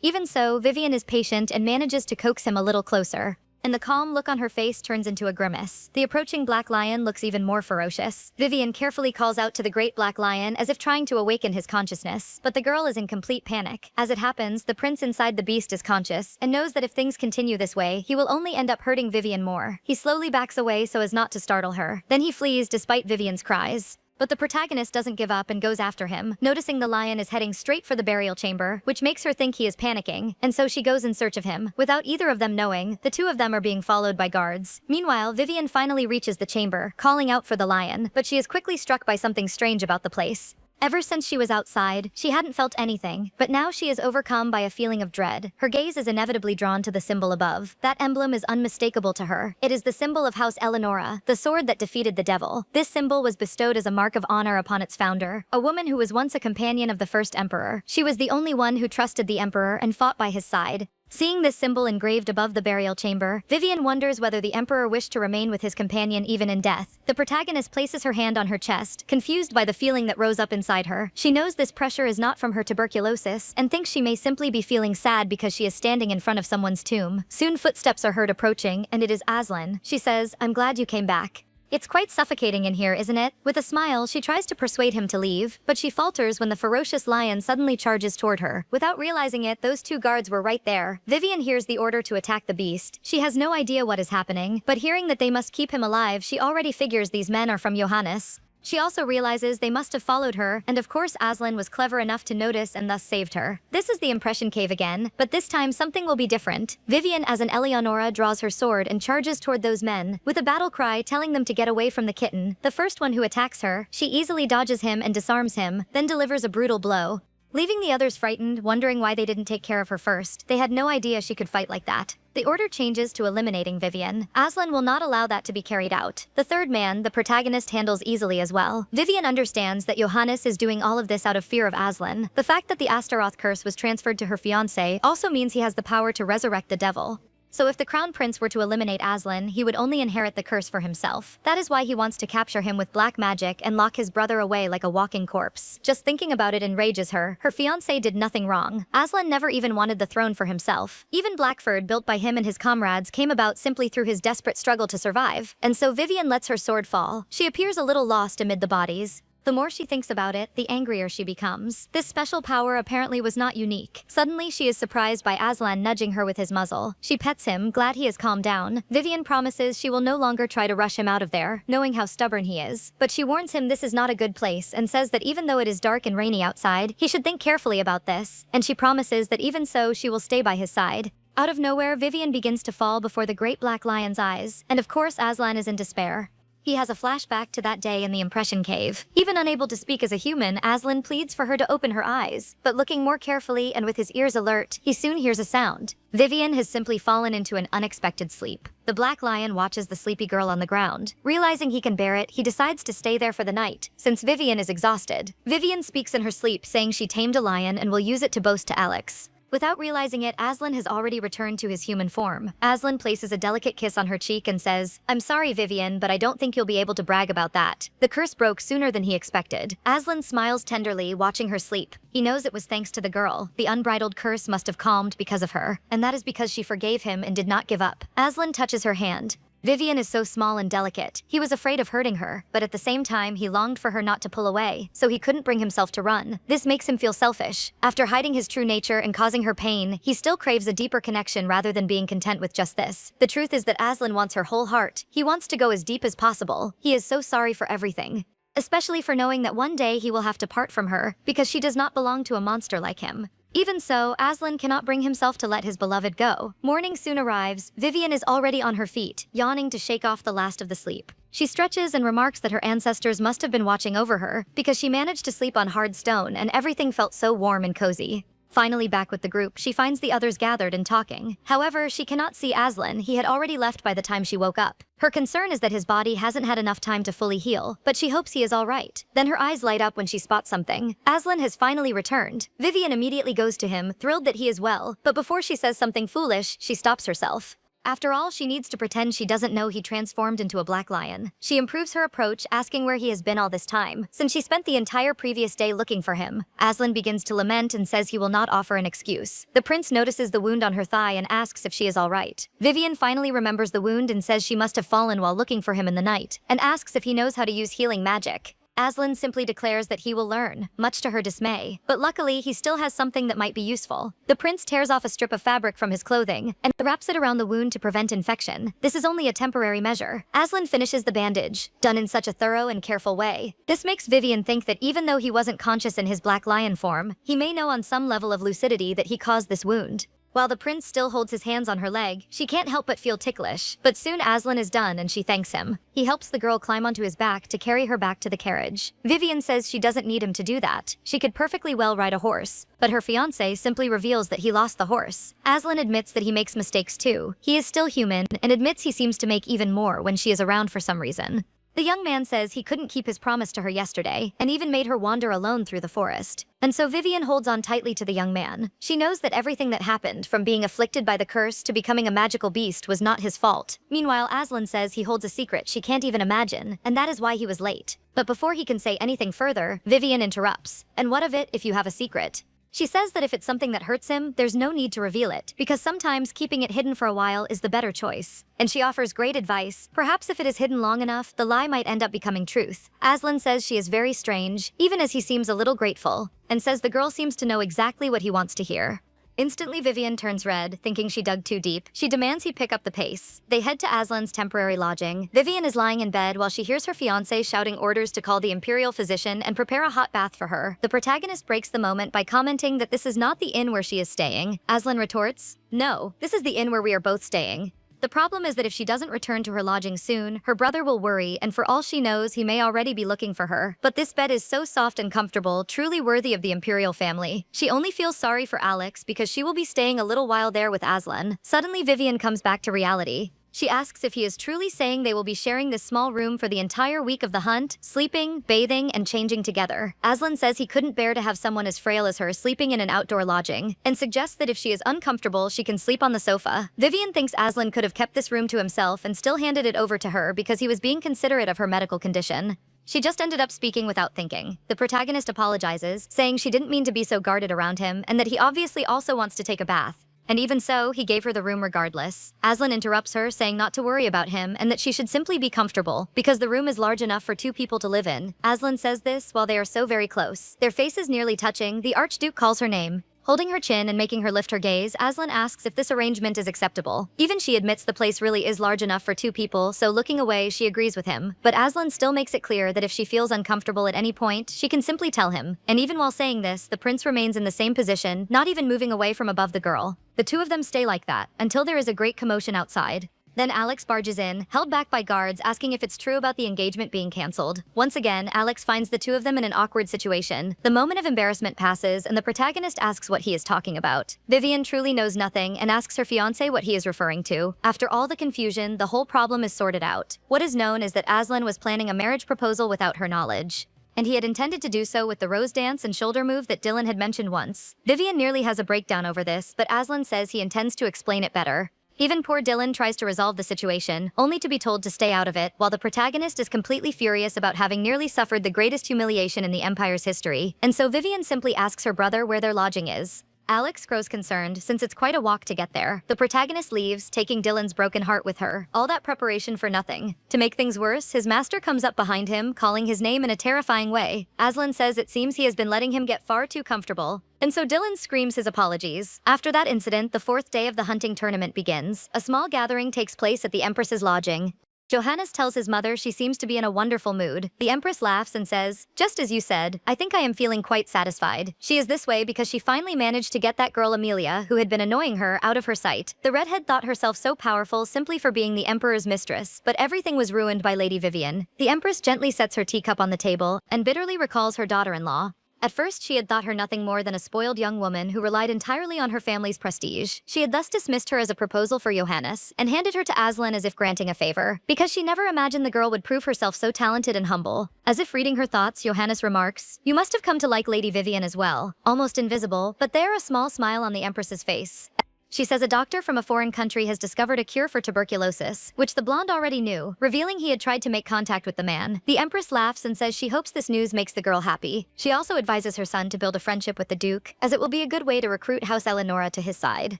Even so, Vivian is patient and manages to coax him a little closer. And the calm look on her face turns into a grimace. The approaching Black Lion looks even more ferocious. Vivian carefully calls out to the great Black Lion as if trying to awaken his consciousness, but the girl is in complete panic. As it happens, the prince inside the beast is conscious, and knows that if things continue this way, he will only end up hurting Vivian more. He slowly backs away so as not to startle her. Then he flees despite Vivian's cries. But the protagonist doesn't give up and goes after him, noticing the lion is heading straight for the burial chamber, which makes her think he is panicking, and so she goes in search of him. Without either of them knowing, the two of them are being followed by guards. Meanwhile, Vivian finally reaches the chamber, calling out for the lion, but she is quickly struck by something strange about the place. Ever since she was outside, she hadn't felt anything, but now she is overcome by a feeling of dread. Her gaze is inevitably drawn to the symbol above. That emblem is unmistakable to her. It is the symbol of House Eleonora, the sword that defeated the devil. This symbol was bestowed as a mark of honor upon its founder, a woman who was once a companion of the first emperor. She was the only one who trusted the emperor and fought by his side. Seeing this symbol engraved above the burial chamber, Vivian wonders whether the emperor wished to remain with his companion even in death. The protagonist places her hand on her chest, confused by the feeling that rose up inside her. She knows this pressure is not from her tuberculosis, and thinks she may simply be feeling sad because she is standing in front of someone's tomb. Soon footsteps are heard approaching, and it is Aslan. She says, "I'm glad you came back." It's quite suffocating in here, isn't it? With a smile, she tries to persuade him to leave, but she falters when the ferocious lion suddenly charges toward her. Without realizing it, those two guards were right there. Vivian hears the order to attack the beast. She has no idea what is happening, but hearing that they must keep him alive, she already figures these men are from Johannes. She also realizes they must have followed her, and of course Aslan was clever enough to notice and thus saved her. This is the impression cave again, but this time something will be different. Vivian as an Eleonora draws her sword and charges toward those men, with a battle cry telling them to get away from the kitten. The first one who attacks her, she easily dodges him and disarms him, then delivers a brutal blow, leaving the others frightened, wondering why they didn't take care of her first. They had no idea she could fight like that. The order changes to eliminating Vivian. Aslan will not allow that to be carried out. The third man, the protagonist, handles easily as well. Vivian understands that Johannes is doing all of this out of fear of Aslan. The fact that the Astaroth curse was transferred to her fiancé also means he has the power to resurrect the devil. So if the crown prince were to eliminate Aslan, he would only inherit the curse for himself. That is why he wants to capture him with black magic and lock his brother away like a walking corpse. Just thinking about it enrages her. Her fiancé did nothing wrong. Aslan never even wanted the throne for himself. Even Blackford, built by him and his comrades, came about simply through his desperate struggle to survive. And so Vivian lets her sword fall. She appears a little lost amid the bodies. The more she thinks about it, the angrier she becomes. This special power apparently was not unique. Suddenly, she is surprised by Aslan nudging her with his muzzle. She pets him, glad he has calmed down. Vivian promises she will no longer try to rush him out of there, knowing how stubborn he is. But she warns him this is not a good place and says that even though it is dark and rainy outside, he should think carefully about this. And she promises that even so, she will stay by his side. Out of nowhere, Vivian begins to fall before the great black lion's eyes. And of course, Aslan is in despair. He has a flashback to that day in the impression cave. Even unable to speak as a human, Aslan pleads for her to open her eyes. But looking more carefully and with his ears alert, he soon hears a sound. Vivian has simply fallen into an unexpected sleep. The black lion watches the sleepy girl on the ground. Realizing he can bear it, he decides to stay there for the night, since Vivian is exhausted. Vivian speaks in her sleep, saying she tamed a lion and will use it to boast to Alex. Without realizing it, Aslan has already returned to his human form. Aslan places a delicate kiss on her cheek and says, "I'm sorry, Vivian, but I don't think you'll be able to brag about that." The curse broke sooner than he expected. Aslan smiles tenderly, watching her sleep. He knows it was thanks to the girl. The unbridled curse must have calmed because of her, and that is because she forgave him and did not give up. Aslan touches her hand. Vivian is so small and delicate. He was afraid of hurting her, but at the same time, he longed for her not to pull away, so he couldn't bring himself to run. This makes him feel selfish. After hiding his true nature and causing her pain, he still craves a deeper connection rather than being content with just this. The truth is that Aslan wants her whole heart. He wants to go as deep as possible. He is so sorry for everything, especially for knowing that one day he will have to part from her, because she does not belong to a monster like him. Even so, Aslan cannot bring himself to let his beloved go. Morning soon arrives. Vivian is already on her feet, yawning to shake off the last of the sleep. She stretches and remarks that her ancestors must have been watching over her, because she managed to sleep on hard stone and everything felt so warm and cozy. Finally back with the group, she finds the others gathered and talking. However, she cannot see Aslan. He had already left by the time she woke up. Her concern is that his body hasn't had enough time to fully heal, but she hopes he is all right. Then her eyes light up when she spots something. Aslan has finally returned. Vivian immediately goes to him, thrilled that he is well, but before she says something foolish, she stops herself. After all, she needs to pretend she doesn't know he transformed into a black lion. She improves her approach, asking where he has been all this time, since she spent the entire previous day looking for him. Aslan begins to lament and says he will not offer an excuse. The prince notices the wound on her thigh and asks if she is all right. Vivian finally remembers the wound and says she must have fallen while looking for him in the night, and asks if he knows how to use healing magic. Aslan simply declares that he will learn, much to her dismay. But luckily, he still has something that might be useful. The prince tears off a strip of fabric from his clothing and wraps it around the wound to prevent infection. This is only a temporary measure. Aslan finishes the bandage, done in such a thorough and careful way. This makes Vivian think that even though he wasn't conscious in his black lion form, he may know on some level of lucidity that he caused this wound. While the prince still holds his hands on her leg, she can't help but feel ticklish. But soon Aslan is done and she thanks him. He helps the girl climb onto his back to carry her back to the carriage. Vivian says she doesn't need him to do that. She could perfectly well ride a horse. But her fiancé simply reveals that he lost the horse. Aslan admits that he makes mistakes too. He is still human and admits he seems to make even more when she is around for some reason. The young man says he couldn't keep his promise to her yesterday, and even made her wander alone through the forest. And so Vivian holds on tightly to the young man. She knows that everything that happened, from being afflicted by the curse to becoming a magical beast, was not his fault. Meanwhile, Aslan says he holds a secret she can't even imagine, and that is why he was late. But before he can say anything further, Vivian interrupts. And what of it if you have a secret? She says that if it's something that hurts him, there's no need to reveal it, because sometimes keeping it hidden for a while is the better choice. And she offers great advice. Perhaps if it is hidden long enough, the lie might end up becoming truth. Aslan says she is very strange, even as he seems a little grateful, and says the girl seems to know exactly what he wants to hear. Instantly, Vivian turns red, thinking she dug too deep. She demands he pick up the pace. They head to Aslan's temporary lodging. Vivian is lying in bed while she hears her fiancé shouting orders to call the imperial physician and prepare a hot bath for her. The protagonist breaks the moment by commenting that this is not the inn where she is staying. Aslan retorts, "No, this is the inn where we are both staying." The problem is that if she doesn't return to her lodging soon, her brother will worry, and for all she knows, he may already be looking for her. But this bed is so soft and comfortable, truly worthy of the imperial family. She only feels sorry for Alex because she will be staying a little while there with Aslan. Suddenly, Vivian comes back to reality. She asks if he is truly saying they will be sharing this small room for the entire week of the hunt, sleeping, bathing, and changing together. Aslan says he couldn't bear to have someone as frail as her sleeping in an outdoor lodging, and suggests that if she is uncomfortable, she can sleep on the sofa. Vivian thinks Aslan could have kept this room to himself and still handed it over to her because he was being considerate of her medical condition. She just ended up speaking without thinking. The protagonist apologizes, saying she didn't mean to be so guarded around him, and that he obviously also wants to take a bath. And even so, he gave her the room regardless. Aslan interrupts her, saying not to worry about him and that she should simply be comfortable, because the room is large enough for 2 people to live in. Aslan says this while they are so very close. Their faces nearly touching, the Archduke calls her name. Holding her chin and making her lift her gaze, Aslan asks if this arrangement is acceptable. Even she admits the place really is large enough for 2 people, so looking away, she agrees with him. But Aslan still makes it clear that if she feels uncomfortable at any point, she can simply tell him. And even while saying this, the prince remains in the same position, not even moving away from above the girl. The 2 of them stay like that, until there is a great commotion outside. Then Alex barges in, held back by guards, asking if it's true about the engagement being cancelled. Once again, Alex finds the 2 of them in an awkward situation. The moment of embarrassment passes, and the protagonist asks what he is talking about. Vivian truly knows nothing and asks her fiancé what he is referring to. After all the confusion, the whole problem is sorted out. What is known is that Aslan was planning a marriage proposal without her knowledge, and he had intended to do so with the rose dance and shoulder move that Dylan had mentioned once. Vivian nearly has a breakdown over this, but Aslan says he intends to explain it better. Even poor Dylan tries to resolve the situation, only to be told to stay out of it, while the protagonist is completely furious about having nearly suffered the greatest humiliation in the Empire's history, and so Vivian simply asks her brother where their lodging is. Alex grows concerned, since it's quite a walk to get there. The protagonist leaves, taking Dylan's broken heart with her. All that preparation for nothing. To make things worse, his master comes up behind him, calling his name in a terrifying way. Aslan says it seems he has been letting him get far too comfortable, and so Dylan screams his apologies. After that incident, the 4th day of the hunting tournament begins. A small gathering takes place at the Empress's lodging. Johannes tells his mother she seems to be in a wonderful mood. The Empress laughs and says, "Just as you said, I think I am feeling quite satisfied." She is this way because she finally managed to get that girl Amelia, who had been annoying her, out of her sight. The redhead thought herself so powerful simply for being the Emperor's mistress, but everything was ruined by Lady Vivian. The Empress gently sets her teacup on the table and bitterly recalls her daughter-in-law. At first, she had thought her nothing more than a spoiled young woman who relied entirely on her family's prestige. She had thus dismissed her as a proposal for Johannes, and handed her to Aslan as if granting a favor, because she never imagined the girl would prove herself so talented and humble. As if reading her thoughts, Johannes remarks, "You must have come to like Lady Vivian as well." Almost invisible, but there a small smile on the Empress's face. She says a doctor from a foreign country has discovered a cure for tuberculosis, which the blonde already knew, revealing he had tried to make contact with the man. The Empress laughs and says she hopes this news makes the girl happy. She also advises her son to build a friendship with the Duke, as it will be a good way to recruit House Eleonora to his side.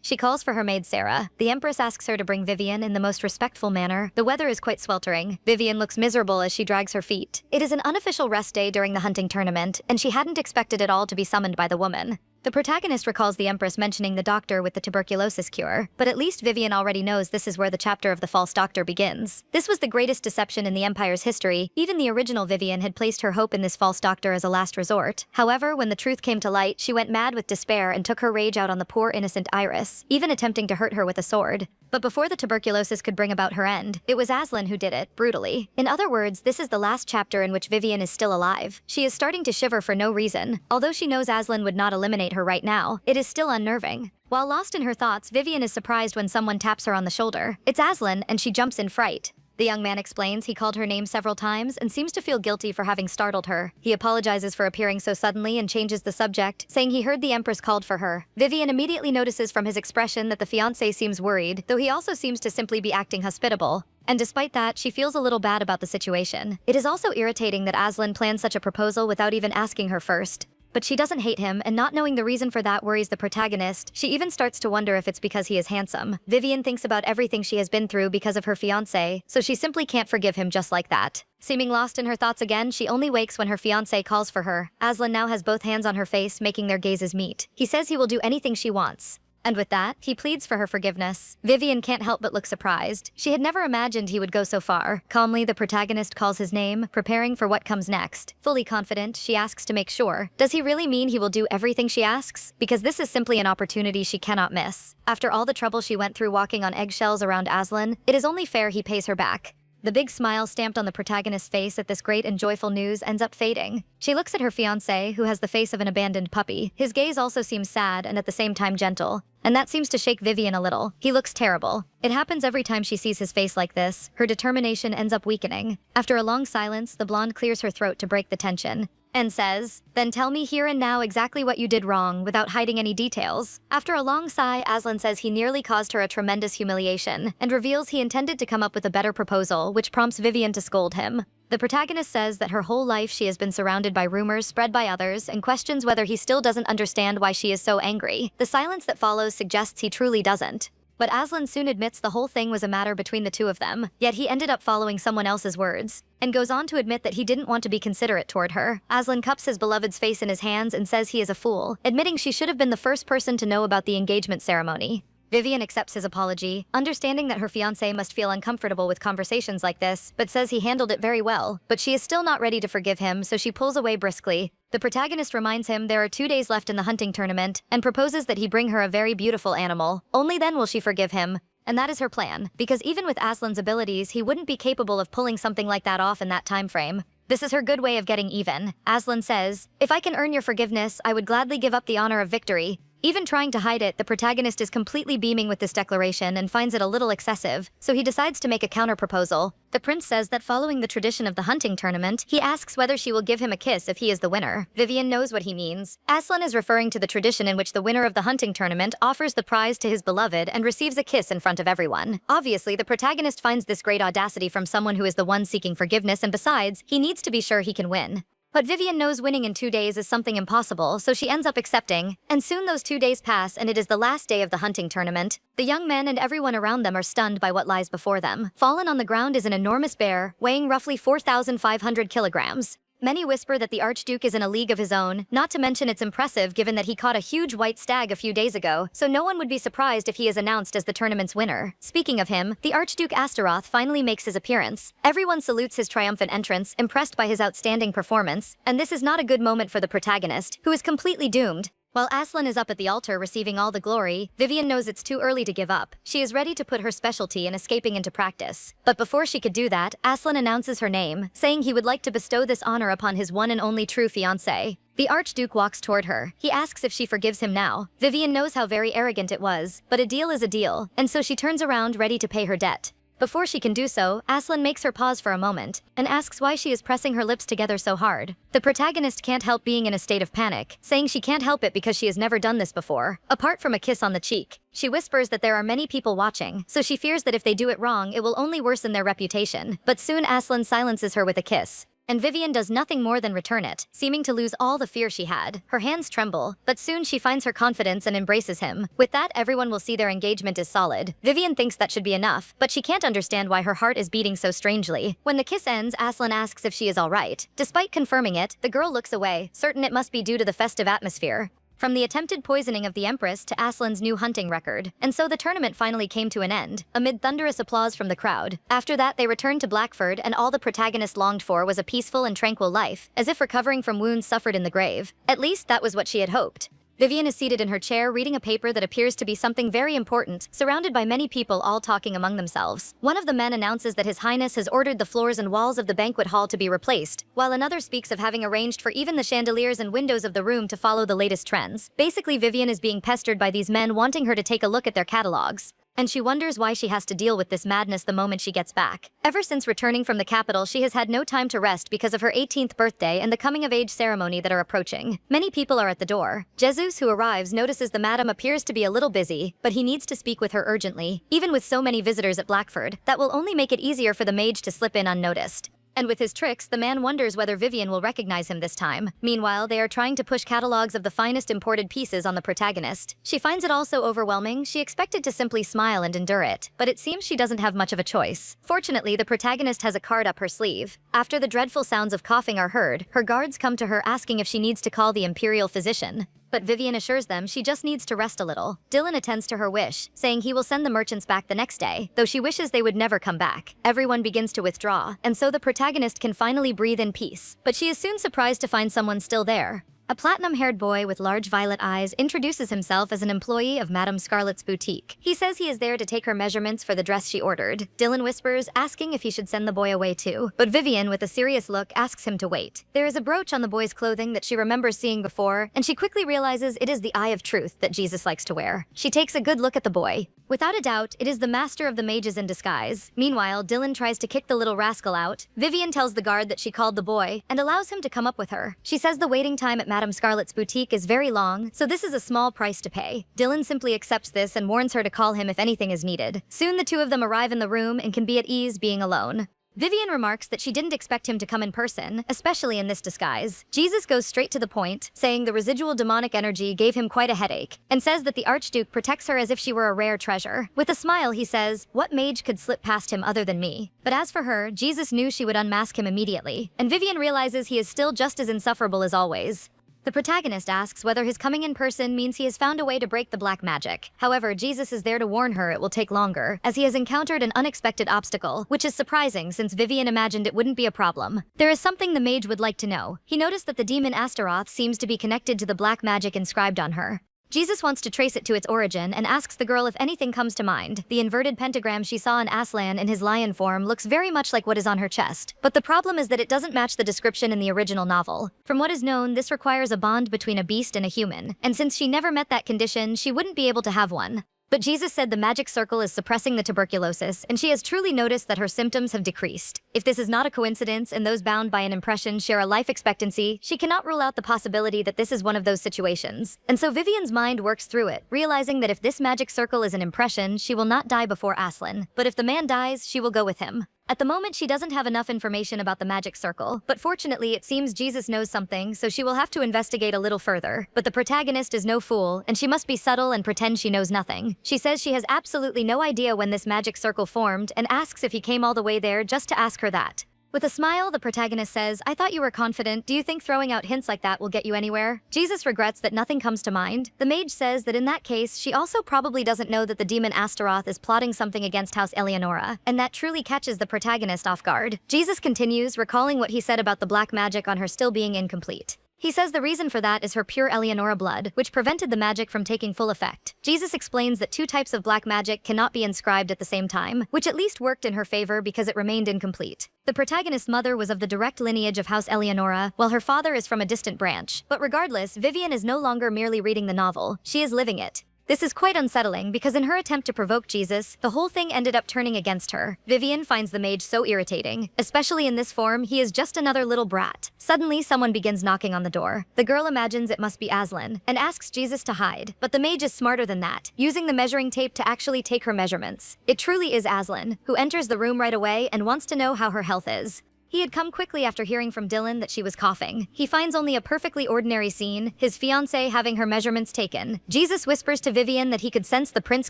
She calls for her maid Sarah. The Empress asks her to bring Vivian in the most respectful manner. The weather is quite sweltering. Vivian looks miserable as she drags her feet. It is an unofficial rest day during the hunting tournament, and she hadn't expected at all to be summoned by the woman. The protagonist recalls the Empress mentioning the doctor with the tuberculosis cure, but at least Vivian already knows this is where the chapter of the false doctor begins. This was the greatest deception in the Empire's history. Even the original Vivian had placed her hope in this false doctor as a last resort. However, when the truth came to light, she went mad with despair and took her rage out on the poor innocent Iris, even attempting to hurt her with a sword. But before the tuberculosis could bring about her end, it was Aslan who did it, brutally. In other words, this is the last chapter in which Vivian is still alive. She is starting to shiver for no reason. Although she knows Aslan would not eliminate her right now, it is still unnerving. While lost in her thoughts, Vivian is surprised when someone taps her on the shoulder. It's Aslan, and she jumps in fright. The young man explains he called her name several times and seems to feel guilty for having startled her. He apologizes for appearing so suddenly and changes the subject, saying he heard the Empress called for her. Vivian immediately notices from his expression that the fiancé seems worried, though he also seems to simply be acting hospitable. And despite that, she feels a little bad about the situation. It is also irritating that Aslan planned such a proposal without even asking her first. But she doesn't hate him, and not knowing the reason for that worries the protagonist. She even starts to wonder if it's because he is handsome. Vivian thinks about everything she has been through because of her fiancé, so she simply can't forgive him just like that. Seeming lost in her thoughts again, she only wakes when her fiancé calls for her. Aslan now has both hands on her face, making their gazes meet. He says he will do anything she wants. And with that, he pleads for her forgiveness. Vivian can't help but look surprised. She had never imagined he would go so far. Calmly, the protagonist calls his name, preparing for what comes next. Fully confident, she asks to make sure. Does he really mean he will do everything she asks? Because this is simply an opportunity she cannot miss. After all the trouble she went through walking on eggshells around Aslan, it is only fair he pays her back. The big smile stamped on the protagonist's face at this great and joyful news ends up fading. She looks at her fiancé, who has the face of an abandoned puppy. His gaze also seems sad and at the same time gentle, and that seems to shake Vivian a little. He looks terrible. It happens every time she sees his face like this. Her determination ends up weakening. After a long silence, the blonde clears her throat to break the tension and says, "Then tell me here and now exactly what you did wrong without hiding any details." After a long sigh, Aslan says he nearly caused her a tremendous humiliation and reveals he intended to come up with a better proposal, which prompts Vivian to scold him. The protagonist says that her whole life she has been surrounded by rumors spread by others and questions whether he still doesn't understand why she is so angry. The silence that follows suggests he truly doesn't. But Aslan soon admits the whole thing was a matter between the two of them, yet he ended up following someone else's words, and goes on to admit that he didn't want to be considerate toward her. Aslan cups his beloved's face in his hands and says he is a fool, admitting she should have been the first person to know about the engagement ceremony. Vivian accepts his apology, understanding that her fiancé must feel uncomfortable with conversations like this, but says he handled it very well. But she is still not ready to forgive him, so she pulls away briskly. The protagonist reminds him there are 2 days left in the hunting tournament, and proposes that he bring her a very beautiful animal. Only then will she forgive him. And that is her plan, because even with Aslan's abilities, he wouldn't be capable of pulling something like that off in that time frame. This is her good way of getting even. Aslan says, "If I can earn your forgiveness, I would gladly give up the honor of victory." Even trying to hide it, the protagonist is completely beaming with this declaration and finds it a little excessive, so he decides to make a counter-proposal. The prince says that following the tradition of the hunting tournament, he asks whether she will give him a kiss if he is the winner. Vivian knows what he means. Aslan is referring to the tradition in which the winner of the hunting tournament offers the prize to his beloved and receives a kiss in front of everyone. Obviously, the protagonist finds this great audacity from someone who is the one seeking forgiveness, and besides, he needs to be sure he can win. But Vivian knows winning in 2 days is something impossible, so she ends up accepting, and soon those 2 days pass and it is the last day of the hunting tournament. The young men and everyone around them are stunned by what lies before them. Fallen on the ground is an enormous bear, weighing roughly 4,500 kilograms. Many whisper that the Archduke is in a league of his own, not to mention it's impressive given that he caught a huge white stag a few days ago, so no one would be surprised if he is announced as the tournament's winner. Speaking of him, the Archduke Astaroth finally makes his appearance. Everyone salutes his triumphant entrance, impressed by his outstanding performance, and this is not a good moment for the protagonist, who is completely doomed. While Aslan is up at the altar receiving all the glory, Vivian knows it's too early to give up. She is ready to put her specialty in escaping into practice. But before she could do that, Aslan announces her name, saying he would like to bestow this honor upon his one and only true fiancé. The Archduke walks toward her. He asks if she forgives him now. Vivian knows how very arrogant it was, but a deal is a deal, and so she turns around ready to pay her debt. Before she can do so, Aslan makes her pause for a moment and asks why she is pressing her lips together so hard. The protagonist can't help being in a state of panic, saying she can't help it because she has never done this before, apart from a kiss on the cheek. She whispers that there are many people watching, so she fears that if they do it wrong, it will only worsen their reputation. But soon Aslan silences her with a kiss, and Vivian does nothing more than return it, seeming to lose all the fear she had. Her hands tremble, but soon she finds her confidence and embraces him. With that, everyone will see their engagement is solid. Vivian thinks that should be enough, but she can't understand why her heart is beating so strangely. When the kiss ends, Aslan asks if she is alright. Despite confirming it, the girl looks away, certain it must be due to the festive atmosphere. From the attempted poisoning of the Empress to Aslan's new hunting record. And so the tournament finally came to an end, amid thunderous applause from the crowd. After that, they returned to Blackford, and all the protagonist longed for was a peaceful and tranquil life, as if recovering from wounds suffered in the grave. At least that was what she had hoped. Vivian is seated in her chair reading a paper that appears to be something very important, surrounded by many people all talking among themselves. One of the men announces that His Highness has ordered the floors and walls of the banquet hall to be replaced, while another speaks of having arranged for even the chandeliers and windows of the room to follow the latest trends. Basically, Vivian is being pestered by these men wanting her to take a look at their catalogs, and she wonders why she has to deal with this madness the moment she gets back. Ever since returning from the capital, she has had no time to rest because of her 18th birthday and the coming-of-age ceremony that are approaching. Many people are at the door. Jesus, who arrives, notices the madam appears to be a little busy, but he needs to speak with her urgently. Even with so many visitors at Blackford, that will only make it easier for the mage to slip in unnoticed. And with his tricks, the man wonders whether Vivian will recognize him this time. Meanwhile, they are trying to push catalogs of the finest imported pieces on the protagonist. She finds it all so overwhelming, she expected to simply smile and endure it, but it seems she doesn't have much of a choice. Fortunately, the protagonist has a card up her sleeve. After the dreadful sounds of coughing are heard, her guards come to her asking if she needs to call the imperial physician. But Vivian assures them she just needs to rest a little. Dylan attends to her wish, saying he will send the merchants back the next day, though she wishes they would never come back. Everyone begins to withdraw, and so the protagonist can finally breathe in peace. But she is soon surprised to find someone still there. A platinum-haired boy with large violet eyes introduces himself as an employee of Madame Scarlet's boutique. He says he is there to take her measurements for the dress she ordered. Dylan whispers, asking if he should send the boy away too. But Vivian, with a serious look, asks him to wait. There is a brooch on the boy's clothing that she remembers seeing before, and she quickly realizes it is the Eye of Truth that Jesus likes to wear. She takes a good look at the boy. Without a doubt, it is the master of the mages in disguise. Meanwhile, Dylan tries to kick the little rascal out. Vivian tells the guard that she called the boy and allows him to come up with her. She says the waiting time at Madame Scarlet's boutique is very long, so this is a small price to pay. Dylan simply accepts this and warns her to call him if anything is needed. Soon the two of them arrive in the room and can be at ease being alone. Vivian remarks that she didn't expect him to come in person, especially in this disguise. Jesus goes straight to the point, saying the residual demonic energy gave him quite a headache, and says that the Archduke protects her as if she were a rare treasure. With a smile, he says, "What mage could slip past him other than me?" But as for her, Jesus knew she would unmask him immediately, and Vivian realizes he is still just as insufferable as always. The protagonist asks whether his coming in person means he has found a way to break the black magic. However, Jesus is there to warn her it will take longer, as he has encountered an unexpected obstacle, which is surprising since Vivian imagined it wouldn't be a problem. There is something the mage would like to know. He noticed that the demon Astaroth seems to be connected to the black magic inscribed on her. Jesus wants to trace it to its origin and asks the girl if anything comes to mind. The inverted pentagram she saw in Aslan in his lion form looks very much like what is on her chest. But the problem is that it doesn't match the description in the original novel. From what is known, this requires a bond between a beast and a human, and since she never met that condition, she wouldn't be able to have one. But Jesus said the magic circle is suppressing the tuberculosis, and she has truly noticed that her symptoms have decreased. If this is not a coincidence and those bound by an impression share a life expectancy, she cannot rule out the possibility that this is one of those situations. And so Vivian's mind works through it, realizing that if this magic circle is an impression, she will not die before Aslan. But if the man dies, she will go with him. At the moment, she doesn't have enough information about the magic circle, but fortunately it seems Jesus knows something, so she will have to investigate a little further. But the protagonist is no fool, and she must be subtle and pretend she knows nothing. She says she has absolutely no idea when this magic circle formed, and asks if he came all the way there just to ask her that. With a smile, the protagonist says, "I thought you were confident. Do you think throwing out hints like that will get you anywhere?" Jesus regrets that nothing comes to mind. The mage says that in that case, she also probably doesn't know that the demon Astaroth is plotting something against House Eleonora, and that truly catches the protagonist off guard. Jesus continues, recalling what he said about the black magic on her still being incomplete. He says the reason for that is her pure Eleonora blood, which prevented the magic from taking full effect. Jesus explains that two types of black magic cannot be inscribed at the same time, which at least worked in her favor because it remained incomplete. The protagonist's mother was of the direct lineage of House Eleonora, while her father is from a distant branch. But regardless, Vivian is no longer merely reading the novel, she is living it. This is quite unsettling because in her attempt to provoke Jesus, the whole thing ended up turning against her. Vivian finds the mage so irritating. Especially in this form, he is just another little brat. Suddenly, someone begins knocking on the door. The girl imagines it must be Aslan and asks Jesus to hide. But the mage is smarter than that, using the measuring tape to actually take her measurements. It truly is Aslan, who enters the room right away and wants to know how her health is. He had come quickly after hearing from Dylan that she was coughing. He finds only a perfectly ordinary scene, his fiancée having her measurements taken. Jesus whispers to Vivian that he could sense the prince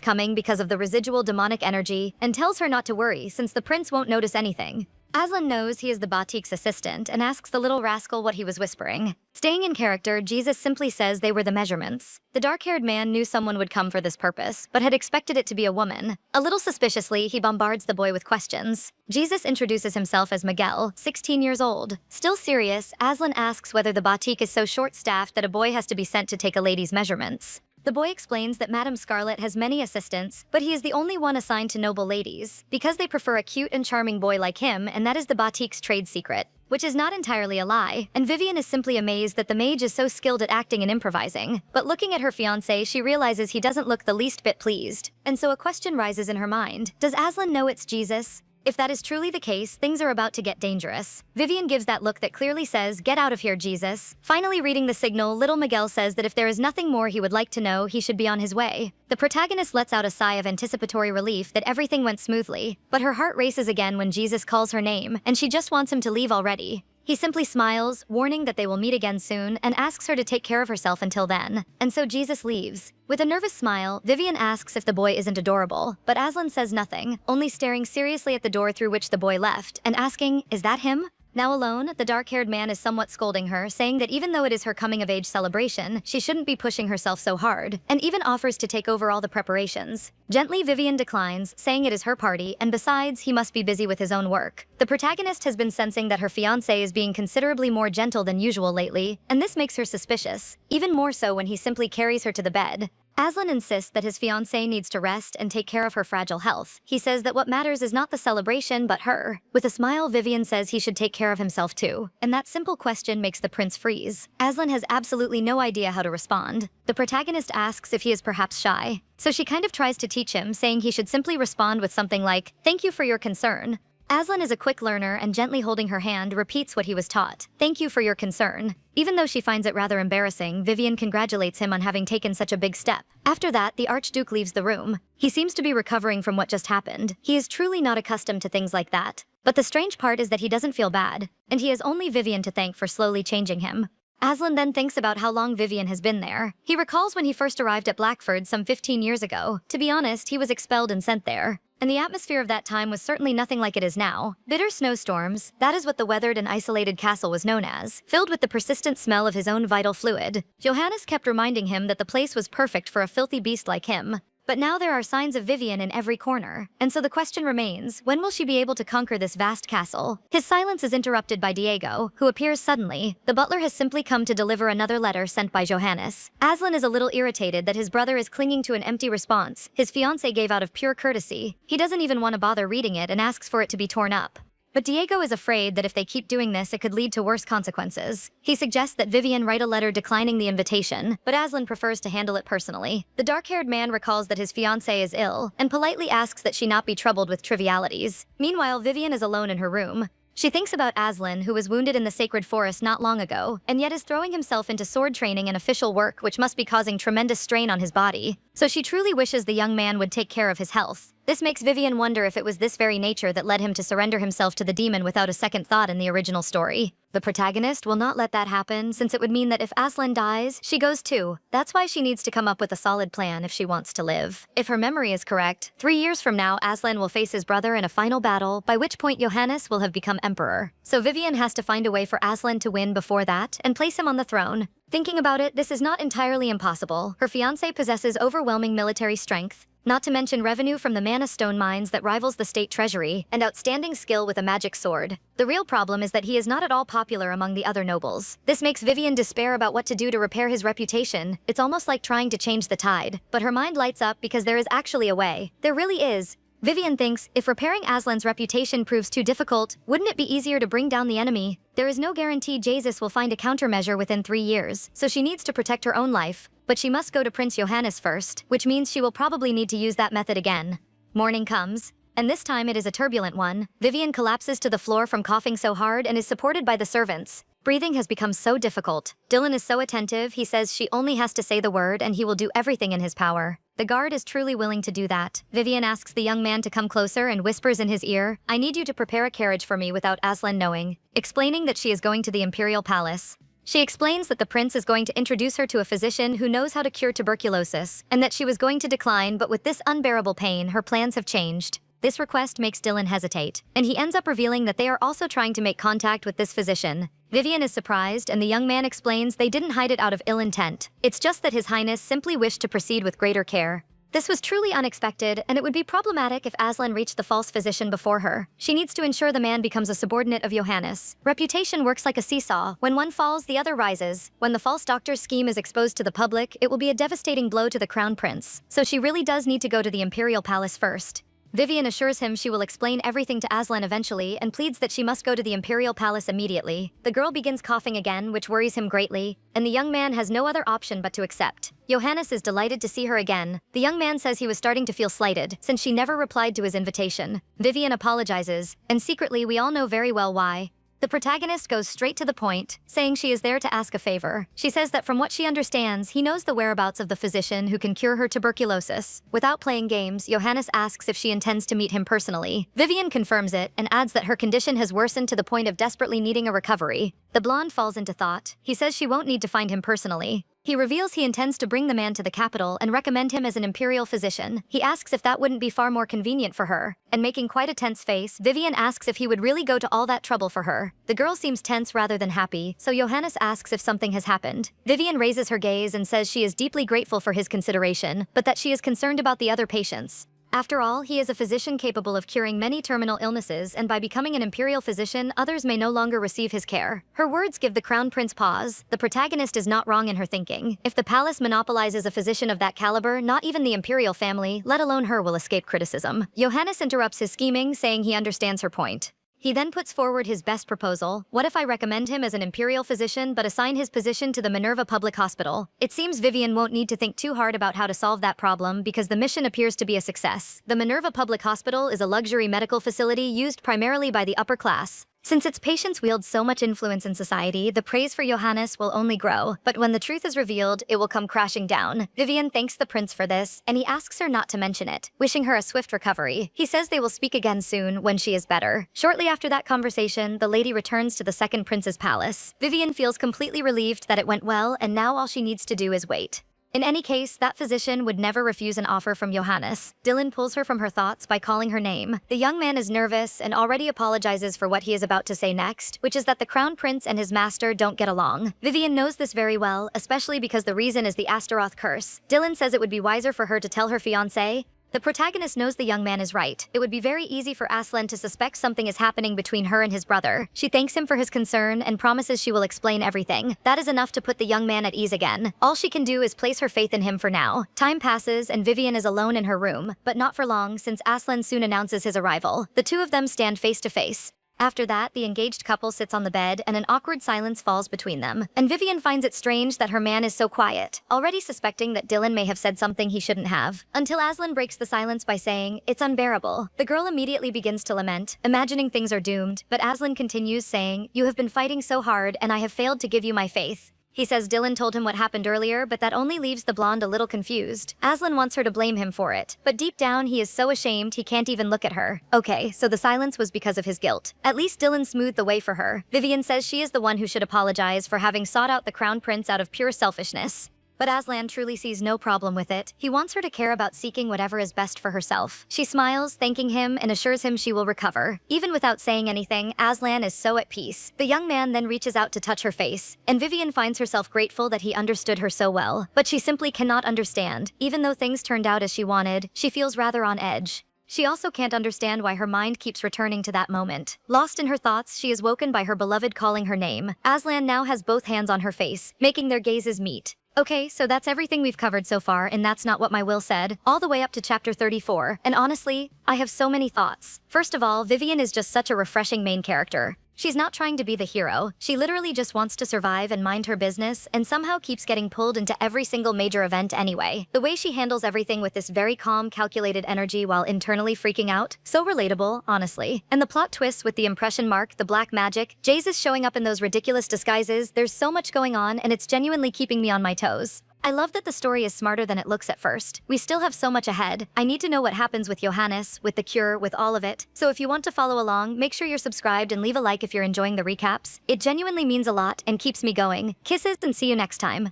coming because of the residual demonic energy, and tells her not to worry since the prince won't notice anything. Aslan knows he is the Batik's assistant and asks the little rascal what he was whispering. Staying in character, Jesus simply says they were the measurements. The dark-haired man knew someone would come for this purpose, but had expected it to be a woman. A little suspiciously, he bombards the boy with questions. Jesus introduces himself as Miguel, 16 years old. Still serious, Aslan asks whether the Batik is so short-staffed that a boy has to be sent to take a lady's measurements. The boy explains that Madame Scarlet has many assistants, but he is the only one assigned to noble ladies, because they prefer a cute and charming boy like him, and that is the Batik's trade secret. Which is not entirely a lie, and Vivian is simply amazed that the mage is so skilled at acting and improvising. But looking at her fiancé, she realizes he doesn't look the least bit pleased. And so a question rises in her mind. Does Aslan know it's Jesus? If that is truly the case, things are about to get dangerous. Vivian gives that look that clearly says, "Get out of here, Jesus." Finally reading the signal, little Miguel says that if there is nothing more he would like to know, he should be on his way. The protagonist lets out a sigh of anticipatory relief that everything went smoothly, but her heart races again when Jesus calls her name, and she just wants him to leave already. He simply smiles, warning that they will meet again soon, and asks her to take care of herself until then. And so Jesus leaves. With a nervous smile, Vivian asks if the boy isn't adorable, but Aslan says nothing, only staring seriously at the door through which the boy left, and asking, "Is that him?" Now alone, the dark-haired man is somewhat scolding her, saying that even though it is her coming-of-age celebration, she shouldn't be pushing herself so hard, and even offers to take over all the preparations. Gently, Vivian declines, saying it is her party, and besides, he must be busy with his own work. The protagonist has been sensing that her fiancé is being considerably more gentle than usual lately, and this makes her suspicious, even more so when he simply carries her to the bed. Aslan insists that his fiancée needs to rest and take care of her fragile health. He says that what matters is not the celebration, but her. With a smile, Vivian says he should take care of himself too. And that simple question makes the prince freeze. Aslan has absolutely no idea how to respond. The protagonist asks if he is perhaps shy. So she kind of tries to teach him, saying he should simply respond with something like, "Thank you for your concern." Aslan is a quick learner and gently holding her hand repeats what he was taught. "Thank you for your concern." Even though she finds it rather embarrassing, Vivian congratulates him on having taken such a big step. After that, the Archduke leaves the room. He seems to be recovering from what just happened. He is truly not accustomed to things like that. But the strange part is that he doesn't feel bad, and he has only Vivian to thank for slowly changing him. Aslan then thinks about how long Vivian has been there. He recalls when he first arrived at Blackford some 15 years ago. To be honest, he was expelled and sent there. And the atmosphere of that time was certainly nothing like it is now. Bitter snowstorms, that is what the weathered and isolated castle was known as, filled with the persistent smell of his own vital fluid. Johannes kept reminding him that the place was perfect for a filthy beast like him. But now there are signs of Vivian in every corner, and so the question remains, when will she be able to conquer this vast castle? His silence is interrupted by Diego, who appears suddenly. The butler has simply come to deliver another letter sent by Johannes. Aslan is a little irritated that his brother is clinging to an empty response his fiancée gave out of pure courtesy. He doesn't even want to bother reading it and asks for it to be torn up. But Diego is afraid that if they keep doing this, it could lead to worse consequences. He suggests that Vivian write a letter declining the invitation, but Aslan prefers to handle it personally. The dark-haired man recalls that his fiancée is ill, and politely asks that she not be troubled with trivialities. Meanwhile, Vivian is alone in her room. She thinks about Aslan, who was wounded in the sacred forest not long ago, and yet is throwing himself into sword training and official work which must be causing tremendous strain on his body. So she truly wishes the young man would take care of his health. This makes Vivian wonder if it was this very nature that led him to surrender himself to the demon without a second thought in the original story. The protagonist will not let that happen, since it would mean that if Aslan dies, she goes too. That's why she needs to come up with a solid plan if she wants to live. If her memory is correct, 3 years from now, Aslan will face his brother in a final battle, by which point Johannes will have become emperor. So Vivian has to find a way for Aslan to win before that, and place him on the throne. Thinking about it, this is not entirely impossible. Her fiancé possesses overwhelming military strength, not to mention revenue from the mana stone mines that rivals the state treasury, and outstanding skill with a magic sword. The real problem is that he is not at all popular among the other nobles. This makes Vivian despair about what to do to repair his reputation. It's almost like trying to change the tide. But her mind lights up because there is actually a way. There really is. Vivian thinks, if repairing Aslan's reputation proves too difficult, wouldn't it be easier to bring down the enemy? There is no guarantee Jesus will find a countermeasure within 3 years, so she needs to protect her own life. But she must go to Prince Johannes first, which means she will probably need to use that method again. Morning comes, and this time it is a turbulent one. Vivian collapses to the floor from coughing so hard and is supported by the servants. Breathing has become so difficult. Dylan is so attentive, he says she only has to say the word and he will do everything in his power. The guard is truly willing to do that. Vivian asks the young man to come closer and whispers in his ear, "I need you to prepare a carriage for me without Aslan knowing," explaining that she is going to the imperial palace. She explains that the prince is going to introduce her to a physician who knows how to cure tuberculosis, and that she was going to decline, but with this unbearable pain, her plans have changed. This request makes Dylan hesitate, and he ends up revealing that they are also trying to make contact with this physician. Vivian is surprised, and the young man explains they didn't hide it out of ill intent. It's just that His Highness simply wished to proceed with greater care. This was truly unexpected, and it would be problematic if Aslan reached the false physician before her. She needs to ensure the man becomes a subordinate of Johannes. Reputation works like a seesaw. When one falls, the other rises. When the false doctor's scheme is exposed to the public, it will be a devastating blow to the crown prince. So she really does need to go to the imperial palace first. Vivian assures him she will explain everything to Aslan eventually and pleads that she must go to the imperial palace immediately. The girl begins coughing again, which worries him greatly, and the young man has no other option but to accept. Johannes is delighted to see her again. The young man says he was starting to feel slighted, since she never replied to his invitation. Vivian apologizes, and secretly we all know very well why. The protagonist goes straight to the point, saying she is there to ask a favor. She says that from what she understands, he knows the whereabouts of the physician who can cure her tuberculosis. Without playing games, Johannes asks if she intends to meet him personally. Vivian confirms it and adds that her condition has worsened to the point of desperately needing a recovery. The blonde falls into thought. He says she won't need to find him personally. He reveals he intends to bring the man to the capital and recommend him as an imperial physician. He asks if that wouldn't be far more convenient for her, and making quite a tense face, Vivian asks if he would really go to all that trouble for her. The girl seems tense rather than happy, so Johannes asks if something has happened. Vivian raises her gaze and says she is deeply grateful for his consideration, but that she is concerned about the other patients. After all, he is a physician capable of curing many terminal illnesses, and by becoming an imperial physician, others may no longer receive his care. Her words give the crown prince pause. The protagonist is not wrong in her thinking. If the palace monopolizes a physician of that caliber, not even the imperial family, let alone her, will escape criticism. Johannes interrupts his scheming, saying he understands her point. He then puts forward his best proposal. What if I recommend him as an imperial physician but assign his position to the Minerva Public Hospital? It seems Vivian won't need to think too hard about how to solve that problem because the mission appears to be a success. The Minerva Public Hospital is a luxury medical facility used primarily by the upper class. Since its patients wield so much influence in society, the praise for Johannes will only grow. But when the truth is revealed, it will come crashing down. Vivian thanks the prince for this, and he asks her not to mention it, wishing her a swift recovery. He says they will speak again soon, when she is better. Shortly after that conversation, the lady returns to the second prince's palace. Vivian feels completely relieved that it went well, and now all she needs to do is wait. In any case, that physician would never refuse an offer from Johannes. Dylan pulls her from her thoughts by calling her name. The young man is nervous and already apologizes for what he is about to say next, which is that the crown prince and his master don't get along. Vivian knows this very well, especially because the reason is the Astaroth curse. Dylan says it would be wiser for her to tell her fiancé. The protagonist knows the young man is right. It would be very easy for Aslan to suspect something is happening between her and his brother. She thanks him for his concern and promises she will explain everything. That is enough to put the young man at ease again. All she can do is place her faith in him for now. Time passes and Vivian is alone in her room, but not for long since Aslan soon announces his arrival. The two of them stand face to face. After that, the engaged couple sits on the bed and an awkward silence falls between them. And Vivian finds it strange that her man is so quiet, already suspecting that Dylan may have said something he shouldn't have. Until Aslan breaks the silence by saying, "It's unbearable." The girl immediately begins to lament, imagining things are doomed, but Aslan continues saying, "You have been fighting so hard and I have failed to give you my faith." He says Dylan told him what happened earlier, but that only leaves the blonde a little confused. Aslan wants her to blame him for it, but deep down he is so ashamed he can't even look at her. Okay, so the silence was because of his guilt. At least Dylan smoothed the way for her. Vivian says she is the one who should apologize for having sought out the crown prince out of pure selfishness. But Aslan truly sees no problem with it. He wants her to care about seeking whatever is best for herself. She smiles, thanking him, and assures him she will recover. Even without saying anything, Aslan is so at peace. The young man then reaches out to touch her face, and Vivian finds herself grateful that he understood her so well. But she simply cannot understand. Even though things turned out as she wanted, she feels rather on edge. She also can't understand why her mind keeps returning to that moment. Lost in her thoughts, she is woken by her beloved calling her name. Aslan now has both hands on her face, making their gazes meet. Okay, so that's everything we've covered so far, and that's not what my will said, all the way up to chapter 34. And honestly, I have so many thoughts. First of all, Vivian is just such a refreshing main character. She's not trying to be the hero. She literally just wants to survive and mind her business, and somehow keeps getting pulled into every single major event anyway. The way she handles everything with this very calm, calculated energy while internally freaking out, so relatable, honestly. And the plot twists with the impression mark, the black magic, Jace is showing up in those ridiculous disguises, there's so much going on, and it's genuinely keeping me on my toes. I love that the story is smarter than it looks at first. We still have so much ahead. I need to know what happens with Johannes, with the cure, with all of it. So if you want to follow along, make sure you're subscribed and leave a like if you're enjoying the recaps. It genuinely means a lot and keeps me going. Kisses and see you next time.